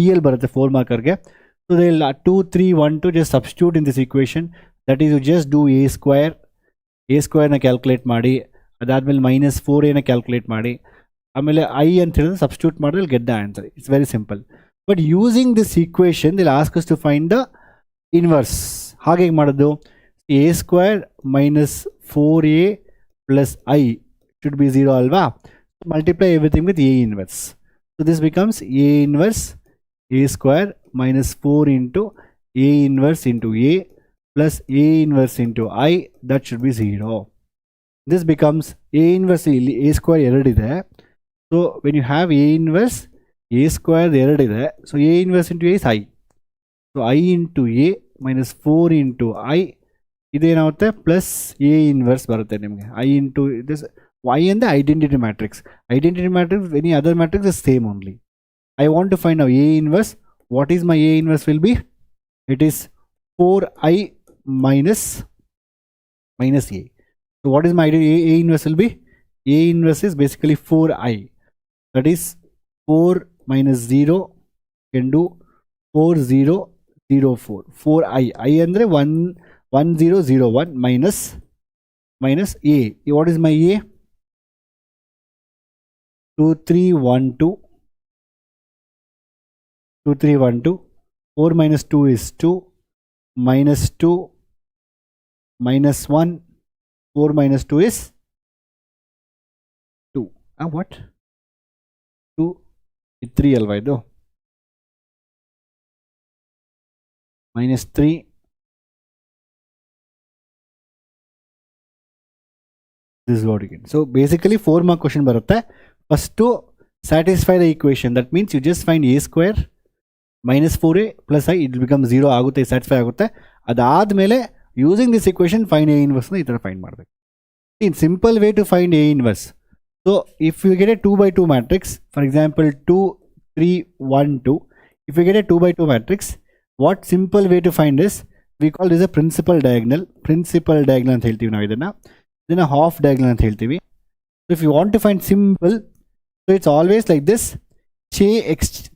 EL ಬರುತ್ತೆ 4 marker ಗೆ. So they'll 2 3 1 2 just substitute in this equation. That is, you just do a square ನ calculate ಮಾಡಿ, ಅದಾದ್ಮೇಲೆ -4a ನ calculate ಮಾಡಿ, ಆಮೇಲೆ I ಅಂತ ಹೇಳಿದ್ರೆ substitute ಮಾಡಿದ್ರೆ you'll get the answer. It's very simple. But using this equation, they'll ask us to find the inverse. ಹಾಗೆ ಮಾಡೋದು, a square minus 4a plus I should be 0 alva. Multiply everything with a inverse. So this becomes a inverse a square minus 4 into a inverse into a plus a inverse into I, that should be 0. This becomes a inverse a square ಎರಡಿದೆ. So when you have a inverse a square ಎರಡಿದೆ, so a inverse into a is I. So I into a minus 4 into I, ಇದೇನಾಗುತ್ತೆ plus a inverse ಬರುತ್ತೆ ನಿಮಗೆ. I into this y and the identity matrix. Identity matrix, any other matrix is same only. I want to find out a inverse. What is my a inverse will be? It is 4i minus a. So what is my a inverse will be? A inverse is basically 4i. That is 4 minus 0 can do 4004. 4i. I andre 1001 minus a. What is my a? 2312. 4 minus 2 is 2, minus 2 minus 1, 4 minus 2 is 2. What? 2 is 3 alva idu. Minus 3 this is what you get. So basically 4 mark question barutte. First to satisfy the equation, that means you just find a square minus 4a plus I, it will become 0 ಆಗುತ್ತೆ, satisfy ಆಗುತ್ತೆ. ಅದಾದ್ಮೇಲೆ using this equation find a inverse ನ ಈ ತರ find ಮಾಡಬೇಕು. In simple way to find a inverse. So if you get a 2 by 2 matrix, for example 2 3 1 2, if you get a 2 by 2 matrix, what simple way to find this, we call this a principal diagonal ಅಂತ ಹೇಳ್ತೀವಿ ನಾವು ಇದನ್ನ half diagonal ಅಂತ ಹೇಳ್ತೀವಿ. So if you want to find simple, so it's always like this,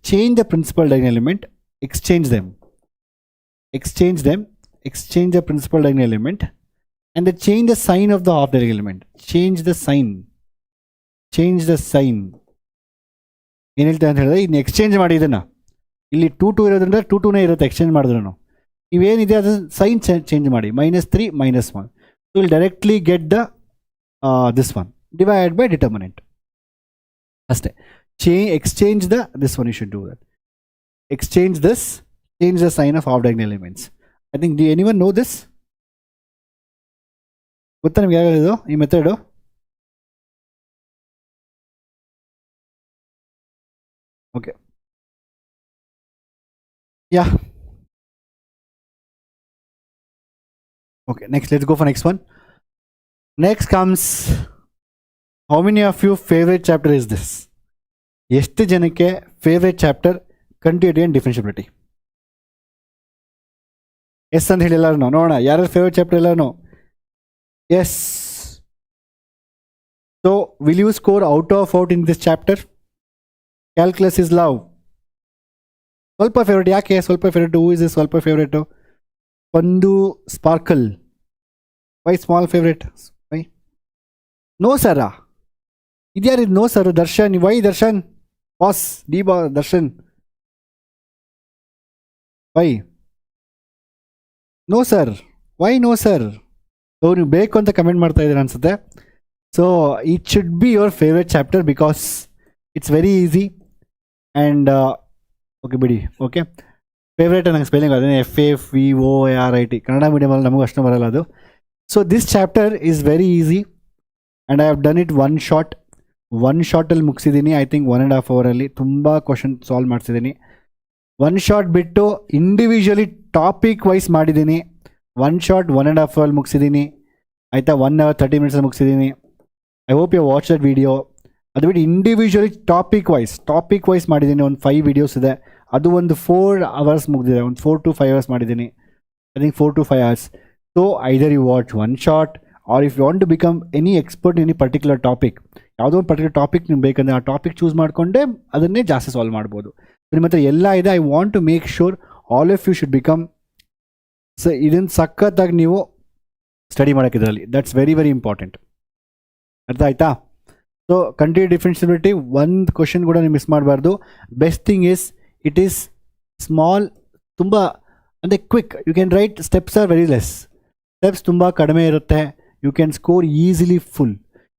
change the principal diagonal element, exchange the principal diagonal element, and then change the sign of the half diagonal element. Change the sign. ಏನು ಹೇಳ್ತಾ ಅಂತ ಹೇಳಿದ್ರೆ, ಇನ್ನು exchange ಮಾಡಿ ಇದನ್ನ, ಇಲ್ಲಿ 2 2 ಇರೋದ್ರಿಂದ 2 2ನೇ ಇರುತ್ತೆ, ಎಕ್ಸ್ಚೇಂಜ್ ಮಾಡಿದ್ರು ಇವೇನಿದೆ ಅದು ಸೈನ್ ಚೇಂಜ್ ಮಾಡಿ, -3 -1. So you'll directly get the this one divided by determinant. Aste. Exchange this one, you should do that. Exchange this, change the sign of off diagonal elements. I think, do anyone know this? ಗೊತ್ತಾ ನಿಮ್ಗೆ ಯಾವ್ದು ಈ method? Okay. Yeah. Okay, next, let's go for next one. Next comes, how many of you favorite chapter is this? ಎಷ್ಟು ಜನಕ್ಕೆ favourite chapter continuity and differentiability? Yes ಅಂತ ಹೇಳಿ ಎಲ್ಲರೂ ನೋಡೋಣ, ಯಾರು ಫೇವ್ರೇಟ್ ಚಾಪ್ಟರ್ ಎಲ್ಲರೂ? Yes. So will you score out of out in this chapter? Calculus is love. ಸ್ವಲ್ಪ favourite, ಯಾಕೆ ಸ್ವಲ್ಪ ಫೇವ್ರೇಟ್? ಹೂ ಇಸ್ ಸ್ವಲ್ಪ ಫೇವ್ರೇಟು? ಒಂದು sparkle. Why small favourite? Why no ಸರಾ? ಇದ್ಯಾರಿದು no sir? Darshan. Why Darshan? Boss D ಬಾ Darshan. Why no sir? Why no sir? So ನೀವು ಬೇಕು ಅಂತ ಕಮೆಂಟ್ ಮಾಡ್ತಾ ಇದ್ದೀರಾ ಅನ್ಸುತ್ತೆ. So it should be your favourite chapter because it's very easy and okay ಬಿಡಿ. ಓಕೆ, ಫೇವ್ರೇಟ್ ನಂಗೆ ಸ್ಪೆಲ್ಲಿಂಗ್ ಅದೇ FAVORIT. ಕನ್ನಡ ಮೀಡಿಯಮಲ್ಲಿ ನಮಗೂ ಅಷ್ಟು ಬರಲ್ಲ ಅದು. So this chapter is very easy and I have done it one ಶಾರ್ಟಲ್ಲಿ ಮುಗಿಸಿದ್ದೀನಿ. ಐ ಥಿಂಕ್ 1.5 ಅವರಲ್ಲಿ ತುಂಬ ಕ್ವಶನ್ ಸಾಲ್ವ್ ಮಾಡಿಸಿದ್ದೀನಿ. ಒನ್ ಶಾರ್ಟ್ ಬಿಟ್ಟು ಇಂಡಿವಿಜುವಲಿ ಟಾಪಿಕ್ ವೈಸ್ ಮಾಡಿದ್ದೀನಿ. ಒನ್ ಶಾರ್ಟ್ 1.5 ಅವರ್ ಮುಗಿಸಿದ್ದೀನಿ ಆಯಿತಾ. 1 hour 30 minutes ಮುಗಿಸಿದ್ದೀನಿ. I hope you watch that video. ಅದು ಬಿಟ್ಟು ಇಂಡಿವಿಜುವಲಿ ಟಾಪಿಕ್ ವೈಸ್ ಮಾಡಿದ್ದೀನಿ. ಒಂದು 5 videos ಇದೆ, ಅದು ಒಂದು 4 hours ಮುಗಿದಿದೆ. ಒಂದು 4 to 5 hours ಮಾಡಿದ್ದೀನಿ. I think 4 to 5 hours. So either you watch one shot or if you want to become any expert in any particular topic, ಯಾವುದೋ ಒಂದು ಪರ್ಟಿಕ್ಯುಲರ್ ಟಾಪಿಕ್ ನಿಮ್ಗೆ ಬೇಕಂದರೆ ಆ ಟಾಪಿಕ್ ಚೂಸ್ ಮಾಡಿಕೊಂಡೆ ಅದನ್ನೇ ಜಾಸ್ತಿ ಸಾಲ್ವ್ ಮಾಡ್ಬೋದು. ನಿಮ್ಮ ಹತ್ರ ಎಲ್ಲ ಇದೆ. I want to make sure all of you should become ಇದನ್ನು ಸಖತ್ತಾಗಿ ನೀವು ಸ್ಟಡಿ ಮಾಡೋಕ್ಕೆ ಇದರಲ್ಲಿ. That's very very important. ಅರ್ಥ ಆಯ್ತಾ? ಸೊ ಕಂಟಿನ್ಯೂ ಡಿಫರೆನ್ಷಿಯಬಿಲಿಟಿ ಒಂದು ಕ್ವಶನ್ ಕೂಡ ನೀವು ಮಿಸ್ ಮಾಡಬಾರ್ದು. Best thing is it is small, ತುಂಬ ಅಂದರೆ quick. You can write, steps are very less. Steps ತುಂಬ ಕಡಿಮೆ ಇರುತ್ತೆ. You can score easily full.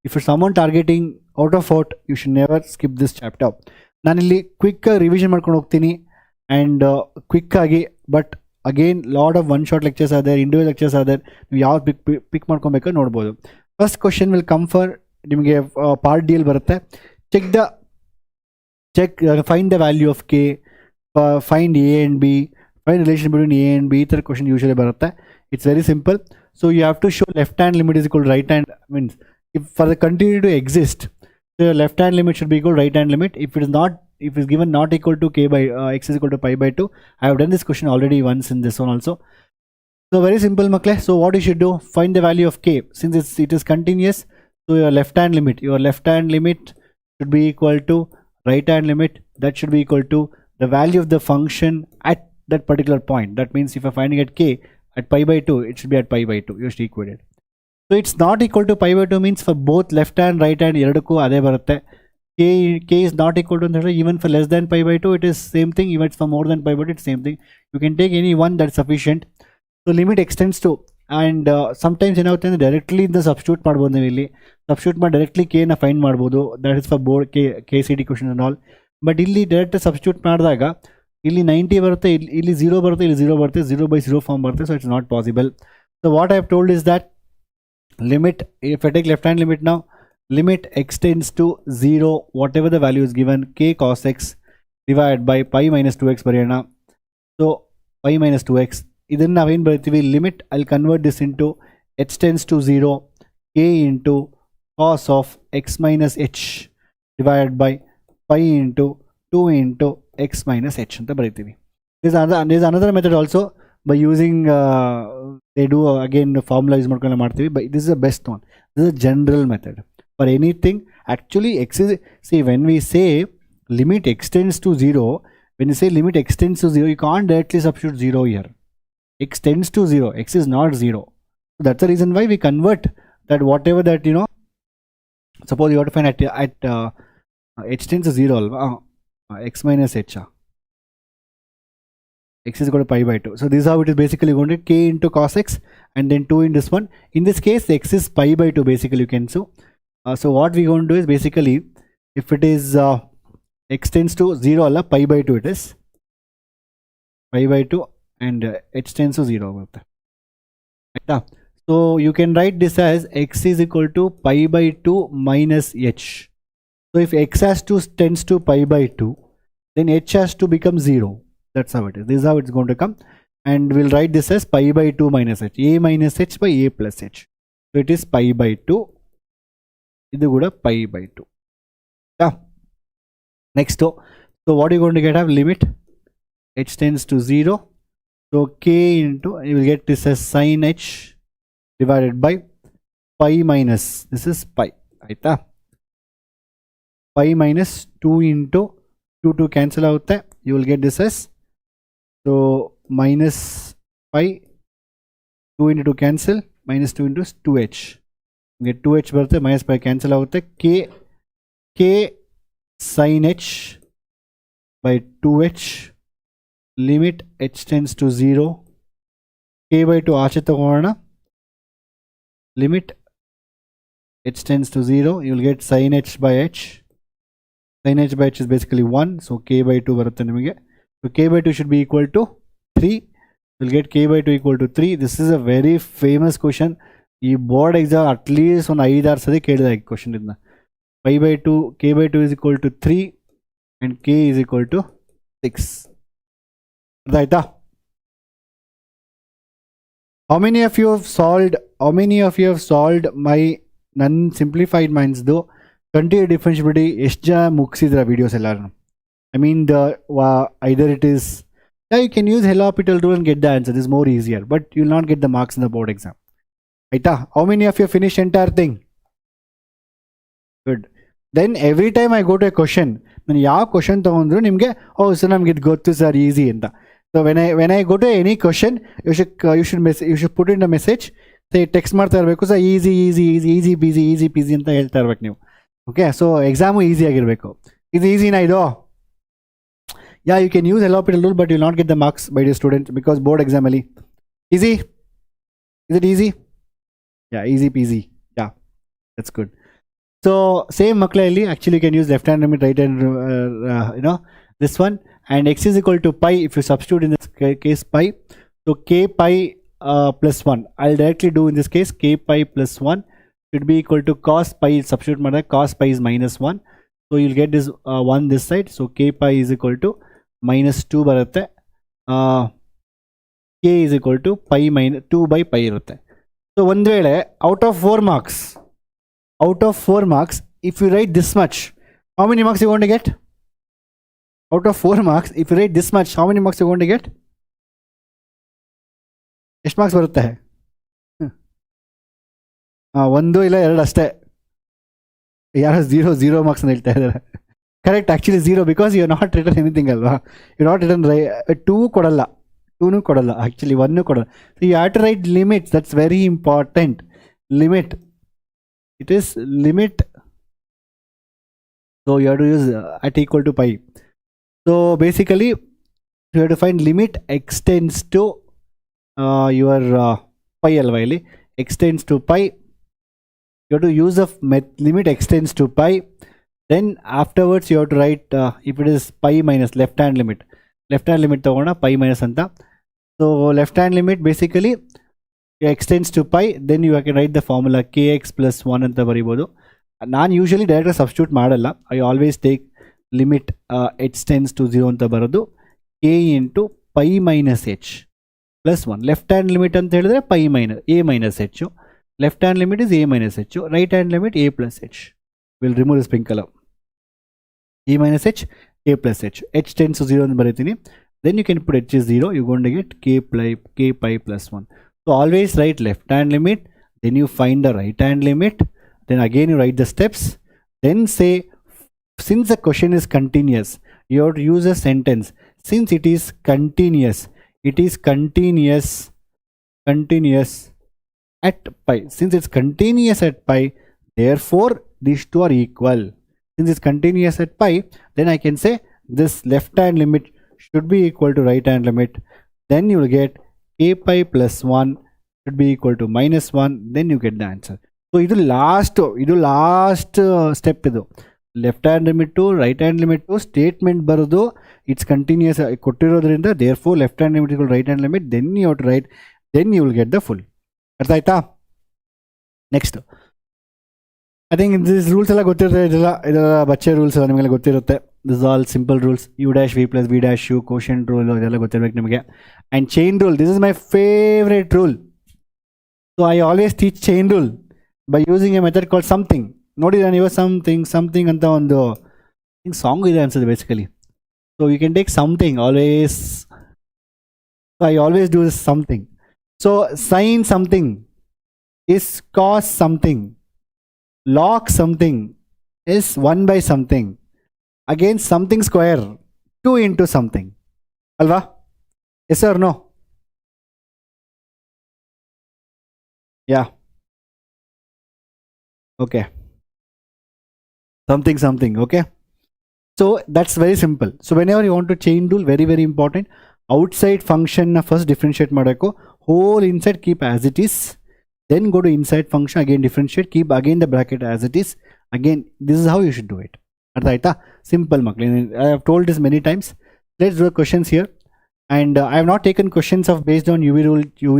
If you summon targeting out of out, you should never skip this chapter. ನಾನಿಲ್ಲಿ ಕ್ವಿಕ್ಕಾಗಿ revision ಮಾಡ್ಕೊಂಡು ಹೋಗ್ತೀನಿ and ಕ್ವಿಕ್ಕಾಗಿ. But again lot of one shot lectures are there, individual lectures are there. ನೀವು ಯಾವ್ದು pick ಮಾಡ್ಕೊಬೇಕು ನೋಡ್ಬೋದು. First question will come for ನಿಮಗೆ ಪಾರ್ಟ್ ಡಿ ಅಲ್ಲಿ ಬರುತ್ತೆ. Find the value of K, find A and B, find relation between A and B. ಈ ಥರ question usually ಬರುತ್ತೆ. It's very simple. So you have to show left hand limit is equal to right hand. Means if for the continuity to exist, so your left hand limit should be equal to right hand limit. If it is not, if it is given not equal to k by x is equal to pi by 2. I have done this question already once in this one also. So very simple makle. So what you should do, find the value of k. Since it is continuous, so your left hand limit should be equal to right hand limit. That should be equal to the value of the function at that particular point. That means if you are finding at k at pi by 2, it should be at pi by 2. You should equate it. So it's not equal to pi by 2 means for both left hand right hand ಎರಡಕ್ಕೂ ಅದೇ ಬರುತ್ತೆ. k is not equal to, even for less than pi by 2 it is same thing. Even for more than pi by 2 it's same thing. You can take any one, that's sufficient. So limit extends to, and sometimes ಏನಾಗುತ್ತೆ ಅಂದರೆ directly ಇಂದ substitute ಮಾಡ್ಬೋದು. ನೀವು ಇಲ್ಲಿ substitute ಮಾಡಿ directly K ನ find ಮಾಡ್ಬೋದು. That is for board KCET question and all. But ಇಲ್ಲಿ ಡೈರೆಕ್ಟ್ ಸಬ್ಸ್ಟಿಟ್ಯೂಟ್ ಮಾಡಿದಾಗ ಇಲ್ಲಿ 90 ಬರುತ್ತೆ, ಇಲ್ಲಿ 0 ಬರುತ್ತೆ, ಇಲ್ಲಿ 0 ಬರುತ್ತೆ, 0/0 ಫಾರ್ಮ್ ಬರುತ್ತೆ. So it's not possible. So what I have told is that limit, if I take left hand limit now, limit extends to 0 whatever the value is given, k cos x divided by pi minus 2x ಬರೆಯೋಣ. So pi minus 2x ಇದನ್ನು ನಾವೇನು ಬರೀತೀವಿ, limit I'll convert this into h tends to 0 k into cos of x minus h divided by pi into 2 into x minus h ಅಂತ ಬರೀತೀವಿ. There is another method also by using they do again formula use ಮಾಡ್ಕೊಂಡು ಮಾಡ್ತೀವಿ. but this is the best one. This is a general method for anything. Actually x is, see when we say limit extends to 0, when you say limit extends to 0, you can't directly substitute 0 here. X tends to 0, x is not 0. So that's the reason why we convert that whatever that, you know, suppose you have to find at h tends to 0 x minus h, x is equal to pi by 2. So this is how it is basically going to k into cos x and then 2 in this one. In this case x is pi by 2 basically, you can so. So what we going to do is basically, if it is x tends to 0 alla, pi by 2 it is pi by 2 and h tends to 0. So you can write this as x is equal to pi by 2 minus h. So if x has to tends to pi by 2, then h has to become 0. That's how it is. This is how it's going to come. And we'll write this as pi by 2 minus h. A minus h by a plus h. So it is pi by 2. This is pi by 2. Yeah. Next, so what are you going to get? Have limit h tends to 0. So k into, you will get this as sin h divided by pi minus, this is pi. Aita. Pi minus 2 into 2 cancel out. You will get this as, so minus pi, 2 into 2 cancel, minus 2 into 2h. You get 2h birthday, minus pi cancel out. K sin h by 2h, limit h tends to 0, k by 2 ಆಚೆ ತಗೋಣ, limit h tends to 0, you will get sin h by h. Sin h by h is basically 1, so k by 2 ಬರುತ್ತೆ ನಿಮಗೆ. So k by 2 should be equal to 3. You will get k by 2 equal to 3. This is a very famous question. ಈ board exam at least ಒಂದು 5-6 ಸರಿ ಕೇಳಿದ ಈ question ಇದನ್ನ. pi by 2, k by 2 is equal to 3 and k is equal to 6. Right? How many of you have solved my non-simplified minds though? Continued differentiability ಎಷ್ಟು ಜನ ಮುಗಿಸಿದ್ರ videos ಎಲ್ಲಾರು? I mean either it is, yeah, you can use L'Hopital rule and get the answer. This is more easier, but you will not get the marks in the board exam. Aita, how many of you finished entire thing? Good. Then every time I go to a question, ನಾನು ಯಾವ question ತಗೊಂಡ್ರು ನಿಮಗೆ sir ನಮ್ಗೆ ಇದು ಗೊತ್ತು sir easy ಅಂತ. So when I go to any question, you should put in a message, say text ಮಾಡ್ತಾ ಇರಬೇಕು ಸರ್, easy peasy ಅಂತ ಹೇಳ್ತಾ ಇರ್ಬೇಕು ನೀವು. ಓಕೆ, ಸೊ ಎಕ್ಸಾಮು ಈಸಿ ಆಗಿರಬೇಕು. ಇದು ಈಸಿನಾ ಇದು? Yeah, you can use L'Hopital rule, but you will not get the marks by the student because board exam ali. Easy? Is it easy? Yeah, easy peasy. Yeah, that's good. So same makla actually you can use left hand limit, right hand, this one, and x is equal to pi. If you substitute in this case pi, so k pi plus 1, I'll directly do in this case k pi plus 1 should be equal to cos pi. Substitute mada, cos pi is minus 1, so you'll get this 1 this side, so k pi is equal to minus 2 barutte. K is equal to pi minus 2 by pi irutte. So one vele out of 4 marks, if you write this much, how many marks you want to get? Out of 4 marks, if you write this much, how many marks you want to get? ಎಷ್ಟು marks ಬರುತ್ತೆ? 1 ಇಲ್ಲ 2 ಅಷ್ಟೇ. ಯಾರು 0 marks ಅಂತ ಹೇಳ್ತಾ ಇದ್ದಾರೆ. Correct, actually 0 because you not return anything ಅಲ್ವಾ. You not return 2 ಕೊಡಲ್ಲ, 2 ಕೊಡಲ್ಲ, ಆಕ್ಚುಲಿ 1 ಕೊಡಲ್ಲ. So you have to right limits, that's very important. Limit, it is limit, so you have to use at equal to pi. So basically you have to find limit x tends to your pi alvaili, x tends to pi. You have to use the limit x tends to pi. Then afterwards you have to write if it is pi minus left hand limit ತಗೋಣ, pi minus anta. So left hand limit basically x tends to pi, then you can write the formula kx plus 1 ಅಂತ ಬರೀಬೋದು. ನಾನು usually direct substitute ಮಾಡಲ್ಲ, I always take limit h tends to 0 ಅಂತ ಬರೋದು, k into pi minus h plus 1. Left hand limit ಅಂತ ಹೇಳಿದ್ರೆ pi minus a minus h, left hand limit is a minus h, right hand limit a plus h. Will remove the sprinkler. a minus h, a plus h, h tends to 0 ಅಂತ ಬರೀತೀನಿ. Then you can put h is 0, you're going to get k pi plus 1. So always write left hand limit, then you find the right hand limit, then again you write the steps, then say since the question is continuous, you have to use a sentence. Since it is continuous at pi. Since it's continuous at pi, therefore these two are equal. Since it's continuous at pi, then I can say this left hand limit should be equal to right hand limit. Then you will get a pi plus 1 should be equal to minus 1. Then you get the answer. So ಇದು last step. ಇದು left hand limit to right hand limit to statement ಬರೋದು it's continuous ಕೊಟ್ಟಿರೋದ್ರಿಂದ therefore left hand limit right hand limit then you to write then you will get the full. ಅರ್ಥ ಆಯ್ತಾ? Next I think this rules ಎಲ್ಲ ಗೊತ್ತಿರುತ್ತೆ. ಇದೆಲ್ಲ ಬಚ್ಚೆ rules ನಿಮಗೆಲ್ಲ ಗೊತ್ತಿರುತ್ತೆ. This all simple rules. U dash V plus V dash U quotient rule ಇದೆಲ್ಲ ಗೊತ್ತಿರಬೇಕು ನಿಮಗೆ. And chain rule, this is my favourite rule. So I always teach chain rule by using a method called something. ನೋಡಿದ್ರೆ ನೀವು something ಅಂತ ಒಂದು song ಇದೆ ಅನ್ಸುತ್ತೆ basically. So you can take something always. I always do something. So sine something is cos something, log something is 1 by something, again something square 2 into something. ಅಲ್ವಾ? Yes or no? Yeah, okay, something, okay. So that's very simple. So whenever you want to chain rule, very important, outside function na first differentiate madako, whole inside keep as it is, then go to inside function, again differentiate, keep again the bracket as it is, again this is how you should do it. Artha aita? Simple makli. I have told this many times. Let's do the questions here. And I have not taken questions of based on UV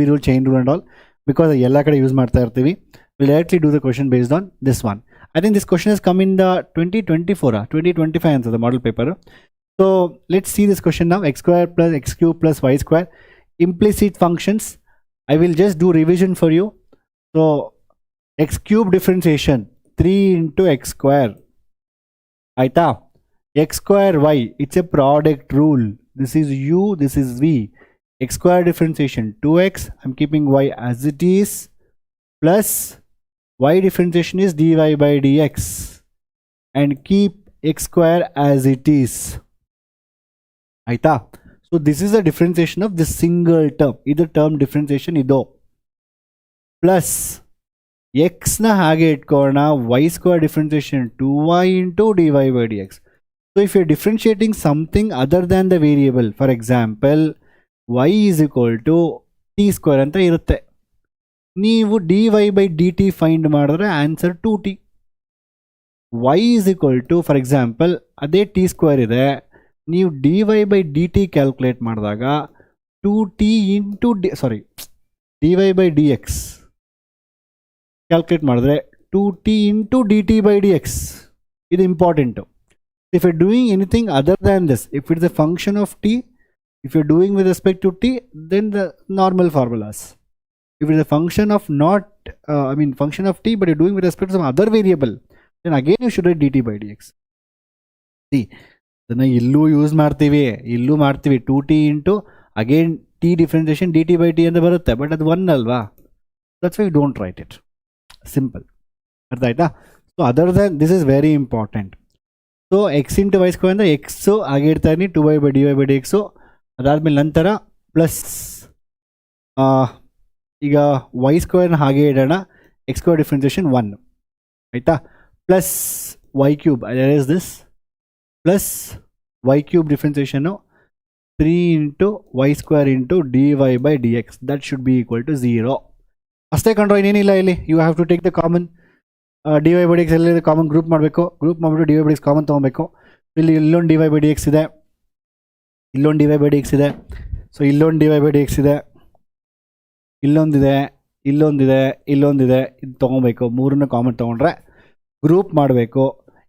rule, chain rule and all, because ella kade use ಮಾಡ್ತಾ ಇರ್ತೀವಿ. We'll directly do the question based on this one. I think this question has come in the 2025 answer, the model paper. So let's see this question now. X square plus x cube plus y square. Implicit functions. I will just do revision for you. So x cube differentiation 3 into x square. Aita. X square y. It's a product rule. This is u, this is v. X square differentiation 2x. I'm keeping y as it is. Plus y differentiation is dy by dx, and keep x square as it is. Aita? So this is the differentiation of this single term. Either term differentiation ido. Plus x na hage itkona y square differentiation 2y into dy by dx. So if you're differentiating something other than the variable, for example y is equal to t square anta irutte. ನೀವು dy by dt find ಮಾಡಿದ್ರೆ answer 2t. y is equal to, for example ಅದೇ t square ಇದೆ, ನೀವು dy by dt calculate ಮಾಡಿದಾಗ 2t into dy by dx calculate ಮಾಡಿದ್ರೆ 2t into dt by dx. ಇದು important. If you doing anything other than this, if it's a function of t, if you doing with respect to t, then the normal formulas. If it is a function of function of t, but you're doing with respect to some other variable, then again you should write dt by dx. See, then illu use ಮಾಡ್ತೀವಿ 2t into again t differentiation dt by t ಅಂತ ಬರುತ್ತೆ, but ಅದು 1 ಅಲ್ವಾ? That's why you don't write it. Simple. ಅರ್ಥ ಆಯ್ತಾ? So other than this is very important. So x into y square ಅಂದ್ರೆ x ಹಾಗೆ ಇಡ್ತಾ ಇದೀನಿ 2y by dy by dx. ಅದಾದ್ಮೇಲೆ ನಂತರ ಪ್ಲಸ್ ಈಗ y ಸ್ಕ್ವೇರ್ನ ಹಾಗೆ ಇಡೋಣ, x ಸ್ಕ್ವೇರ್ ಡಿಫ್ರೆನ್ಸಿಯೇಷನ್ 1 ಆಯಿತಾ, plus y cube, is this plus y cube differentiation 3 into y ಸ್ಕ್ವೇರ್ into dy by dx. That should be equal to 0. ಅಷ್ಟೇ ಕಂಡ್ರೋ, ಇನ್ನೇನಿಲ್ಲ ಇಲ್ಲಿ. You have to take the common dy by dx ಎಲ್ಲ common group ಮಾಡಬೇಕು. Group ಮಾಡಿಬಿಟ್ಟು dy by dx common ತೊಗೊಬೇಕು. ಇಲ್ಲಿ ಇಲ್ಲೊಂದು dy by dx ಇದೆ, ಇಲ್ಲೊಂದು dy by dx ಇದೆ, ಸೊ ಇಲ್ಲೊಂದು dy by dx ಇದೆ, ಇಲ್ಲೊಂದಿದೆ, ಇಲ್ಲೊಂದಿದೆ, ಇದು ತೊಗೊಬೇಕು. ಮೂರನ್ನು ಕಾಮನ್ ತೊಗೊಂಡ್ರೆ ಗ್ರೂಪ್ ಮಾಡಬೇಕು.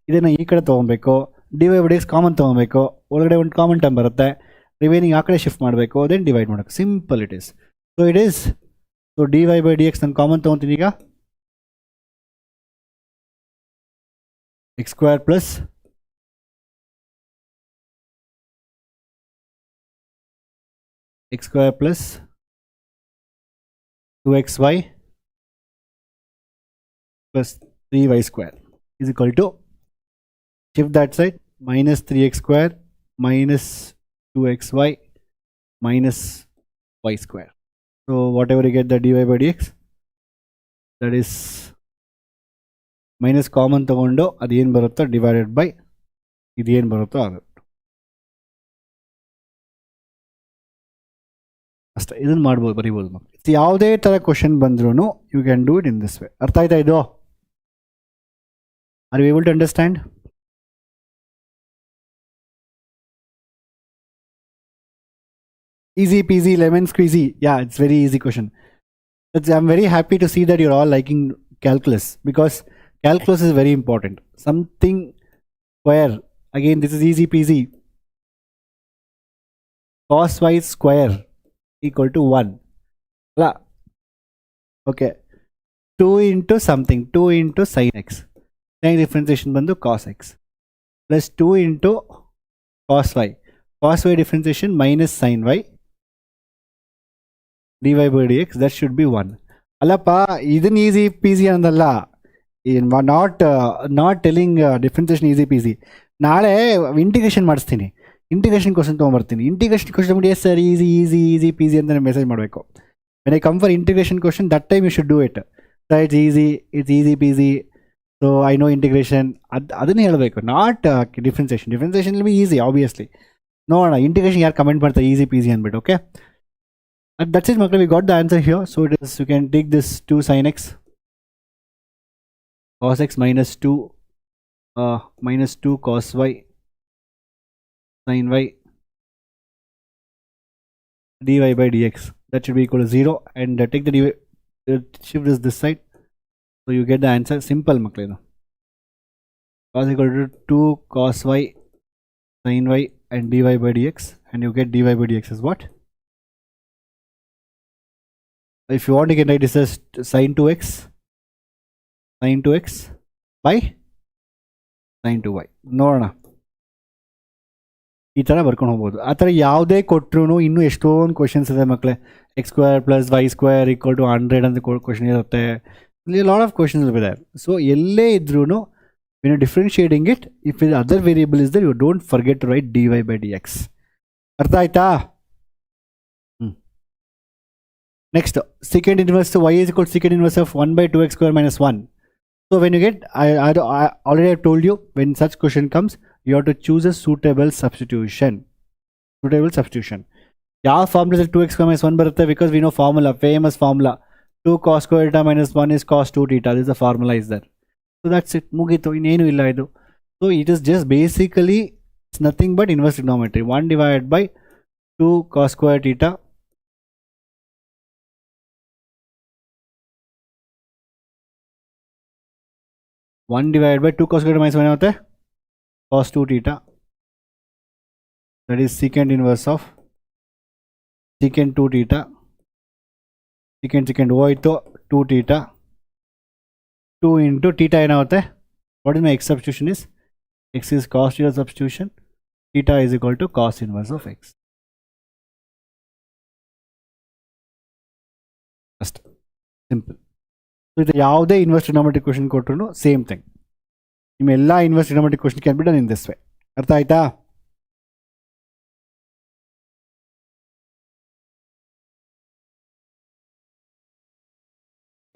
ಇದನ್ನು ಈ ಕಡೆ ತೊಗೊಬೇಕು, dy by dx ಕಾಮನ್ ತೊಗೊಬೇಕು, ಒಳಗಡೆ ಒಂದು ಕಾಮನ್ ಟರ್ಮ್ ಬರುತ್ತೆ, ರಿಮೈನಿಂಗ್ ಆ ಕಡೆ ಶಿಫ್ಟ್ ಮಾಡಬೇಕು, ದೆನ್ ಡಿವೈಡ್ ಮಾಡಬೇಕು. Simple it is. So it is, so dy by dx ನಾನು ಕಾಮನ್ ತೊಗೊತೀನಿ. ಈಗ x square plus x square plus 2xy plus 3y square is equal to, shift that side, minus 3x square minus 2xy minus y square. So whatever you get the dy by dx, that is minus common ತಗೊಂಡು ಅದು ಏನು ಬರುತ್ತೋ divided by ಇದು ಏನು ಬರುತ್ತೋ ಆಗುತ್ತೆ. ಅಷ್ಟೇ, ಇದನ್ನು ಮಾಡ್ಬೋದು, ಬರಿಬೋದು ಮಕ್ಕಳು. ಯಾವುದೇ ಥರ ಕ್ವಶನ್ ಬಂದ್ರೂ you can do it in this way. ಅರ್ಥ ಆಯ್ತಾ ಇದು? Are you able to understand? Easy peasy lemon squeezy. Yeah, it's very easy question. I'm very happy to see that you're all liking calculus, because calculus is very important. Something square. Again, this is easy peasy. Cos y square equal to 1. Okay. 2 into something. 2 into sin x. Sin differentiation bandu cos x. Plus 2 into cos y. Cos y differentiation minus sin y. dy by dx, that should be 1. ಅಲ್ಲಪ್ಪ, ಇದನ್ನ easy peasy ಅಂದಲ್ಲ, not telling differentiation easy peasy. ನಾಳೆ integration ಮಾಡಿಸ್ತೀನಿ, integration question ತೊಗೊಂಬರ್ತೀನಿ. Integration question ಮಾಡಿ yes sir easy easy easy peasy ಅಂತ message ಮಾಡಬೇಕು. When I come for integration question, that time you should do it. It's easy peasy, so I know integration, ಅದನ್ನೇ ಹೇಳಬೇಕು, not differentiation. Differentiation will be easy obviously. ನೋಡೋಣ integration ಯಾರು comment ಮಾಡ್ತಾರೆ easy peasy ಅಂದ್ಬಿಟ್ಟು. Okay, that's it makla, we got the answer here. So it is, you can take this 2 sin x cos x minus 2 cos y sin y dy by dx, that should be equal to 0, and take the shift is this side, so you get the answer. Simple makla idu. Cos equal to 2 cos y sin y and dy by dx, and you get dy by dx is what? If you want, you can write this as sin 2x by sin 2y. ನೋಡೋಣ, ಈ ಥರ ಬರ್ಕೊಂಡು ಹೋಗ್ಬೋದು. ಆ ಥರ ಯಾವುದೇ ಕೊಟ್ಟರು ಇನ್ನೂ ಎಷ್ಟೊಂದು ಕ್ವಶನ್ಸ್ ಇದೆ ಮಕ್ಕಳೇ. X square plus y square equal to 100 ಅಂತ ಕ್ವಶನ್ ಇರುತ್ತೆ. ಇಲ್ಲಿ ಲಾಟ್ ಆಫ್ ಕ್ವಶನ್ಸ್ ಇದೆ. ಸೊ ಎಲ್ಲೇ ಇದ್ರೂ when you're differentiating it, if the other variable is there, you don't forget to write dy by dx. ಅರ್ಥ ಆಯ್ತಾ? Next, secant inverse, so y is equal to secant inverse of 1 by 2x square minus 1. So when you get, I already have told you, when such question comes, you have to choose a suitable substitution. ಯಾವ formula 2x square minus 1 ಬರುತ್ತೆ? Because we know formula, famous formula, 2 cos square theta minus 1 is cos 2 theta. This is the formula is there. So that's it, ಮುಗೀತು, ಇನ್ನೇನು ಇಲ್ಲ ಇದು. So it is just basically, it's nothing but inverse trigonometry. 1 divided by 2 cos square theta divided by 2 cos square minus 1 होता है cos 2 theta, that is secant inverse of secant 2 theta, secant वो तो 2 theta, 2 into theta है ना होता है. What is my x substitution is? X is cos theta substitution, theta is equal to cos inverse of x. Just simple. So ಇದು ಯಾವುದೇ inverse trigonometric question ಕೊಟ್ಟರು same thing. ನಿಮ್ಮೆಲ್ಲ inverse trigonometric question can be done in this way. ಅರ್ಥ ಆಯ್ತಾ?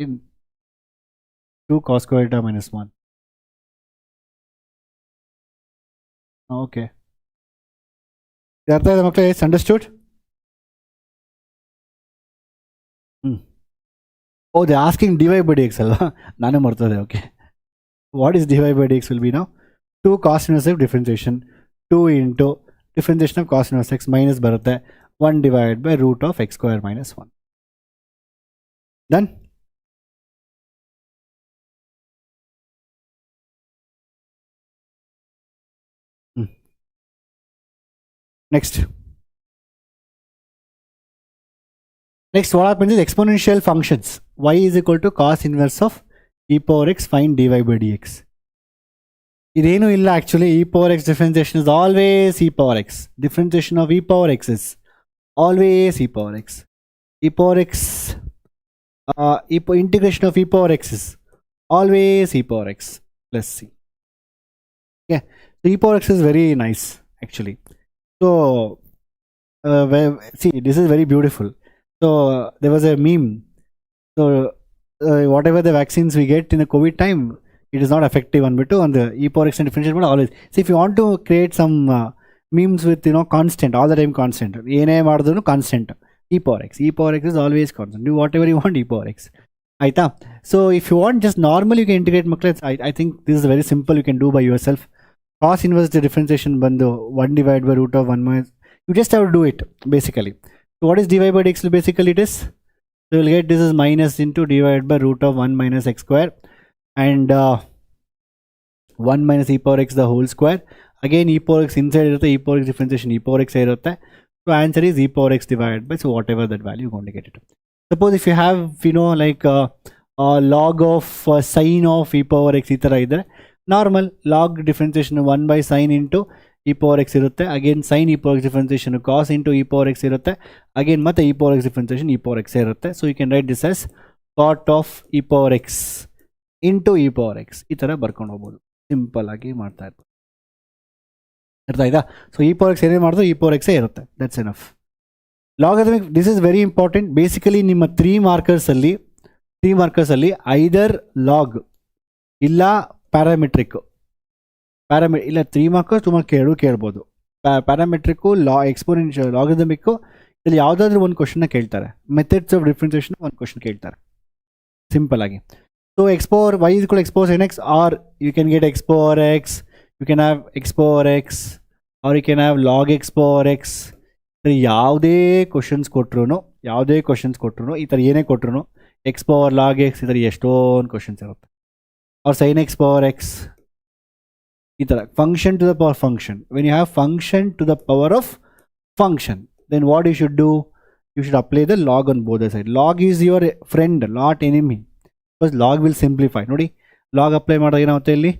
In 2 cos square theta minus 1. Okay. ಅರ್ಥ ಆಯ್ತಾ ಮಕ್ಕಳೇ? It's understood? Oh, they're asking dy by dx alva. Nanu martade. Okay. What is dy by dx will be now? 2 cos inverse of differentiation. 2 into differentiation of cos inverse x minus barutte 1 divided by root of x square minus 1. Done? Next, what happens is exponential functions. Y is equal to cos inverse of e power x, find dy by dx. Idenu illa actually, e power x differentiation is always e power x. Differentiation of e power x is always e power x. E power x, integration of e power x is always e power x plus c. Yeah, so e power x is very nice actually. So see, this is very beautiful. So there was a meme. So whatever the vaccines we get in the COVID time, it is not effective on the e power x and differentiation, but always. See, if you want to create some memes with constant, all the time constant, ene madidru constant, e power x. E power x is always constant. Do whatever you want, e power x. Aita. So if you want just normal, you can integrate makle. I think this is very simple. You can do by yourself. Cos inverse the differentiation bando 1 divided by root of 1 minus. You just have to do it basically. So what is dy by dx? Basically it is. So you'll get this is minus into divided by root of 1 minus x square and 1 minus e power x the whole square. Again e power x inside irutte, e power x differentiation e power x irutte. So answer is e power x divided by, so whatever that value, you're going to get it. Suppose if you have, you know, like a log of sine of e power x itara idre, normal log differentiation 1 by sine into e power x irutte. Again sine e power x differentiation cos into e power x irutte. Again matte e power x differentiation e power x irutte. So you can write this as cot of e power x into e power x. Itara barkondu hogobodu. Simple agi ಮಾಡ್ತಾ ಇರ್ತಾರೆ. ಅರ್ಥ ಆಯ್ತಾ? So e power x ಏನೇ ಮಾಡಿದ್ರು e power x ಇರುತ್ತೆ. That's enough. Logarithmic, this is very important. Basically ನಿಮ್ಮ 3 markers ಅಲ್ಲಿ either log ಇಲ್ಲ parametric ಇಲ್ಲ 3 markers 2 mark ಕೇಳಬಹುದು. parametric exponential logarithmic ಇಲ್ಲಿ ಯಾವುದಾದ್ರೂ ಒಂದು ಕ್ವೆಶ್ಚನ್ ಕೇಳ್ತಾರೆ. ಮೆಥಡ್ಸ್ ಆಫ್ ಡಿಫರೆನ್ಸಿಯೇಷನ್ ಒಂದು ಕ್ವೆಶ್ಚನ್ ಕೇಳ್ತಾರೆ ಸಿಂಪಲ್ ಆಗಿ. So x power y is equal to x power sin x, or you can get x power x, you can have x power x, or you can have log x power x. ಯಾವುದೇ questions ಕೊಟ್ರು ಈ ಥರ ಏನೇ ಕೊಟ್ರು x power log x ಈ ಥರ ಎಷ್ಟೊಂದು questions ಇರುತ್ತೆ. or sin x power x ಈ ಥರ function to the power function. When you have function to the power of function, then what you should do? You should apply the log on both the sides. Log is your friend, not enemy. Because log will simplify. ನೋಡಿ log apply ಮಾಡಿದಾಗ ಏನಾಗುತ್ತೆ ಇಲ್ಲಿ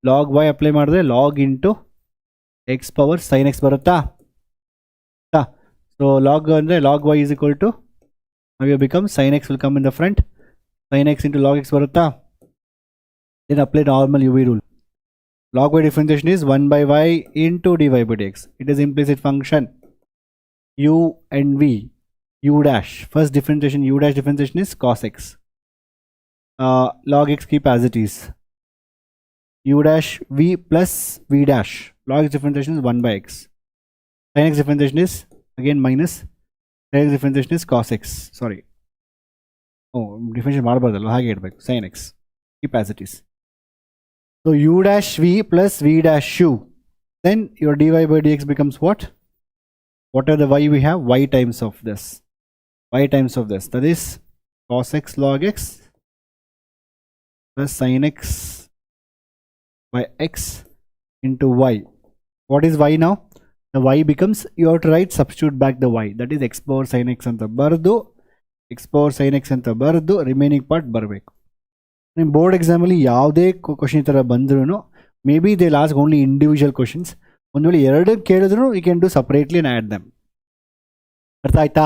log y apply ಮಾಡಿದ್ರೆ log into x power sin x ಬರುತ್ತಾ? So log ಅಂದರೆ log y is equal to, now you become sin x will come in the front, sin x into log x ಬರುತ್ತಾ? Then apply normal UV rule. Log y differentiation is 1 by y into dy by dx. It is implicit function u and v. U dash, first differentiation, u dash differentiation is cos x. Log x keep as it is. U dash v plus v dash. Log x differentiation is 1 by x. Sin x differentiation is again minus. Sin x differentiation is cos x. Sorry. Oh, differentiation ಮಾಡಬಾರ್ದಲ್ಲ, ಹಾಗೆ ಇಡಬೇಕು. Sin x keep as it is. So u dash v plus v dash u. Then your dy by dx becomes what? What are the y we have? Y times of this. Y times of this. That is cos x log x plus sin x by x into y. What is y now? The y becomes, you have to write, substitute back the y. That is x power sin x anta bardu, x power sin x anta bardu, remaining part ಬರಬೇಕು. ನಿಮ್ಮ board ಎಕ್ಸಾಮಲ್ಲಿ ಯಾವುದೇ question ಈ ಥರ ಬಂದ್ರೂ may be they last only individual questions. ಒಂದು ವೇಳೆ ಎರಡು ಕೇಳಿದ್ರು you can do separately and add them. ಅರ್ಥ ಆಯ್ತಾ?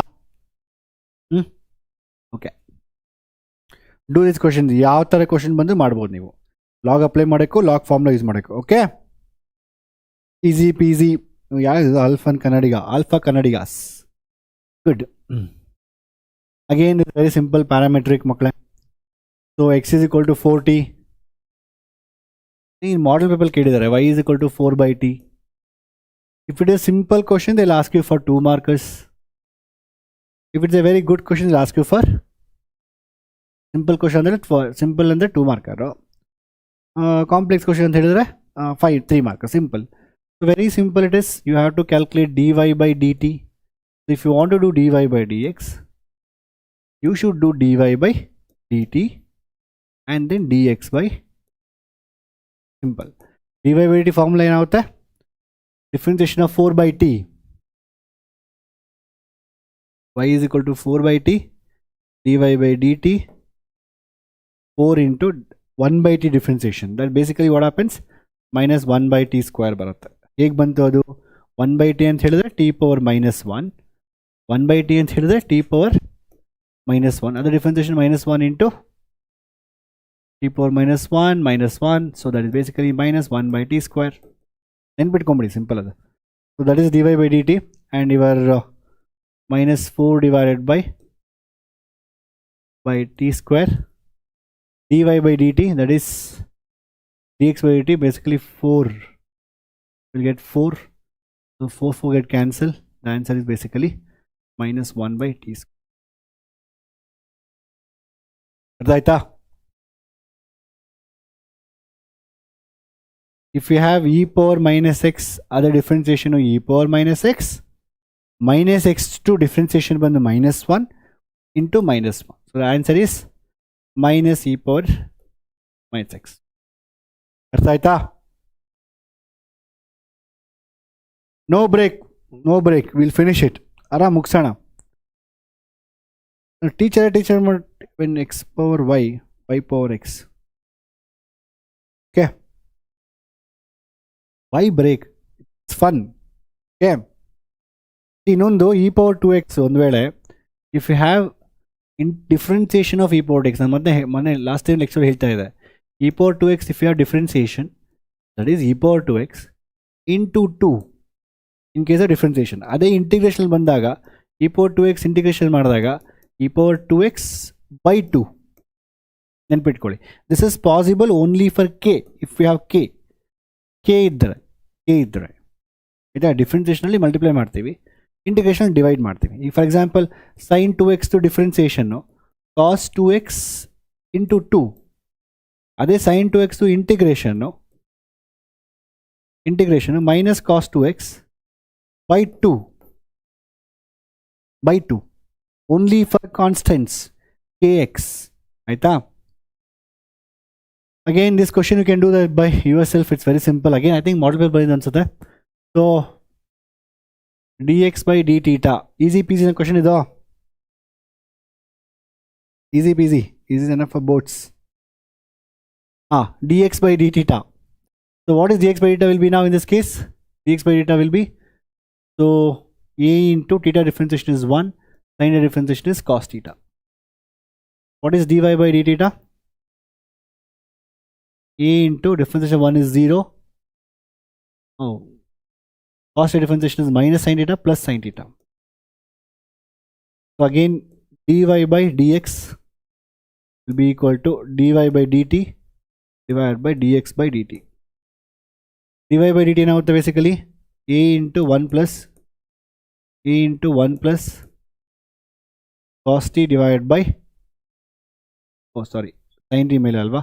Okay, do this questions. ಯಾವ ಥರ ಕ್ವಶನ್ ಬಂದು ಮಾಡ್ಬೋದು ನೀವು. ಲಾಗ್ ಅಪ್ಲೈ ಮಾಡೋಕ್ಕೂ ಲಾಗ್ ಫಾರ್ಮ್ಲ ಯೂಸ್ ಮಾಡೋಕ್ಕೂ. Okay, easy peasy. ಯಾವುದು alpha Kannadigas. Good. Again very simple parametric ಮಕ್ಕಳೇ. So X is equal to 4t. in model paper ಕೇಳಿದ್ದಾರೆ y is equal to 4 by t. If it is simple question, they'll ask you for 2 markers. If it's a very good question, they'll ask you for simple question ಅಂದ್ರೆ simple ಅಂದ್ರೆ 2 marker. Complex question ಅಂತ ಹೇಳಿದ್ರೆ 3 markers. Simple. So very simple it is. You have to calculate dy by dt. So if you want to do dy by dx, you should do dy by dt and then dx by, simple. dy by dt formula ಏನಾಗುತ್ತೆ? Differentiation of 4 by t. Y is equal to 4 by t, dy by dt, 4 into 1 by t differentiation. That basically what happens? Minus 1 by t square ಬರುತ್ತೆ. ಹೇಗೆ ಬಂತು ಅದು? 1 by t ಅಂತ ಹೇಳಿದ್ರೆ t power minus 1. 1 by t ಅಂತ ಹೇಳಿದ್ರೆ t power minus 1. ಅದರ differentiation minus 1 into t power minus 1. So that is basically minus 1 by t square. ನೆನ್ಪಿಟ್ಕೊಂಬಿಡಿ, simple ಅದು. So that is dy by dt and your minus 4 divided by t square. dy by dt, that is dx by dt, basically 4. We'll get 4. So 4 get cancelled. The answer is basically minus 1 by t square. ಅರ್ಥ ಆಯ್ತಾ? If you have e power minus x, other differentiation of e power minus x to differentiation ಬಂದು minus 1 into minus 1. So the answer is minus e power minus x. ಅರ್ಥ ಆಯ್ತಾ? No break, we'll finish it. ಆರಾಮ್ ಮುಗಿಸೋಣ. Teacher when x power y power x. Okay. Why break? It's fun. Okay. ಇನ್ನೊಂದು e power 2x ಒಂದು ವೇಳೆ if you have in differentiation of e power x, ನಾನು ಮೊನ್ನೆ last time lecture ಹೇಳ್ತಾ ಇದೆ, e power 2x if you have differentiation, that is e power 2x into 2 in case of differentiation. ಅದೇ integration ಬಂದಾಗ e power 2x integration ಮಾಡಿದಾಗ e power 2x by 2 ನೆನ್ಪಿಟ್ಕೊಳ್ಳಿ. This is possible only for k. If you have k ಇದ್ದರೆ ಆಯಿತಾ, ಡಿಫ್ರೆನ್ಸಿಯೇಷನಲ್ಲಿ multiply ಮಾಡ್ತೀವಿ, integration divide ಮಾಡ್ತೀವಿ. ಈಗ for example sin 2x to ಡಿಫ್ರೆನ್ಸಿಯೇಷನ್ನು cos 2x ಇಂಟು 2, ಅದೇ sin 2x ಟು ಇಂಟಿಗ್ರೇಷನ್ನು minus cos 2x by 2 only for constants kx. ಆಯ್ತಾ? Again this question you can do that by yourself. It's very simple. Again I think model paper ಬಂದಿದೆ ಅನ್ಸುತ್ತೆ. So dx by d theta, easy peasy question ಇದು, easy peasy, easy enough for boats. Dx by d theta. So what is dx by theta will be now in this case? Dx by theta will be, so a into theta differentiation is 1, sin theta differentiation is cos theta. What is dy by d theta? A into differentiation 1 is 0. Cos theta differentiation is minus sin theta plus sin theta. So again dy by dx will be equal to dy by dt divided by dx by dt. dy by dt now basically a into 1 plus cos t divided by sin t ಮೇಲೆ ಅಲ್ವಾ,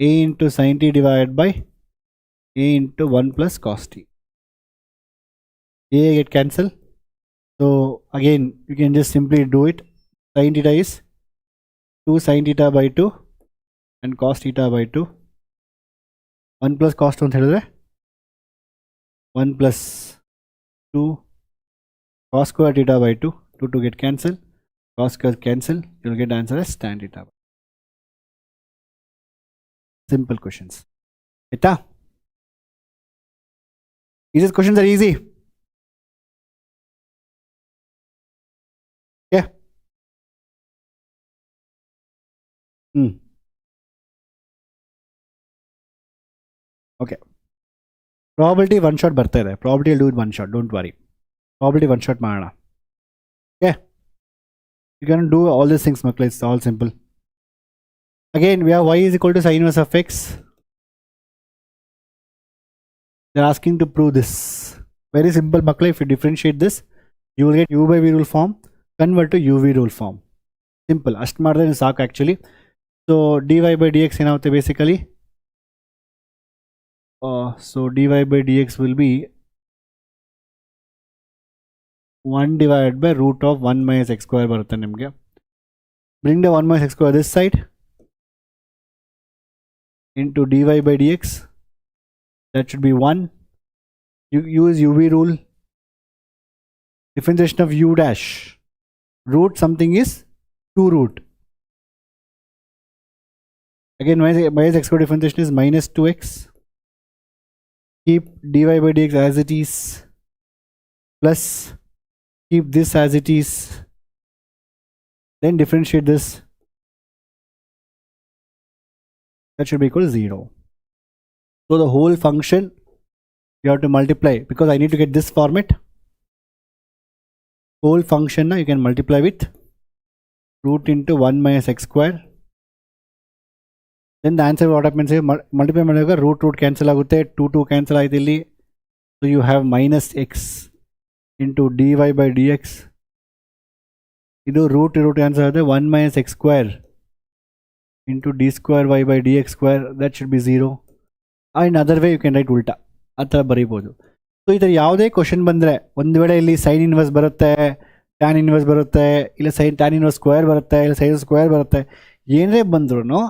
a into sin t divided by a into 1 plus cos t. A get cancel. So again you can just simply do it. Sin theta is 2 sin theta by 2 and cos theta by 2. 1 plus cos 2 ಅಂತ ಹೇಳಿದ್ರೆ 1 plus 2 cos square theta by 2. 2 get cancel. Cos square cancel. You will get answer as tan theta. Simple questions. Eta? These questions are easy. Yeah. Okay. Probability one shot ಬರ್ತಾ ಇದೆ. Probability will do it one shot. Don't worry. Probability one shot ಮಾಡೋಣ. Okay. You can do all these things, ಮಕ್ಕಳು. It's all simple. Again we have y is equal to sin inverse of x. They are asking to prove this. Very simple, ಮಕ್ಕಳು. If you differentiate this, you will get u by v rule form, convert to uv rule form. Simple. ಅಷ್ಟು ಮಾಡಿದ್ರೆ ಸಾಕು actually. So dy by dx ಏನಾಗುತ್ತೆ basically? So dy by dx will be 1 divided by root of 1 minus x square ಬರುತ್ತೆ ನಿಮಗೆ. Bring the 1 minus x square this side into dy by dx. That should be 1. You use uv rule. Differentiation of u dash. Root something is 2 root. Again minus x square differentiation is minus 2x. Keep dy by dx as it is, plus keep this as it is, then differentiate this. That should be equal to 0. So the whole function you have to multiply, because I need to get this format. Whole function now you can multiply with root into 1 minus x square. Then the answer what happens is multiply ಮಾಡಿದಾಗ root cancel ಆಗುತ್ತೆ, 2 cancel ಆಯ್ತು ಇಲ್ಲಿ. So you have minus x into dy by dx ಇದು root answer ಆದರೆ 1 minus x square into d square y by dx square, that should be 0. In other way you can write ಉಲ್ಟಾ ಆ ಥರ ಬರೀಬೋದು. So ಈ ಥರ ಯಾವುದೇ question ಬಂದರೆ ಒಂದು ವೇಳೆ ಇಲ್ಲಿ ಸೈನ್ ಇನ್ವರ್ಸ್ ಬರುತ್ತೆ, ಟ್ಯಾನ್ ಇನ್ವರ್ಸ್ ಬರುತ್ತೆ, ಇಲ್ಲ ಟ್ಯಾನ್ ಇನ್ವರ್ಸ್ ಸ್ಕ್ವೇರ್ ಬರುತ್ತೆ, ಇಲ್ಲ ಸೈನ್ ಸ್ಕ್ವೇರ್ ಬರುತ್ತೆ, ಏನೇ ಬಂದ್ರೂ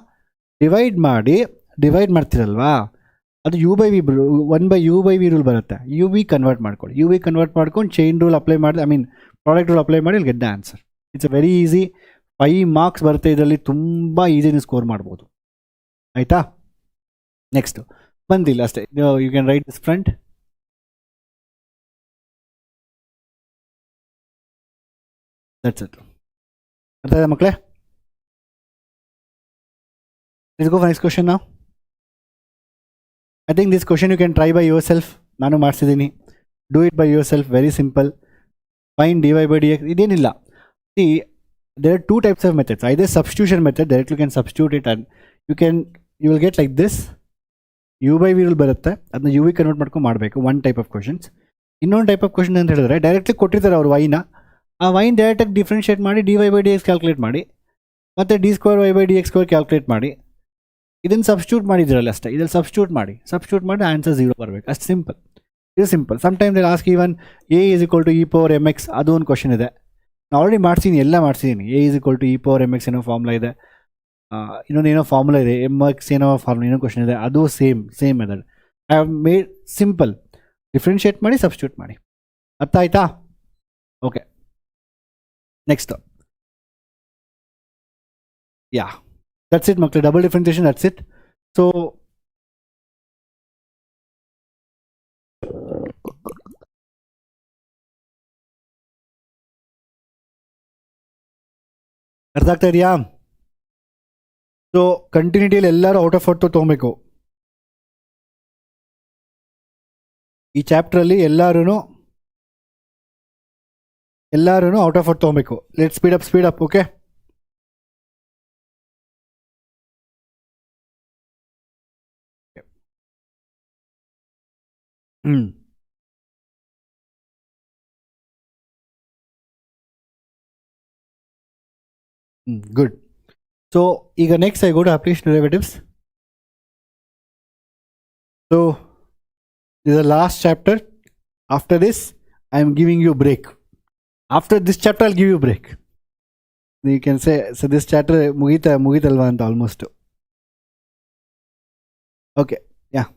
ಡಿವೈಡ್ ಮಾಡ್ತಿರಲ್ವಾ, ಅದು u/v 1/u/v ರೂಲ್ ಬರುತ್ತೆ. u/v ಕನ್ವರ್ಟ್ ಮಾಡ್ಕೊಳ್ಳಿ, u/v ಕನ್ವರ್ಟ್ ಮಾಡ್ಕೊಂಡು ಚೈನ್ ರೂಲ್ ಅಪ್ಲೈ ಮಾಡಿ, ಪ್ರಾಡಕ್ಟ್ ರೂಲ್ ಅಪ್ಲೈ ಮಾಡಿ, ಇಲ್ಲಿ get the answer. It's a very easy. 5 marks ಬರುತ್ತೆ ಇದರಲ್ಲಿ, ತುಂಬ ಈಸಿಯಾಗಿ ಸ್ಕೋರ್ ಮಾಡ್ಬೋದು. ಆಯಿತಾ? ನೆಕ್ಸ್ಟು ಬಂದಿಲ್ಲ ಅಷ್ಟೇ, you can write this front. That's it. ಅರ್ಥ ಆಯ್ತಾ ಮಕ್ಕಳೇ? Let's go for next question ನಾವು. I think this question you can try by yourself. ನಾನು ಮಾಡಿಸಿದ್ದೀನಿ. Do it by yourself, very simple. Find dy by dx. ಇದೇನಿಲ್ಲ. See, there are two types of methods. Either substitution method, directly you can substitute it and you will get like this. u/v rule ಬರುತ್ತೆ, ಅದನ್ನ u/v convert ಮಾಡ್ಕೊಂಡು ಮಾಡಬೇಕು. One type of questions. ಇನ್ನೊಂದು type of question ಅಂತ ಹೇಳಿದ್ರೆ directly ಕೊಟ್ಟಿರ್ತಾರೆ ಅವರು ವೈನ, ಆ ವೈನ್ ಡೈರೆಕ್ಟಾಗಿ ಡಿಫ್ರೆನ್ಷಿಯೇಟ್ ಮಾಡಿ dy by dx ಕ್ಯಾಲ್ಕುಲೇಟ್ ಮಾಡಿ, ಮತ್ತು d square y by dx square calculate ಮಾಡಿ, ಇದನ್ನು ಸಬ್ಸ್ಟಿಟ್ಯೂಟ್ ಮಾಡಿದ್ರಲ್ಲ ಅಷ್ಟೇ. ಇದ್ರಲ್ಲಿ ಸಬ್ಸ್ಟಿಟ್ಯೂಟ್ ಮಾಡಿ ಆನ್ಸರ್ 0 ಬರಬೇಕು. ಅಷ್ಟು ಸಿಂಪಲ್. ಇದು simple. Sometimes they ask even a is equal to e power mx, ಅದು ಒಂದು ಕ್ವಶನ್ ಇದೆ. ನಾನು ಆಲ್ರೆಡಿ ಎಲ್ಲ ಮಾಡಿಸಿದ್ದೀನಿ. a is equal to e power mx ಏನೋ ಫಾರ್ಮುಲಾ ಇದೆ, ಇನ್ನೊಂದೇನೋ ಫಾರ್ಮುಲಾ ಇದೆ, mx ಏನೋ ಫಾರ್ಮುಲಾ, ಏನೋ ಕ್ವಶನ್ ಇದೆ, ಅದು same method. I have made simple. Differentiate ಮಾಡಿ ಸಬ್ಸ್ಟಿಟ್ಯೂಟ್ ಮಾಡಿ. ಅರ್ಥ ಆಯ್ತಾ? Okay, next. Yeah, that's it ಮಕ್ಕಳು. Double differentiation, that's it. So ಅರ್ಥ ಆಗ್ತಾ ಇದೆಯಾ? ಸೊ ಕಂಟಿನ್ಯೂಟಿಯಲ್ಲಿ ಎಲ್ಲರೂ ಔಟ್ ಆಫ್ ಔಟ್ ತೊಗೊಬೇಕು. ಈ ಚಾಪ್ಟ್ರಲ್ಲಿ ಎಲ್ಲರೂ ಔಟ್ ಆಫ್ ಔಟ್ ತೊಗೊಬೇಕು. Let speed up. Okay, good. So ಈಗ next I go to application derivatives. So this is the last chapter. After this I am giving you break. After this chapter I'll give you break. You can say, so this chapter ಮುಗಿತಲ್ವಾ ಅಂತ almost. Okay, yeah.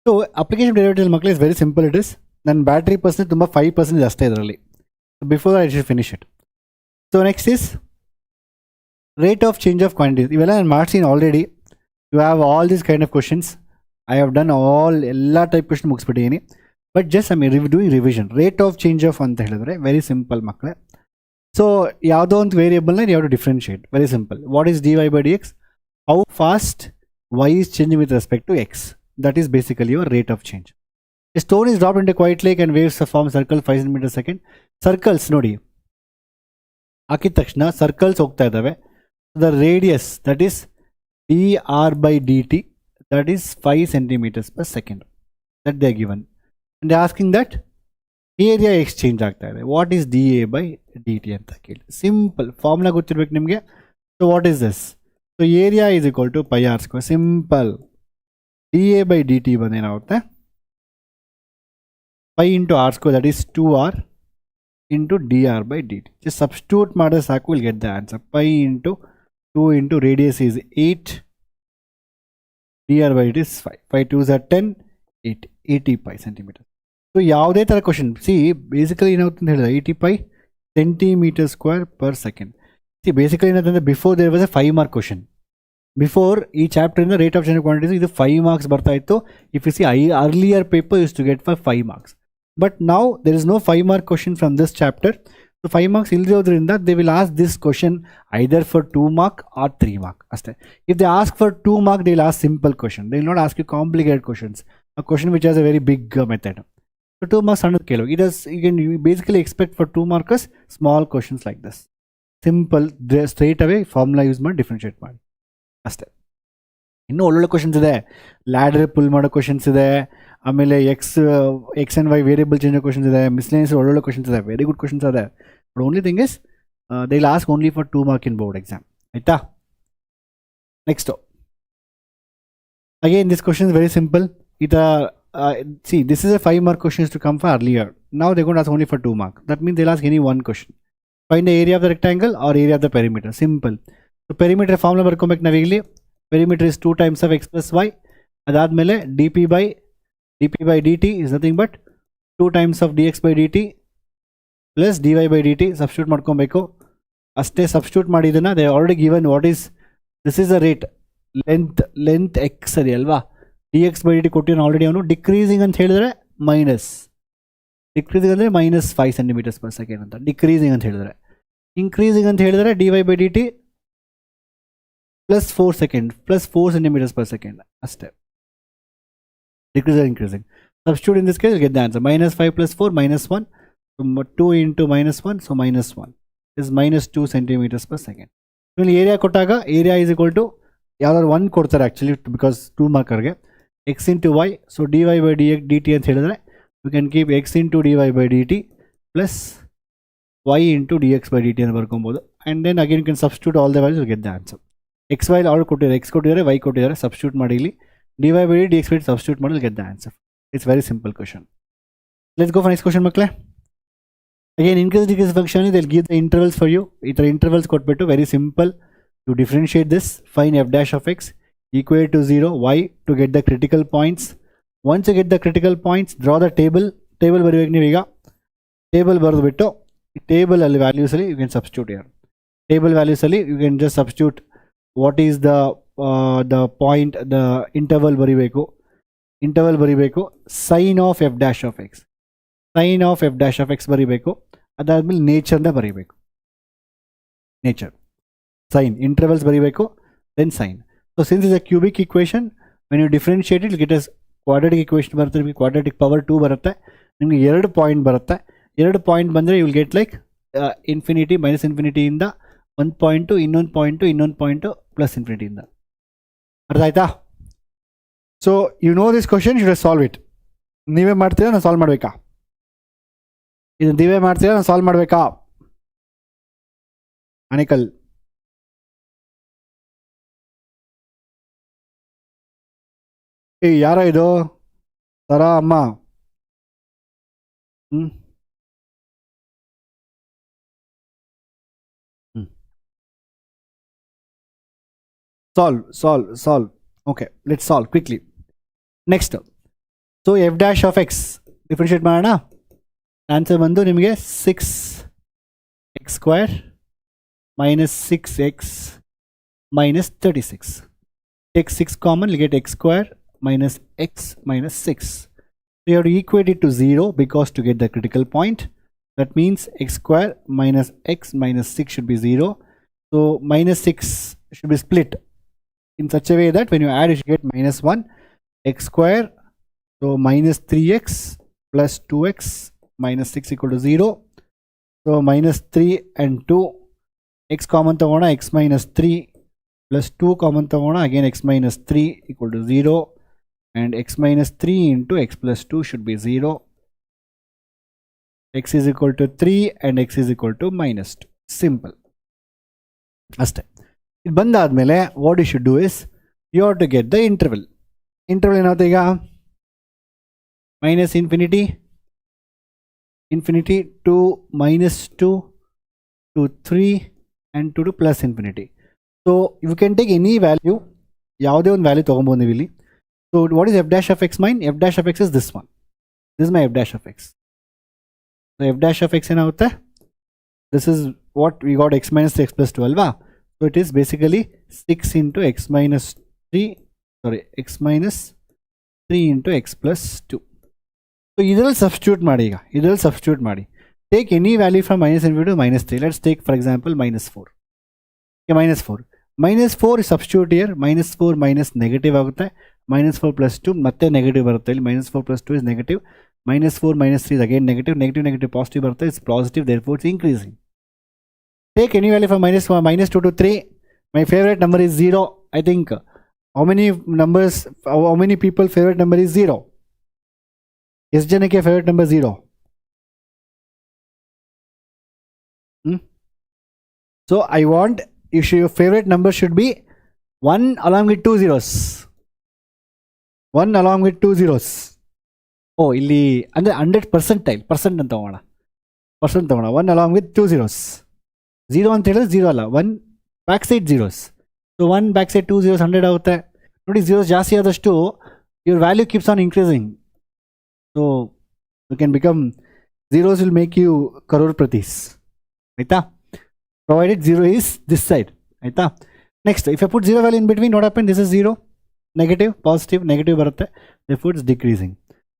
So application derivative ಮಕ್ಕಳು is very simple. It is ನನ್ನ battery percent ತುಂಬ 5% ಅಷ್ಟೇ ಇದರಲ್ಲಿ. Before I should finish it. So next is rate of change of quantities. ಇವೆಲ್ಲ ನಾನು ಮಾಡ್ತೀನಿ already. You have all these kind of questions. I have done ಎಲ್ಲ type question ಮುಗಿಸ್ಬಿಟ್ಟಿದ್ದೀನಿ. But just I am doing revision. Rate of change of ಅಂತ ಹೇಳಿದ್ರೆ very simple ಮಕ್ಕಳೇ. So ಯಾವುದೋ ಒಂದು ವೇರಿಯೇಬಲ್ನ you have to differentiate. Very simple. What is dy by dx? How fast y is changing with respect to x. That is basically your rate of change. A stone is dropped into a quiet lake and waves form circle 5 cm/s. Circles ನೋಡಿ ಹಾಕಿದ ತಕ್ಷಣ circles ಹೋಗ್ತಾ ಇದ್ದಾವೆ. The radius, that is dr by dt, that is 5 cm/s. That they are given. And they are asking that area exchange ಆಗ್ತಾ ಇದೆ. What is dA by dt ಅಂತ ಕೇಳಿ. Simple formula ಗೊತ್ತಿರ್ಬೇಕು ನಿಮಗೆ. So what is this? So area is equal to pi r square. Simple. dA by dt ಬಂದೇನಾಗುತ್ತೆ, pi into r square, that is 2r into dr by dt. Just substitute ಮಾಡಿದ್ರೆ ಸಾಕು, we'll get the answer. Pi into 2 into radius is 8, dr by dt is 5. 5 2s are 10, 80 pi centimeters. So ಯಾವುದೇ ಥರ question C basically ಏನಾಗುತ್ತೆ ಅಂತ ಹೇಳಿದ್ರೆ 80 pi centimeter square per second. See basically ಏನಂತಂದರೆ before there was a 5 mark question. Before ಈ ಚಾಪ್ಟರಿಂದ rate of change of quantities ಇದು 5 marks ಬರ್ತಾ ಇತ್ತು. If you see earlier paper use to get for 5 marks. But now there is no 5 mark question from this chapter. So 5 marks ಇಲ್ದಿರೋದ್ರಿಂದ they will ask this question either for 2 mark or 3 mark ಅಷ್ಟೇ. If they ask for 2 mark they will ask simple question. They will not ask you complicated questions. A question which has a very big method. So 2 marks ಅನ್ನೋದು ಕೇಳು. It is, you can basically expect for 2 markers small questions like this. Simple, straight away formula use ಮಾಡಿ differentiate ಮಾಡಿ ಅಷ್ಟೇ. ಇನ್ನೂ ಒಳ್ಳೊಳ್ಳೆ questions ಇದೆ, ladder full ಮಾಡೋ questions ಇದೆ, ಆಮೇಲೆ X and Y variable change questions ಇದೆ, ಮಿಸ್ಲೇನಿಯಸ್ ಒಳ್ಳೊಳ್ಳೆ ಕ್ವಶನ್ಸ್ ಇದೆ, ವೆರಿ ಗುಡ್ ಕ್ವಶನ್ಸ್ ಇದೆ. But only thing is they will ask only for 2 mark in board exam. ಆಯಿತಾ? Next again this question is very simple. See, this is a 5 mark questions to come for earlier. Now they're going to ask only for 2 mark. That means they'll ask any one question. Find the area of the rectangle or area of the perimeter. Simple. So perimeter formula ಬರ್ಕೊಬೇಕು ನಾವೀಗಲಿ. Perimeter is 2 times of x plus y. ಅದಾದಮೇಲೆ dp by dt is nothing but 2 times of dx by dt plus dy by dt. Substitute ಮಾಡ್ಕೊಬೇಕು. ಅಷ್ಟೇ substitute ಮಾಡಿದ್ದನ್ನು they already given what is, this is the rate, length x ಸರಿ ಅಲ್ವಾ? dx by dt ಕೊಟ್ಟಿನ already ಅವನು. Decreasing ಅಂತ ಹೇಳಿದ್ರೆ minus, decreasing ಅಂದರೆ -5 cm/s ಅಂತ ಡಿಕ್ರೀಸಿಂಗ್ ಅಂತ ಹೇಳಿದ್ರೆ. ಇನ್ಕ್ರೀಸಿಂಗ್ ಅಂತ ಹೇಳಿದ್ರೆ dy by dt +4 seconds +4 cm/s ಅಷ್ಟೇ. Decreasing increasing. Substitute in this case get the answer. -5 + 4 -1, so 2 × -1, so -1 is -2 cm/s. ಇಲ್ಲಿ ಏರಿಯಾ ಕೊಟ್ಟಾಗ ಏರಿಯಾ ಈಸ್ ಈಕ್ವಲ್ ಟು ಯಾವ್ದಾದ್ರು 1 ಕೊಡ್ತಾರೆ actually, because 2 ಮಾರ್ಕರ್ಗೆ. x into y, so dy by dt ಅಂತ ಹೇಳಿದ್ರೆ we can keep x into dy by dt plus y into dx by dt ಅಂತ ಬರ್ಕೊಬೋದು. And then again you can substitute all the values, get the answer. X Y already ಕೊಟ್ಟಿದ್ದಾರೆ, X ಕೊಟ್ಟಿದ್ದಾರೆ, Y ಕೊಟ್ಟಿದ್ದಾರೆ, substitute ಮಾಡಿ ಇಲ್ಲಿ dy by dt dx by dt substitute ಮಾಡಿ, get the answer. It's very simple question. Let's go for next question ಮಕ್ಕಳೇ. Again increase decrease function ಇದೆ, give the intervals for you. ಈ ಥರ intervals ಕೊಟ್ಬಿಟ್ಟು very simple to differentiate this, find f dash of x equal to 0, y to get the critical points. Once you get the critical points, draw the table ಬರೀಬೇಕು ನೀವು. ಈಗ table ಬರೆದುಬಿಟ್ಟು table ಅಲ್ಲಿ values ಅಲ್ಲಿ you can substitute here. Table values ಅಲ್ಲಿ you can just substitute what is the point, the interval ಬರೀಬೇಕು. Sign of F dash of X ಬರೀಬೇಕು. ಅದಾದ್ಮೇಲೆ ನೇಚರ್ನ ಬರೀಬೇಕು. ನೇಚರ್, sign, intervals ಬರೀಬೇಕು, then sign. So since it's a cubic equation, when you differentiate it, you get a quadratic equation ಬರುತ್ತೆ. ನಿಮಗೆ quadratic power 2 ಬರುತ್ತೆ. ನಿಮಗೆ 2 ಪಾಯಿಂಟ್ ಬರುತ್ತೆ. 2 ಪಾಯಿಂಟ್ ಬಂದರೆ you will get like infinity, minus infinity ಇಂದ 1 point, ಇನ್ನೊಂದು point plus infinity ಇಂದ. ಅರ್ಥ ಆಯ್ತಾ? So you know this question, you should solve it. ನೀವೇ ಮಾಡ್ತೀರಾ ನಾನು ಸಾಲ್ವ್ ಮಾಡಬೇಕಾ? ಇದು ನೀವೇ ಮಾಡ್ತೀರಾ ನಾನು ಸಾಲ್ವ್ ಮಾಡಬೇಕಾ? ಅನಿಕಲ್ ಯಾರ ಇದು? ಸರಾ ಅಮ್ಮ. Solve. Okay, let's solve quickly. Next, so F dash of X differentiate ಮಾಡೋಣ. ಆನ್ಸರ್ ಬಂದು ನಿಮಗೆ 6x² minus 6x minus 36. Take 6 common, you get x² minus x minus 6. So you have to equate it to 0 because to get the critical point, that means x² minus x minus 6 should be 0. So minus 6 should be split in such a way that when you add, you should get -1 x². So minus 3x plus 2x minus 6 equal to 0. So minus 3 and 2, x common ತಗೋಣ, x minus 3 plus 2 common ತಗೋಣ, again x minus 3 equal to 0. And x minus 3 into x plus 2 should be 0. X is equal to 3 and x is equal to -2. Simple. ಅಷ್ಟೇ. ಇದು ಬಂದಾದ್ಮೇಲೆ what you should do is you have to get the interval. Interval ಏನಾಗುತ್ತೆ ಈಗ? minus infinity to -2 to 3 and 2 to plus infinity. So you can take any value, ಯಾವುದೇ ಒಂದು value ತೊಗೊಬೋದು ನೀವು ಇಲ್ಲಿ. So what is f dash of x mine? F dash of x is this one. This is my f dash of x. So f dash of x ಏನಾಗುತ್ತೆ? This is what we got, x minus 3 x plus 2 ಅಲ್ವಾ? So it is basically 6 into x minus 3 into x plus 2. So ಇದರಲ್ಲಿ substitute ಮಾಡಿ. ಈಗ ಇದರಲ್ಲಿ substitute ಮಾಡಿ. Take any value from minus infinity to minus 3. Let's take for example -4. Okay, -4. -4 substitute here. -4 minus negative ಆಗುತ್ತೆ. -4 plus 2 ಮತ್ತೆ negative ಬರುತ್ತೆ. ಇಲ್ಲಿ -4 plus 2 is negative. -4 minus 3 is again negative. Negative positive ಬರುತ್ತೆ. It's positive, therefore it's increasing. Take any value from -2 to 3. My favorite number is 0. I think how many numbers, how many people favorite number is 0? ಎಷ್ಟು ಜನಕ್ಕೆ favorite number 0? So I want your favorite number should be 1 along with 2 zeros. 1 along with 2 zeros. Oh, ಇಲ್ಲಿ ಅಂದರೆ 100% percent ಅಂತ ತಗೋಣ, percent ತಗೋಣ. 1 along with 2 zeros. 0 ಅಂತ ಹೇಳಿದ್ರೆ 0 ಅಲ್ಲ, 1 back side zeros. So 1 back side 2 zeros 100 ಆಗುತ್ತೆ. ನೋಡಿ, zeros ಜಾಸ್ತಿ ಆದಷ್ಟು your value keeps on increasing. So you can become, zeros will make you crorepati's. ಆಯ್ತಾ? Provided 0 is this side. ಆಯ್ತಾ? Next, if I put 0 value in between, what happens? This is 0, negative, positive, negative ಬರುತ್ತೆ. Therefore it's decreasing.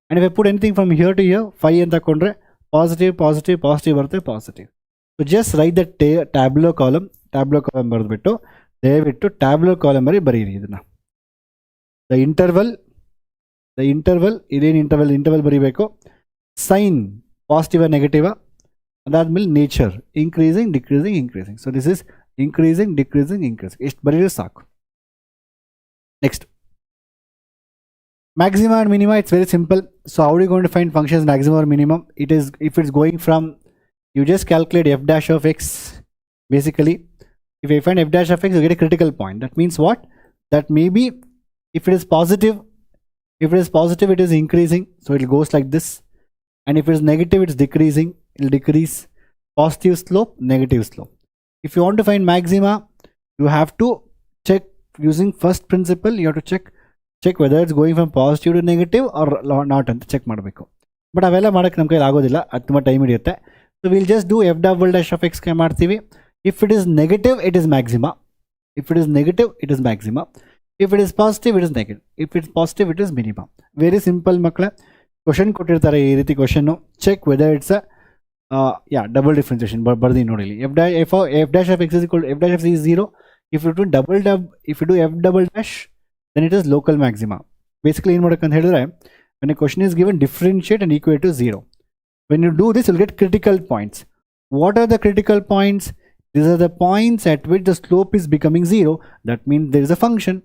And if I put anything from here to here, 5 ಅಂತ ಕೊಂಡ್ರೆ positive, positive, positive ಬರುತ್ತೆ, positive. So just write the tabular column ಬರೆದ್ಬಿಟ್ಟು ದಯವಿಟ್ಟು tabular column ಬರೀರಿ ಇದನ್ನ. The interval ಇದೇನು interval ಬರೀಬೇಕು. Sign positive negative, ಅದಾದ್ಮೇಲೆ nature increasing, decreasing, increasing. So this is increasing, decreasing, increasing. ಎಷ್ಟು ಬರೀರಿ ಸಾಕು. Next, maxima and minima. It's very simple. So how are you going to find functions maximum or minimum? It is, if it's going from, you just calculate f dash of x. Basically, if you find f dash of x, you get a critical point. That means what? That maybe if it is positive, it is increasing, so it goes like this. And if it is negative, it's decreasing, it will decrease. Positive slope, negative slope. If you want to find maxima, you have to check using first principle. You have to check whether it's going from positive to negative or not ಅಂತ check ಮಾಡಬೇಕು. But ಅವೆಲ್ಲ ಮಾಡೋಕ್ಕೆ ನಮ್ಮ ಕೈಲಿ ಆಗೋದಿಲ್ಲ, ಅದು ತುಂಬ time ಹಿಡಿಯುತ್ತೆ. So will just do F double dash of X ಮಾಡ್ತೀವಿ. If it is negative, it is maxima. If it is negative, it is maxima. If it is positive, it is negative. If it's positive, it is minimum. Very simple ಮಕ್ಕಳೇ. Question ಕೊಟ್ಟಿರ್ತಾರೆ ಈ ರೀತಿ ಕ್ವಶನ್ನು. Check whether it's double differentiation ಬರ್ದಿ ನೋಡಿ. F dash of x is equal, f dash of is 0. If you do F double dash, then it is local maxima. Basically ಏನು ಮಾಡಬೇಕಂತ ಹೇಳಿದ್ರೆ, when a question is given, differentiate and equate to 0. When you do this, you'll get critical points. What are the critical points? These are the points at which the slope is becoming 0. That means there is a function.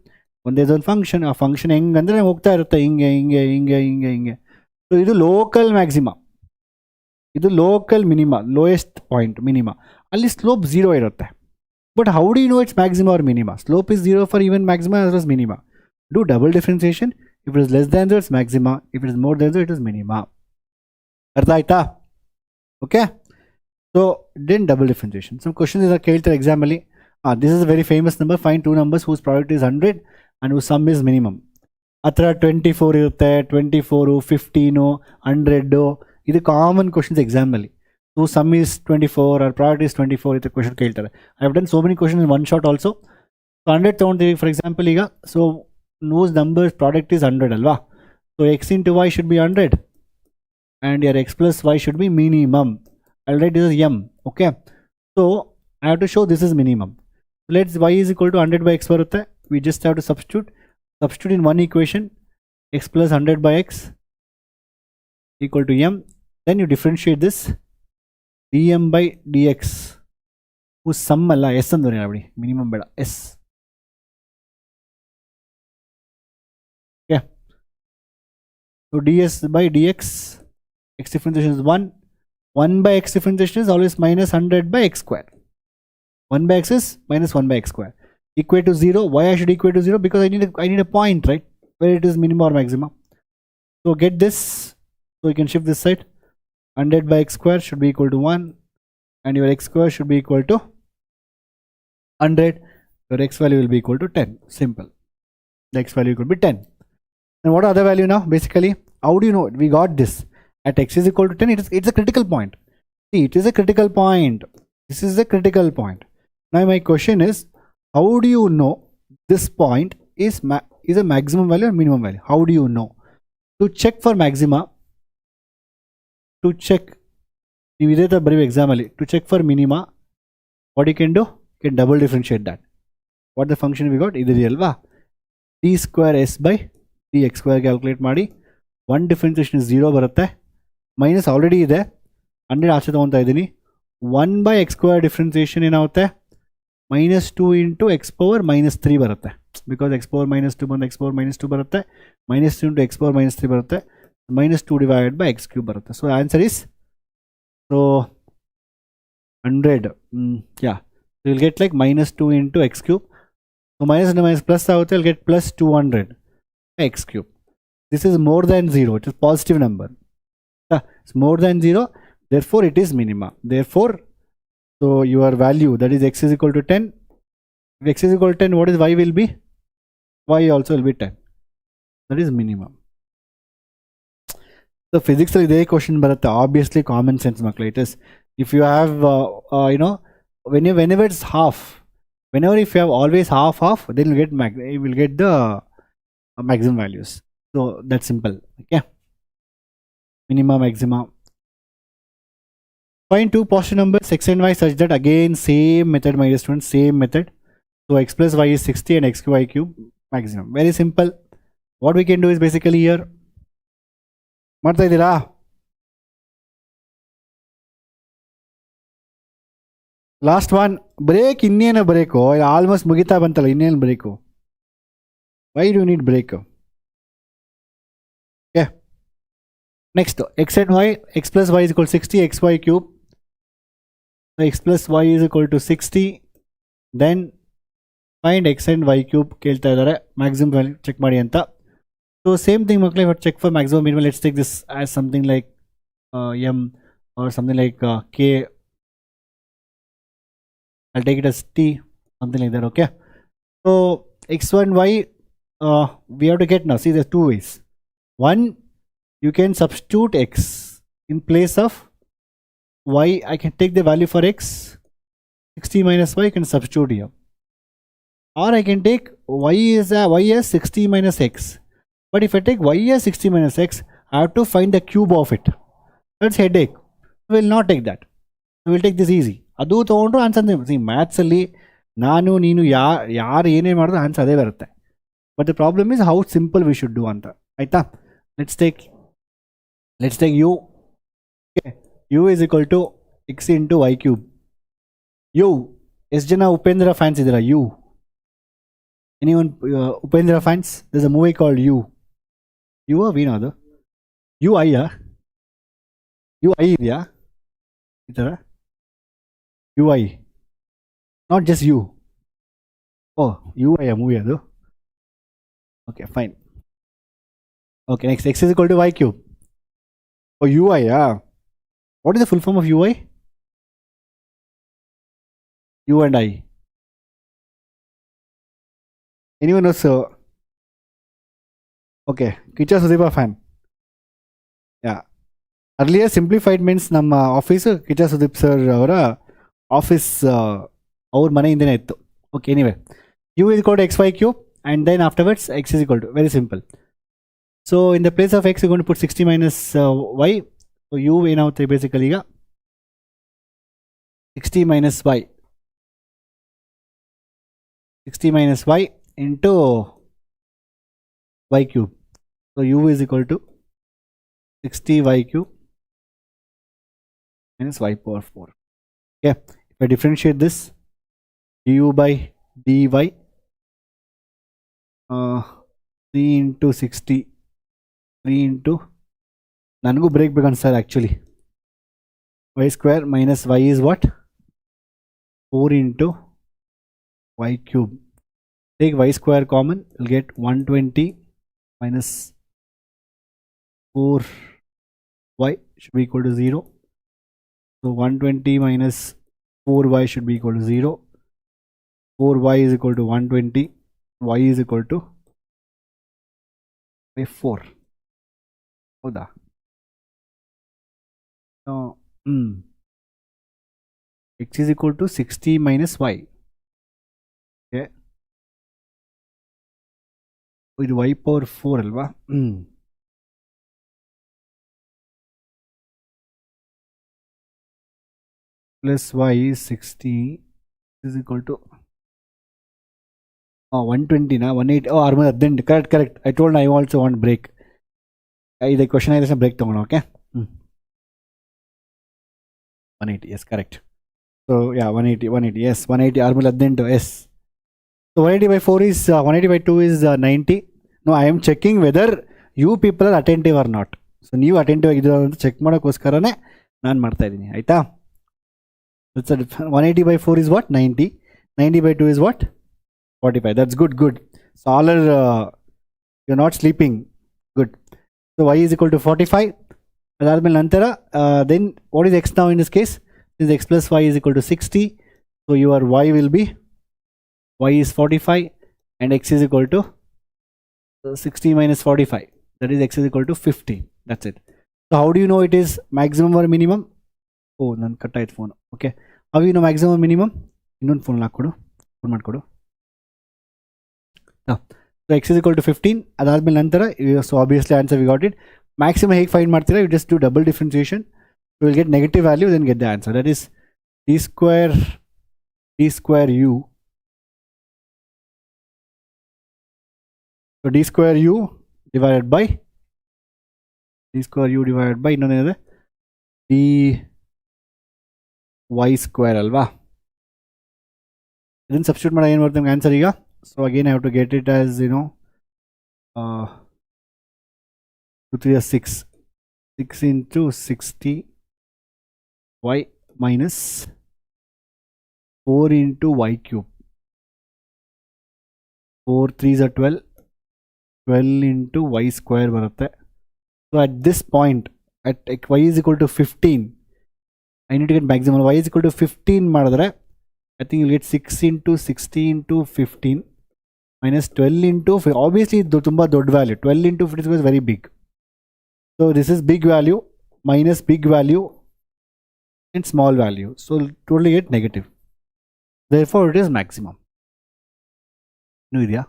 When there is a function, ಆ function ಹೆಂಗಂದ್ರೆ ಹೋಗ್ತಾ ಇರುತ್ತೆ ಹಿಂಗೆ. So ಇದು local maxima, ಇದು local minima, lowest point minima. ಅಲ್ಲಿ slope 0 ಇರುತ್ತೆ. But how do you know it's maxima or minima? Slope is 0 for even maxima as well as minima. Do double differentiation. If it is less than 0, it's maxima. If it is more than 0, it is minima. Artha aita? Okay. So then double differentiation. Some questions are ಕೇಳ್ತಾರೆ exam ಅಲ್ಲಿ. This is a very famous number. Find two numbers whose product is 100 and whose sum is minimum. ಹತ್ರ 24 ಇರುತ್ತೆ, 24, 15, 100. ಇದು common questions exam ಅಲ್ಲಿ. So sum is 24 or product is 24 ಇದು question ಕೇಳ್ತಾರೆ. I have done so many questions in one shot also. So 100 ತಗೊಂಡಿದ್ದೀವಿ for example ಈಗ. So whose numbers product is 100 ಅಲ್ವಾ. So x into y should be 100 and your x plus y should be minimum. I'll write this is m. Okay. So I have to show this is minimum. So let's y is equal to 100 by x ಬರುತ್ತೆ. We just have to substitute in one equation. X plus 100 by x equal to m. Then you differentiate this. dm by dx whose sum ಅಲ್ಲ, s ಅಂದ್ರೆ ನೋಡಿ, minimum ಬೇಡ, s. Okay. So ds by dx, x differentiation is 1. 1 by x differentiation is always minus 100 by x square. 1 by x is minus 1 by x square. Equate to 0. Why I should equate to 0? Because I need a point, right, where it is minimum or maximum. So get this. So you can shift this side. 100 by x square should be equal to 1 and your x square should be equal to 100. Your x value will be equal to 10. Simple. The x value could be 10. And what other value now? Basically, how do you know it? We got this. At x is equal to 10, it's a critical point. See, it is a critical point. This is a critical point. Now my question is, how do you know this point is a maximum value or minimum value? How do you know? To check for maxima, to check, ನೀವು ಇದೇ ಥರ ಬರೀ ಎಕ್ಸಾಮಲ್ಲಿ, to check for minima, what you can do, you can double differentiate that. What the function we got ಇದೆಯಲ್ವಾ, T square S by T X square calculate ಮಾಡಿ. 1 differentiation 0 ಬರುತ್ತೆ, minus already ಇದೆ, 100 ಆಚೆ ತೊಗೊತಾ ಇದ್ದೀನಿ. 1 by x ಸ್ಕ್ವೇರ್ ಡಿಫ್ರೆನ್ಸಿಯೇಷನ್ ಏನಾಗುತ್ತೆ, -2 into x power -3 ಬರುತ್ತೆ. because x power minus 2 ಬಂದು x power minus 2 ಬರುತ್ತೆ, minus 2 into x power minus 3 ಬರುತ್ತೆ, minus 2 divided by x cube ಬರುತ್ತೆ. So answer is, so 100, yeah, so you'll get like minus 2 into x cube. So minus and minus plus ಆಗುತ್ತೆ, you'll get plus 200 x cube. This is more than 0, it is positive number. It's more than 0, therefore it is minima. Therefore, so your value, that is x is equal to 10. If x is equal to 10, what is y will be? Y also will be 10. That is minimum. So physics is a question, but obviously common sense makla. It is, if you have you know, whenever it's half, whenever if you have always half, then you will get the maximum values. So that's simple. Okay, minima, maxima. Find two positive numbers x and y such that, again same method, my dear students, same method. So x plus y is 60 and x y cube maximum. Very simple. What we can do is basically here, ಮಾಡ್ತಾ ಇದ್ದೀರಾ? Last one break. ಇನ್ನೇನು break? Almost ಮುಗಿತಾ ಬಂತಲ್ಲ, ಇನ್ನೇನು break? Why do need break? Okay, next x and y, x plus y is equal to 60, x y cube. So x plus y is equal to 60. Then find x and y cube ಕೇಳ್ತಾ ಇದ್ದಾರೆ, maximum value check ಮಾಡಿ ಅಂತ. So same thing ಮಕ್ಕಳೇ, check for maximum minimum. Let's take this as something like m or something like k. I'll take it as t, something like that. Okay, so x1 y, we have to get now. See, there's two ways. One, you can substitute x in place of y. I can take the value for x 60 minus y, I can substitute here, or I can take y as 60 minus x. But if I take y as 60 minus x, I have to find the cube of it. That's headache. We will not take that. We will take this easy. ಅದು ತೊಗೊಂಡ್ರು answer. C, ಮ್ಯಾಥ್ಸಲ್ಲಿ ನಾನು ನೀನು ಯಾರು ಏನೇ ಮಾಡಿದ್ರು answer ಅದೇ ಬರುತ್ತೆ. But the problem is how simple we should do ಅಂತ. ಆಯ್ತಾ? Let's take u. u is equal to x into y cube. u, ಎಷ್ಟು ಜನ ಉಪೇಂದ್ರ ಫ್ಯಾನ್ಸ್ ಇದ್ದೀರಾ? u, anyone Upendra fans? there's a movie called u. u or Veena? ಅದು u i ಇದೆಯಾ ಈ ಥರ? ui, not just you. Oh, ui a movie adu. Okay, fine. Okay, next, x is equal to y cube. Oh, ui, what is the full form of ui? U and I. Anyone else? Okay, Kicha Sudeepa fan. Yeah, earlier simplified means ನಮ್ಮ office ಕಿಚ Sudeep sir ಅವರ office ಅವ್ರ ಮನೆಯಿಂದನೇ ಇತ್ತು. Okay, anyway, u is equal to xy cube and then afterwards x is equal to, very simple. So in the place of x you're going to put 60 minus y. So u ಏನಾಗುತ್ತೆ basically ಈಗ 60 minus y, 60 minus y into y cube. So u is equal to 60 y cube minus y power 4. Okay, if I differentiate this, du by dy 3 into 60, 3 into, ನನಗೂ break ಬೇಕಂತ sir actually, y square minus y is what? 4 into y cube. Take y square common, you'll get 120 minus 4y should be equal to 0. So 120 minus 4y should be equal to 0. 4y is equal to 120. Y is equal to 4. Howda? So x is equal to 60 minus y. Okay. With y power 4 alva. Plus y is 60 is equal to 120 na 180. Oh, armor then correct. I told I also want break. The question is a break togono. Okay, 180, yes, correct. So yeah, 180, yes, 180 armor then to yes. So 180 by 4 is 180 by 2 is 90. No, I am checking whether you people are attentive or not. So ನೀವು attentive ಆಗಿದ್ದೀರಾ ಅಂತ check ಮಾಡೋಕ್ಕೋಸ್ಕರನೇ ನಾನು ಮಾಡ್ತಾ ಇದ್ದೀನಿ ಆಯಿತಾ. 180 by 4 is what? 90. 90 by 2 is what? 45. That's good, good. So all are you're not sleeping. Good. So y is equal to 45. ಅದಾದ್ಮೇಲೆ ನಂತರ then what is x now in this case? This x plus y is equal to 60. So your y will be y is 45 and x is equal to 60 minus 45. That is x is equal to 50. That's it. So how do you know it is maximum or minimum? Oh, nan cut ಆಯ್ತು phone. Okay. How do you know maximum or minimum? ಇನ್ನೊಂದು phone ಹಾಕ್ಕೊಡು, phone ಮಾಡಿಕೊಡು. So x is equal to 15. ಅದಾದ್ಮೇಲೆ ನಂತರ so obviously answer we got it. Maximum ಹೇಗೆ find ಮಾಡ್ತೀರಾ? You just do double differentiation. You will get negative value, then get the answer. That is d square u. So d square u divided by ಇನ್ನೊಂದೇನಿದೆ dy square ಅಲ್ವಾ. ಇದನ್ನು substitute ಮಾಡಿ ಏನು ಬರುತ್ತೆ ನಮ್ಗೆ answer ಈಗ. So again I have to get it as 2 3 6 into 60 y minus 4 into y cube. 4 3s are 12. 12 into y square ಬರುತ್ತೆ. So at this point, at y is equal to 15, I need to get maximum. Y is equal to 15 ಮಾಡಿದ್ರೆ I think you'll get 6 into 60 into 15 minus 12 into obviously ತುಂಬ ದೊಡ್ಡ value. 12 into 15 is very big. So this is big value minus big value and small value. So totally get negative. Therefore it is maximum. No idea.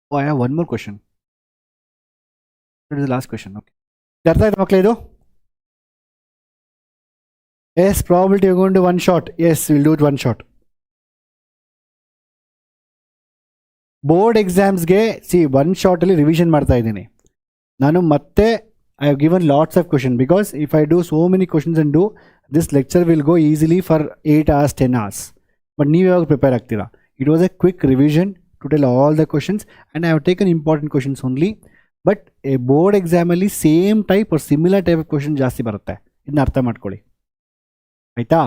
Oh, I have one more question. That is the last question. Okay. ಅರ್ಥ ಆಯ್ತು ಮಕ್ಕಳೇ ಇದು? Yes, probability you're going to one shot. Yes, we'll do it one shot. Board ಎಕ್ಸಾಮ್ಸ್ಗೆ one ಶಾರ್ಟಲ್ಲಿ revision ಮಾಡ್ತಾ ಇದ್ದೀನಿ ನಾನು. ಮತ್ತೆ I have given lots of questions because if I do so many questions and do this lecture will go easily for 8 hours 10 hours. But ನೀವು ಯಾವಾಗ prepare ಆಗ್ತೀರಾ? It was a quick revision to tell all the questions and I have taken important questions only. But a board exam ಅಲ್ಲಿ same type or similar type of question ಜಾಸ್ತಿ ಬರುತ್ತೆ. ಇದನ್ನ ಅರ್ಥ ಮಾಡ್ಕೊಳ್ಳಿ ಆಯ್ತಾ.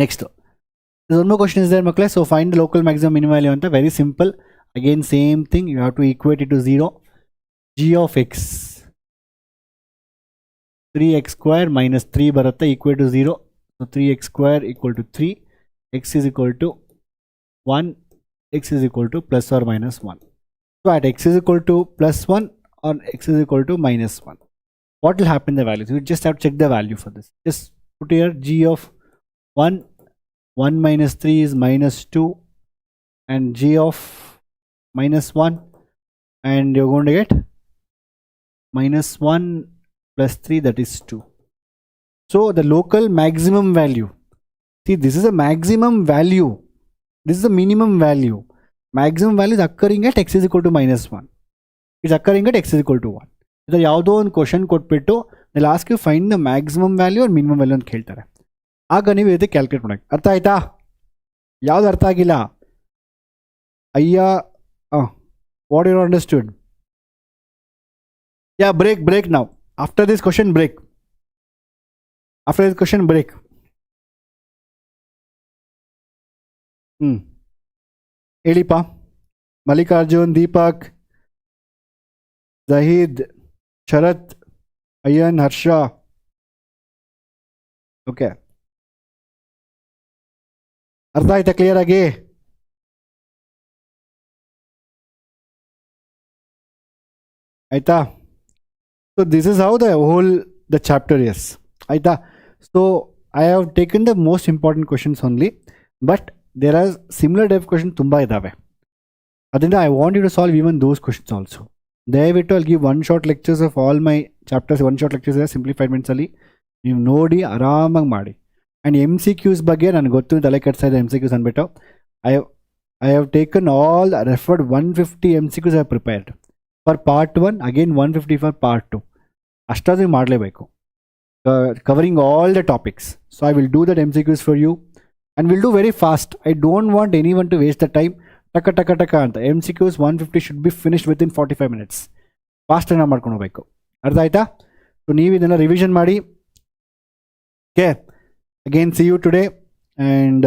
Next one more question is there ಮಕ್ಕಳೇ. So find the local maximum minimum value ಅಂತ. Very simple. Again same thing, you have to equate it to 0. G of x 3x square minus 3 ಬರುತ್ತೆ equal to 0. So 3x square equal to 3. X is equal to 1. X is equal to plus or minus 1. So at x is equal to plus 1 or x is equal to minus 1, what will happen the values? You just have to check the value for this. Just put here g of 1 minus 3 is minus 2 and g of minus 1 and you're going to get minus 1 plus 3, that is 2. So the local maximum value, see this is a maximum value, this is a minimum value. Maximum value is occurring at x is equal to minus 1. It's occurring at x is equal to 1. ಇದು ಯಾವುದೋ ಒಂದು question ಕೊಟ್ಬಿಟ್ಟು they'll ask you find the maximum value or minimum value ಅಂತ ಕೇಳ್ತಾರೆ. ಆಗ ನೀವು ಇದಕ್ಕೆ calculate ಮಾಡೋಕ್ಕೆ. ಅರ್ಥ ಆಯ್ತಾ? ಯಾವ್ದು ಅರ್ಥ ಆಗಿಲ್ಲ? ಅಯ್ಯ what you understood? Yeah, break now. After this question, break. After this question, break. ಹೇಳಿಪ್ಪ. ಮಲ್ಲಿಕಾರ್ಜುನ್, ದೀಪಕ್, ಜಹೀದ್, ಶರತ್, ಅಯ್ಯನ್, ಹರ್ಷ. ಓಕೆ, ಅರ್ಥ ಆಯ್ತಾ ಕ್ಲಿಯರ್ ಆಗಿ? ಆಯ್ತಾ? So this is how the chapter is. Aita. So I have taken the most important questions only, but there are similar type questions tumba idave. Adinda I want you to solve even those questions also. Dayavitu I'll give one shot lectures of all my chapters. One shot lectures are simplified minds alli ನೀವು ನೋಡಿ ಆರಾಮಾಗಿ ಮಾಡಿ. And MCQs ಬಗ್ಗೆ ನನಗೆ ಗೊತ್ತು, ತಲೆ ಕೆಡ್ತಾ ಇದೆ MCQs ಅಂದ್ಬಿಟ್ಟು. I have taken all referred 150 MCQs I have prepared. For part 1, again 150 for part 2. ಅಷ್ಟಾದ್ರೂ ಮಾಡಲೇಬೇಕು, covering all the topics. So I will do that MCQs for you and we'll do very fast. I don't want anyone to waste the time ಟಕ ಟಕ ಟಕ ಅಂತ. MCQs 150 should be finished within 45 minutes. ಫಾಸ್ಟಾಗಿ ನಾವು ಮಾಡ್ಕೊಂಡು ಹೋಗ್ಬೇಕು. ಅರ್ಥ ಆಯ್ತಾ? ಸೊ ನೀವು ಇದನ್ನು ರಿವಿಷನ್ ಮಾಡಿ. Okay, again see you today and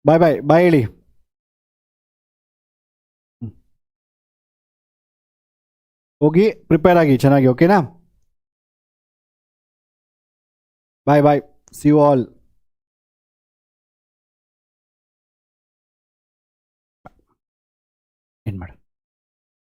bye bye bye ಹೇಳಿ. ಹೋಗಿ ಪ್ರಿಪೇರ್ ಆಗಿ ಚೆನ್ನಾಗಿ. ಓಕೆನಾ? Bye bye, see you all. ಏನು ಮಾಡ